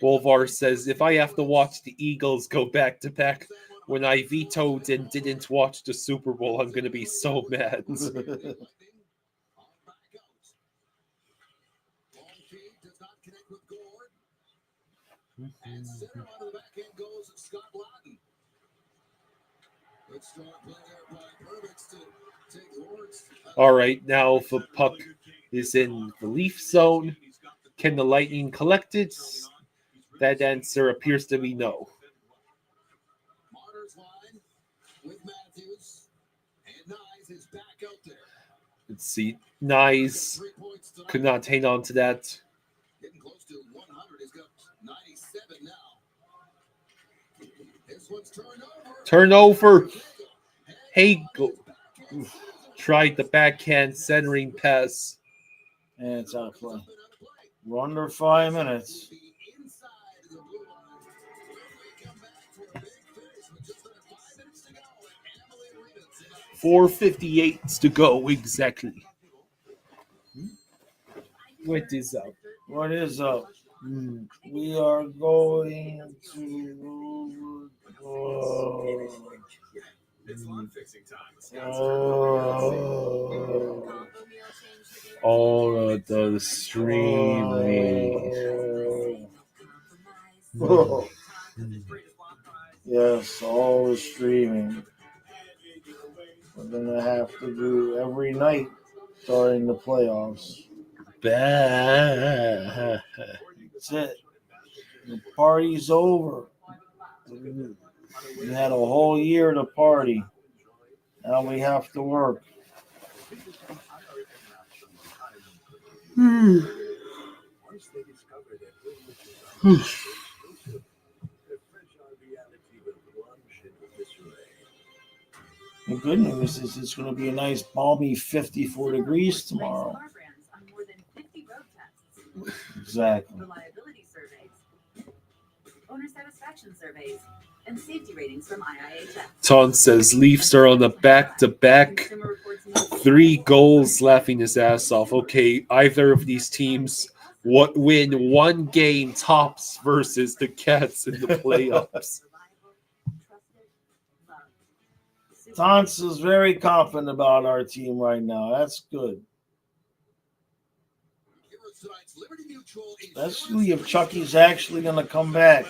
Bolvar says, if I have to watch the Eagles go back-to-back when I vetoed and didn't watch the Super Bowl, I'm going to be so mad. All right, now the puck is in the Leaf zone. Can the Lightning collect it? That answer appears to be no. Let's see. Nyes could not hang on to that. Getting close to 100. He's got 97 now. This one's Turnover. Hagel tried the backhand centering pass. And it's out of play. We're under 5 minutes. 4:58 to go exactly. What is up? What is up? We are going to. All of the streaming. Yes, all the streaming. We're gonna have to do every night during the playoffs. That's it. The party's over. We had a whole year to party. Now we have to work. The good news is it's going to be a nice balmy 54 degrees tomorrow. Exactly. Reliability surveys. Owner satisfaction satisfaction surveys, and safety ratings from IIHF. Ton says Leafs are on a back-to-back 3 goals, laughing his ass off. Okay, either of these teams win one game tops versus the Cats in the playoffs. Tons is very confident about our team right now. That's good. Especially if Chucky's actually going to come back.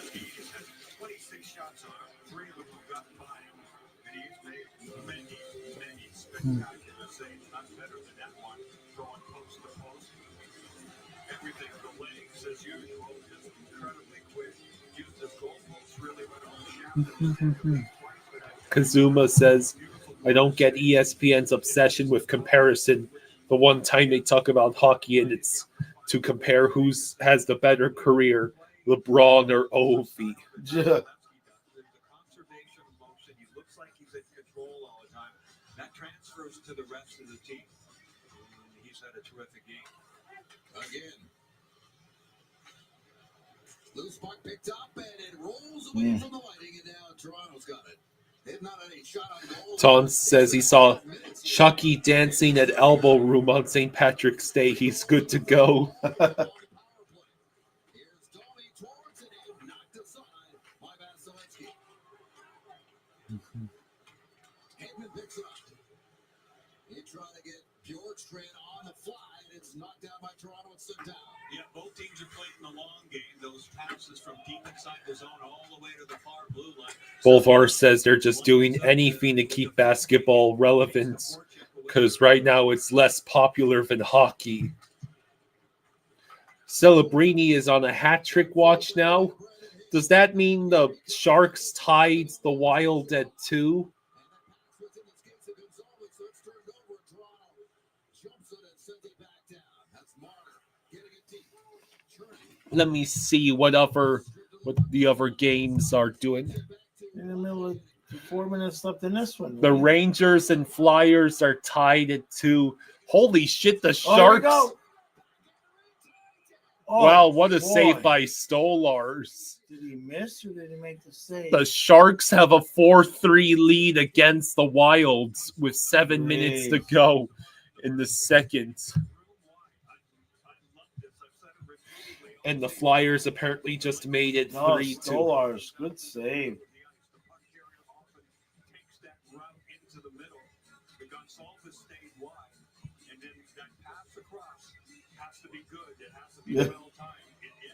26 shots on him, 3 of them have gotten by him, and he's made many spectacular saves. Not better than that one, going post to post. Everything, the legs, as usual, just incredibly quick. Used his goal posts really well. Kazuma says, I don't get ESPN's obsession with comparison. The one time they talk about hockey, and it's to compare who has the better career, LeBron or Ovi. The conservation of motion, he looks like he's in control all the time. That transfers to the rest of the team. He's had a terrific game. Again. Loose puck picked up, and it rolls away from the Lightning, and now Toronto's got it. Ton says he saw Chucky dancing at Elbow Room on St. Patrick's Day. He's good to go. Yeah, both teams are playing the long game. Those passes from deep inside the zone all the way to the far blue line. Bolvar says they're just doing anything to keep basketball relevant because right now it's less popular than hockey. Celebrini is on a hat trick watch now. Does that mean the Sharks tied the Wild at 2? Let me see what the other games are doing. In the middle of 4 minutes left in this one. The right? Rangers and Flyers are tied at 2. Holy shit, the Sharks. Oh, wow, what a boy. save by Stolars. Did he miss or did he make the save? The Sharks have a 4-3 lead against the Wilds with 7 minutes to go in the second. And the Flyers apparently just made it 3-2. Stolars, good save.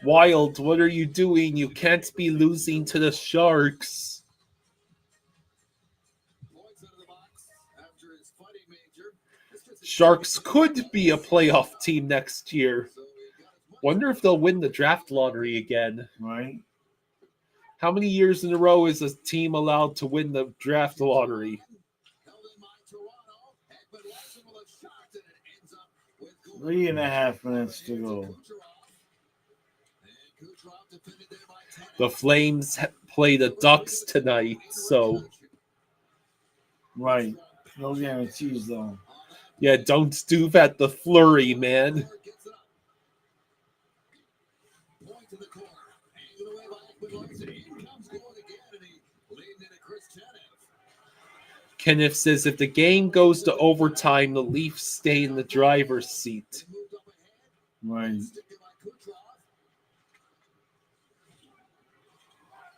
Wild, what are you doing? You can't be losing to the Sharks. Sharks could be a playoff team next year. Wonder if they'll win the draft lottery again. Right. How many years in a row is a team allowed to win the draft lottery? 3.5 minutes to go. The Flames play the Ducks tonight, so... Right. No guarantees, though. Yeah, don't do that, the Flurry, man. Kenneth says if the game goes to overtime, the Leafs stay in the driver's seat. Right.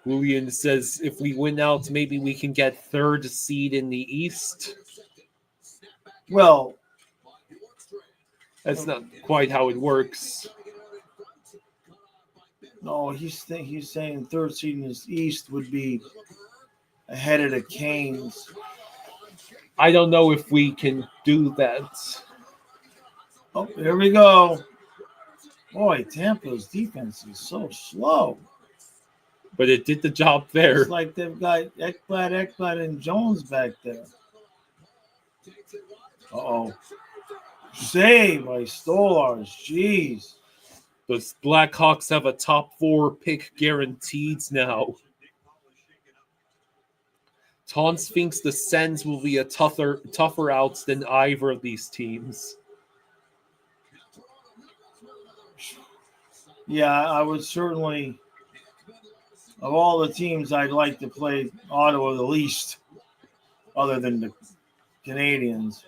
Julian says if we win out, maybe we can get third seed in the East. Well, that's not quite how it works. No, he's saying third seed in the East would be ahead of the Canes. I don't know if we can do that. Oh, here we go. Boy, Tampa's defense is so slow. But it did the job there. It's like they've got Ekblad, and Jones back there. Uh-oh. Save by Stolars. Jeez. The Blackhawks have a top 4 pick guaranteed now. Tons thinks the Sens will be a tougher outs than either of these teams. Yeah, I would certainly Of all the teams, I'd like to play Ottawa the least, other than the Canadians.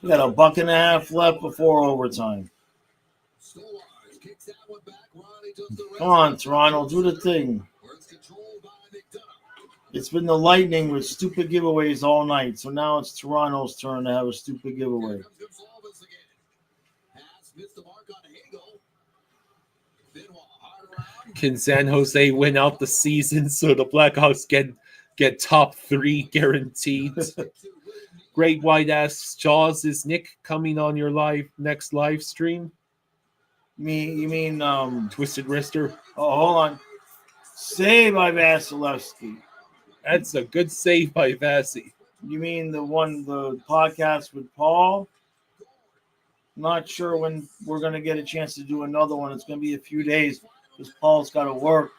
We got a buck and a half left before overtime. Come on, Toronto, do the thing. It's been the Lightning with stupid giveaways all night, so now it's Toronto's turn to have a stupid giveaway. Can San Jose win out the season so the Blackhawks get top 3 guaranteed? Great White asks, Jaws, is Nick coming on your next live stream? You mean Twisted Wrister? Oh, hold on. Save by Vasilevsky. That's a good save by Vasi. You mean the podcast with Paul? Not sure when we're going to get a chance to do another one. It's going to be a few days because Paul's got to work.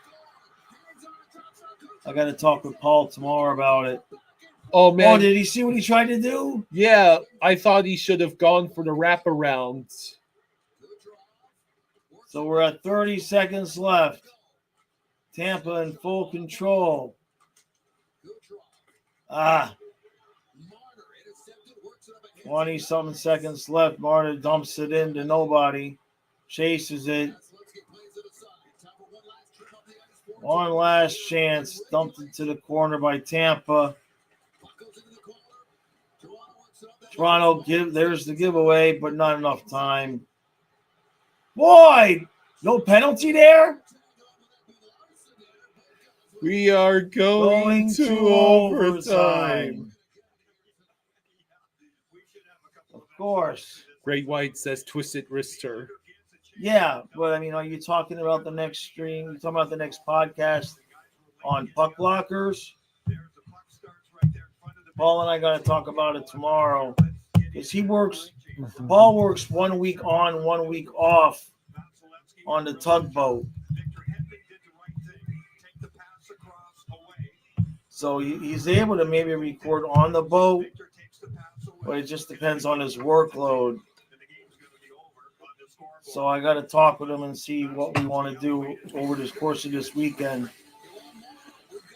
I got to talk with Paul tomorrow about it. Oh, man. Oh, did he see what he tried to do? Yeah, I thought he should have gone for the wraparound. So we're at 30 seconds left. Tampa in full control. 20-something seconds left. Marner dumps it into nobody. Chases it. One last chance. Dumped into the corner by Tampa. Toronto, there's the giveaway, but not enough time. Boy, no penalty there? We are going to overtime. Of course. Great White says Twisted Wrister. Yeah, but I mean, are you talking about the next stream? You talking about the next podcast on Puck Lockers? Paul and I got to talk about it tomorrow because Paul works 1 week on, 1 week off on the tugboat. So he's able to maybe record on the boat, but it just depends on his workload. So I got to talk with him and see what we want to do over the course of this weekend.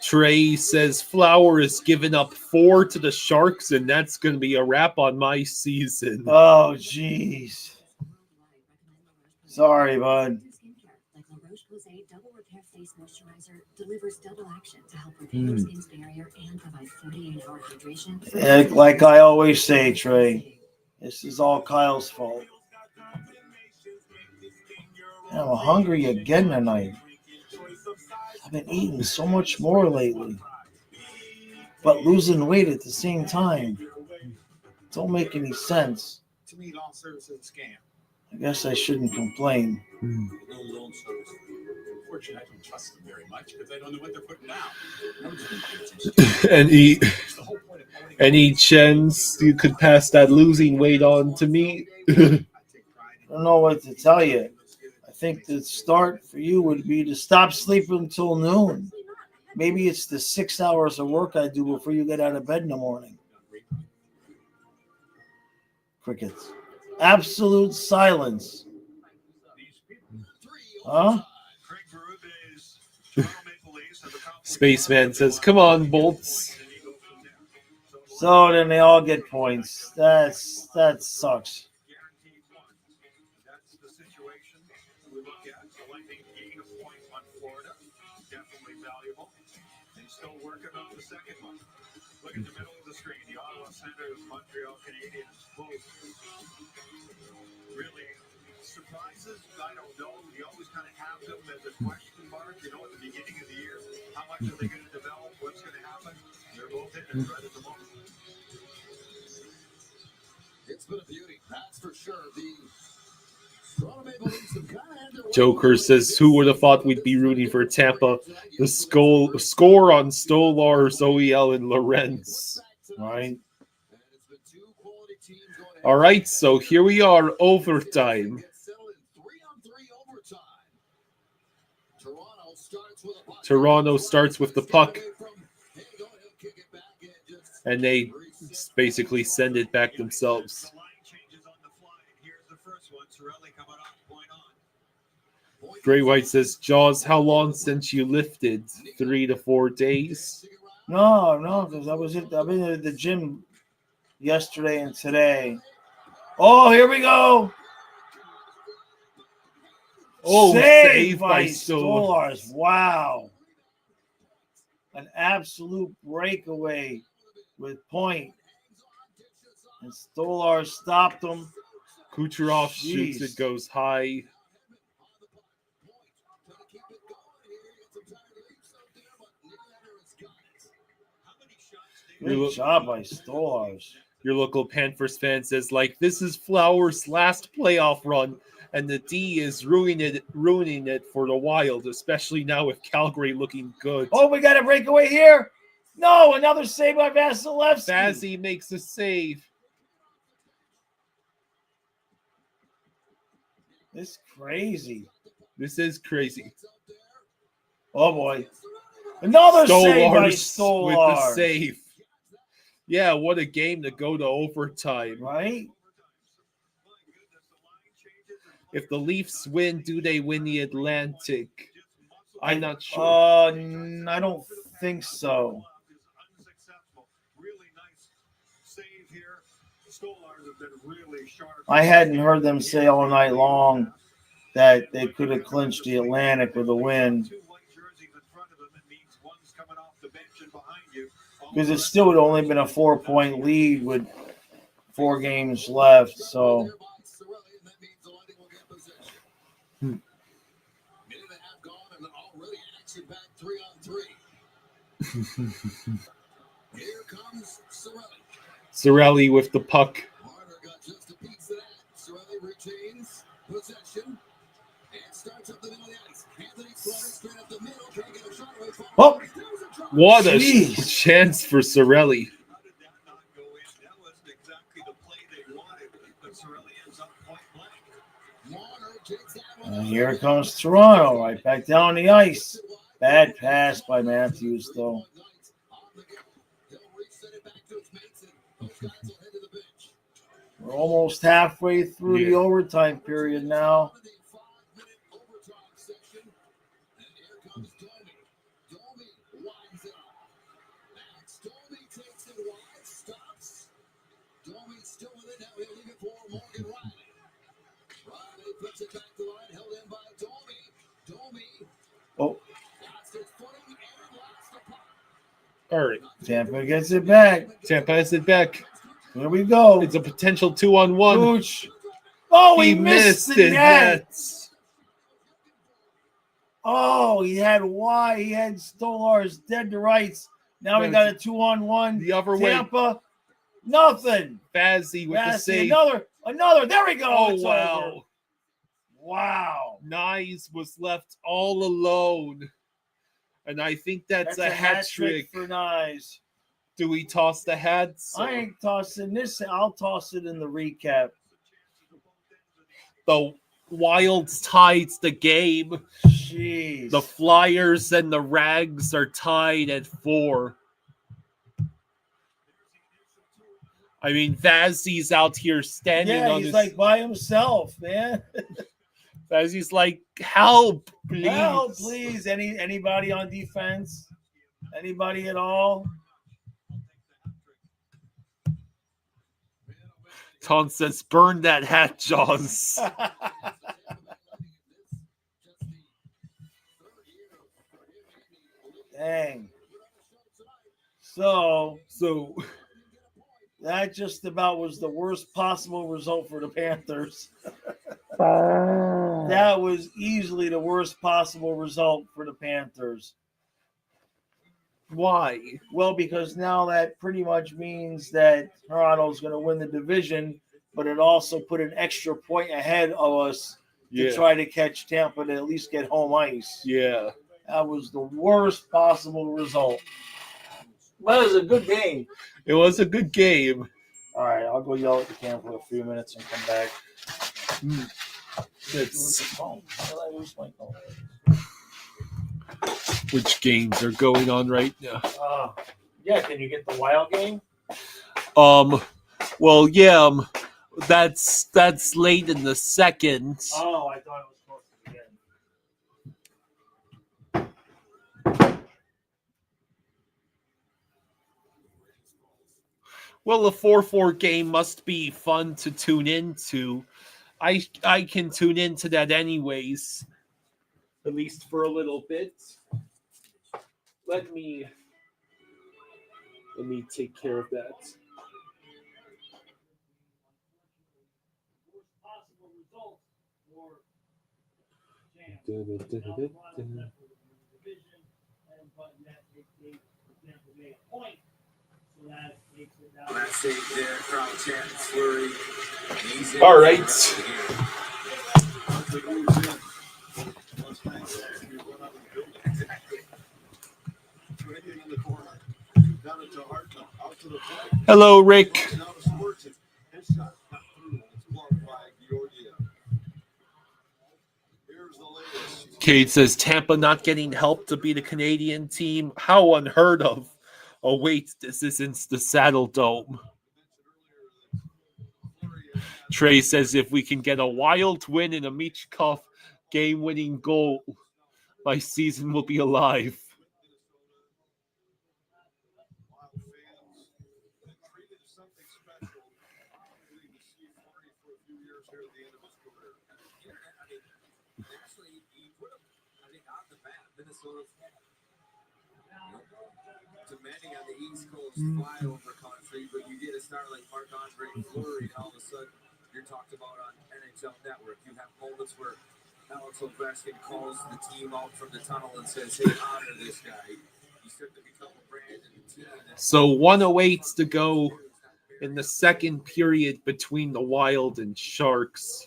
Trey says Flower is giving up 4 to the Sharks, and that's going to be a wrap on my season. Oh, jeez. Sorry, bud. Double Repair Face Moisturizer delivers double action to help repair your skin's barrier and provide 48-hour hydration. Like I always say, Trey, this is all Kyle's fault. I'm hungry again tonight. I've been eating so much more lately, but losing weight at the same time. Don't make any sense. To me, lawn service is a scam. I guess I shouldn't complain. Unfortunately, I don't trust them very much because I don't know what they're putting down. Any chance you could pass that losing weight on to me? I don't know what to tell you. I think the start for you would be to stop sleeping until noon. Maybe it's the 6 hours of work I do before you get out of bed in the morning. Crickets. Absolute silence. Huh? Spaceman says, come on, Bolts. So then they all get points. That sucks. That's the situation we look at. The Lightning gain a point on Florida. Definitely valuable. And still working on the second one. Look at the middle of the screen. The Ottawa Senators, Montreal Canadiens, both. Really surprises? I don't know. You always kind of have them as a question mark. You know, at the beginning of the year, how much are they going to develop? What's going to happen? They're both hitting it right at the moment. It's been a beauty, that's for sure. The Toronto Maple Leafs have kind of had their Joker says, who would have thought we'd be rooting for Tampa? The score on Stolar, OEL, and Lorenz. Right. All right, so here we are, overtime. Toronto starts with the puck, and they basically send it back themselves. Gray White says, Jaws, how long since you lifted? 3 to 4 days? No, because I've been at the gym yesterday and today. Oh, here we go. Oh, Save by Stolars. Stolars. Wow. An absolute breakaway with point. And Stolars stopped him. Kucherov shoots, it goes high. Good job by Stolars. Your local Panthers fan says, like, this is Flowers' last playoff run, and the D is ruining it for the Wild, especially now with Calgary looking good. Oh, we got a breakaway here. No, another save by Vasilevsky. Vazzy makes a save. This is crazy. This is crazy. Oh, boy. Another save by Stolars with the save. Yeah, what a game to go to overtime. Right? If the Leafs win, do they win the Atlantic? I'm not sure. I don't think so. I hadn't heard them say all night long that they could have clinched the Atlantic with a win. Because it still would have only been a 4-point lead with 4 games left. So, Cirelli with the puck. oh, what a chance for Cirelli. And here comes Toronto, right back down the ice. Bad pass by Matthews, though. We're almost halfway through the overtime period now. Oh. All right. Tampa gets it back. Tampa has it back. Here we go. It's a potential 2-on-1. Gooch. Oh, he missed the net. Oh, he had Stolars dead to rights. Now we got a 2-on-1. The other way. Tampa, nothing. Vazzy with the save. Another. There we go. Oh, it's wow. over. Wow. Nyes was left all alone. And I think that's a hat trick for Nyes. Do we toss the hats? I ain't tossing this. I'll toss it in the recap. The Wilds ties the game. Jeez. The Flyers and the Rags are tied at 4. I mean, Vazzy's out here standing on he's like by himself, man. Vazzy's like, help, please. Help, please. Anybody on defense? Anybody at all? Tom says, burn that hat, Jaws. Dang. So that just about was the worst possible result for the Panthers. That was easily the worst possible result for the Panthers. Why? Well, because now that pretty much means that Toronto's going to win the division, but it also put an extra point ahead of us to try to catch Tampa to at least get home ice. Yeah. That was the worst possible result. But it was a good game. It was a good game. All right, I'll go yell at the camera for a few minutes and come back. Which games are going on right now? Can you get the Wild game? Well, yeah, that's late in the second. Oh, I thought it was supposed to be in. Well, a 4-4 game must be fun to tune into. I can tune into that anyways, at least for a little bit. Let me take care of that. All right. Hello, Rick. Kate says Tampa not getting help to beat a Canadian team. How unheard of. Oh, wait, this isn't the Saddle Dome. Trey says if we can get a Wild win and a Michkov game-winning goal, my season will be alive. Demanding on the East Coast flyover country, but you get a star like Marc-Andre Fleury, and all of a sudden you're talked about on NHL Network. You have moments where Alex Ovechkin calls the team out from the tunnel and says, "Hey, honor this guy." You start to become a brand in the team. So 1:08 to go in the second period between the Wild and Sharks.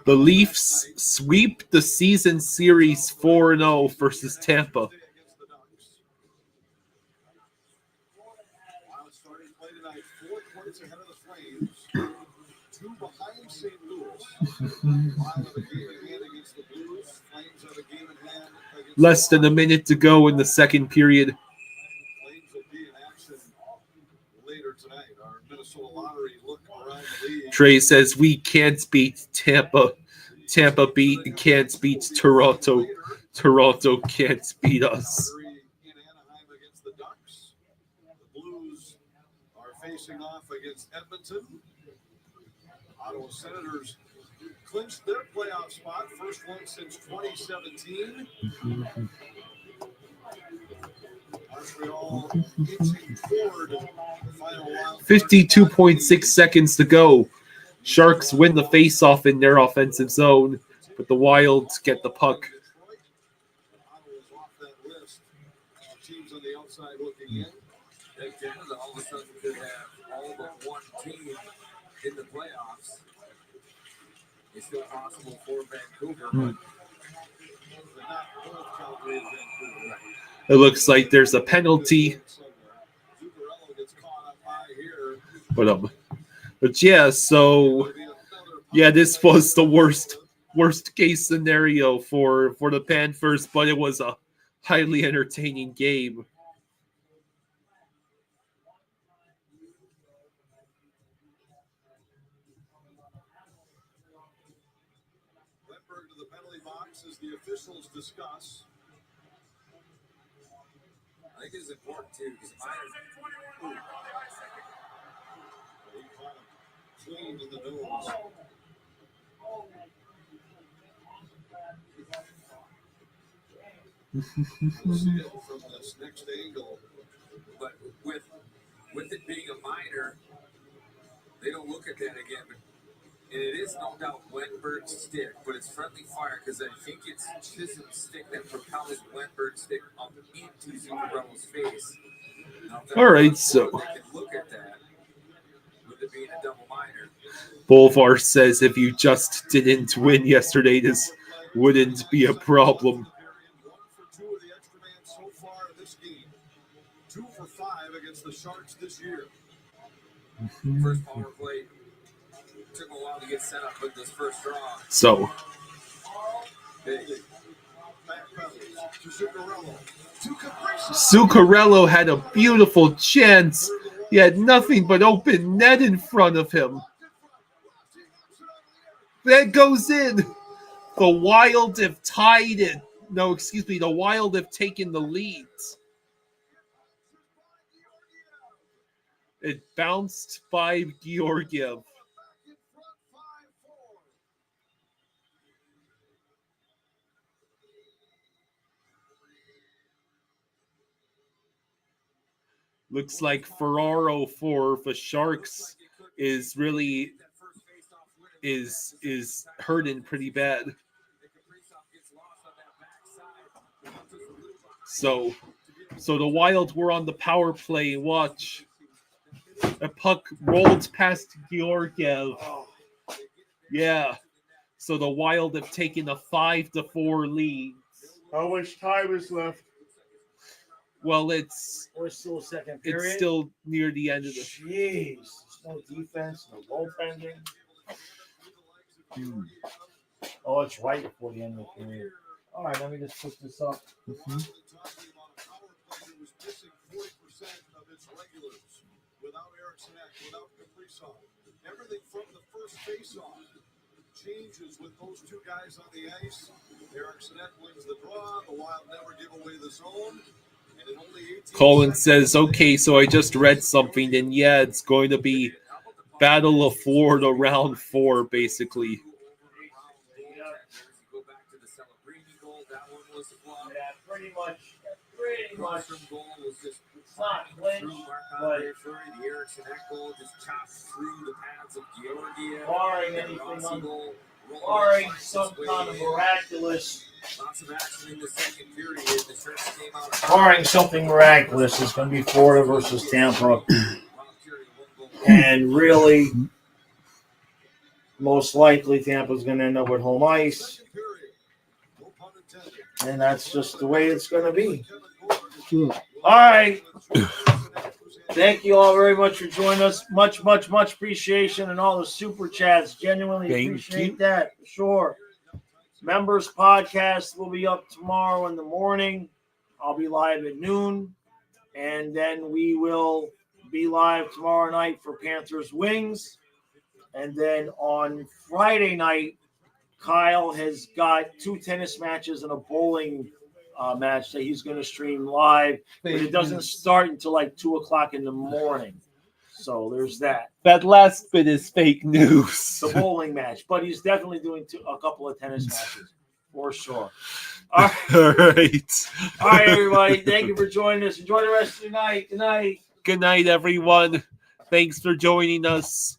The Leafs sweep the season series 4-0 versus Tampa. Less than a minute to go in the second period. Trey says we can't beat Tampa. Tampa beat and can't beat Toronto. Toronto can't beat us. The Blues are facing off against Edmonton. Ottawa Senators clinched their playoff spot, first one since 2017. Montreal inching toward the final round. 52.6 seconds to go. Sharks win the faceoff in their offensive zone, but the Wild get the puck. Ottawa's off that list. Teams on the outside looking in. And Canada all of a sudden could have all but one team in the playoffs. It's still possible for Vancouver, but not both Calgary and Vancouver. Right. It looks like there's a penalty. But yeah, so yeah, this was the worst case scenario for the Panthers, but it was a highly entertaining game. Redberg to the penalty box as the officials discuss. I think it's important too because He caught him clean in the nose. We'll see it from this next angle. But with it being a minor, they don't look at that again. And it is no doubt Wetberg's stick, but it's friendly fire because I think it's Chisholm's stick that propels Wetberg's stick up into Zuccarello's face. Now, All right, so they can look at that with it being a double minor. Bolvar says if you just didn't win yesterday, this wouldn't be a problem. 1 for 2 of the extra man so far in this game. 2 for 5 against the Sharks this year. First power play. Took a while to get set up with this first draw. So Zuccarello had a beautiful chance. He had nothing but open net in front of him. That goes in. The Wild have tied it. No, excuse me. The Wild have taken the lead. It bounced by Georgiev. Looks like Ferraro for the Sharks is really is hurting pretty bad. So the Wild were on the power play. Watch. A puck rolled past Georgiev. Yeah. So the Wild have taken a 5-4 lead. How much time is left? Well, We're still second period. it's still near the end of the. Jeez, there's no defense, no goaltending. Oh, it's right before the end of the period. All right, let me just put this up. Mm-hmm. Without Erickson, without Kaprizov, everything from the first face-off changes with those two guys on the ice. Erickson wins the draw. The Wild never give away the zone. And in only 18 Colin says, "Okay, so I just read something, and yeah, it's going to be Battle of Florida round 4, basically." Yeah, pretty much. It's not clinch, but barring anything barring some kind of miraculous, barring something miraculous, it's going to be Florida versus Tampa, and really, most likely Tampa's going to end up with home ice, and that's just the way it's going to be. All right. Thank you all very much for joining us. Much appreciation and all the super chats. Genuinely appreciate that. Sure. Members podcast will be up tomorrow in the morning. I'll be live at noon. And then we will be live tomorrow night for Panthers Wings. And then on Friday night, Kyle has got 2 tennis matches and a bowling match that he's going to stream live, but it doesn't start until like 2:00 in the morning. So there's that. That last bit is fake news. The bowling match, but he's definitely doing a couple of tennis matches for sure. All right, everybody. Thank you for joining us. Enjoy the rest of the night. Good night. Good night, everyone. Thanks for joining us.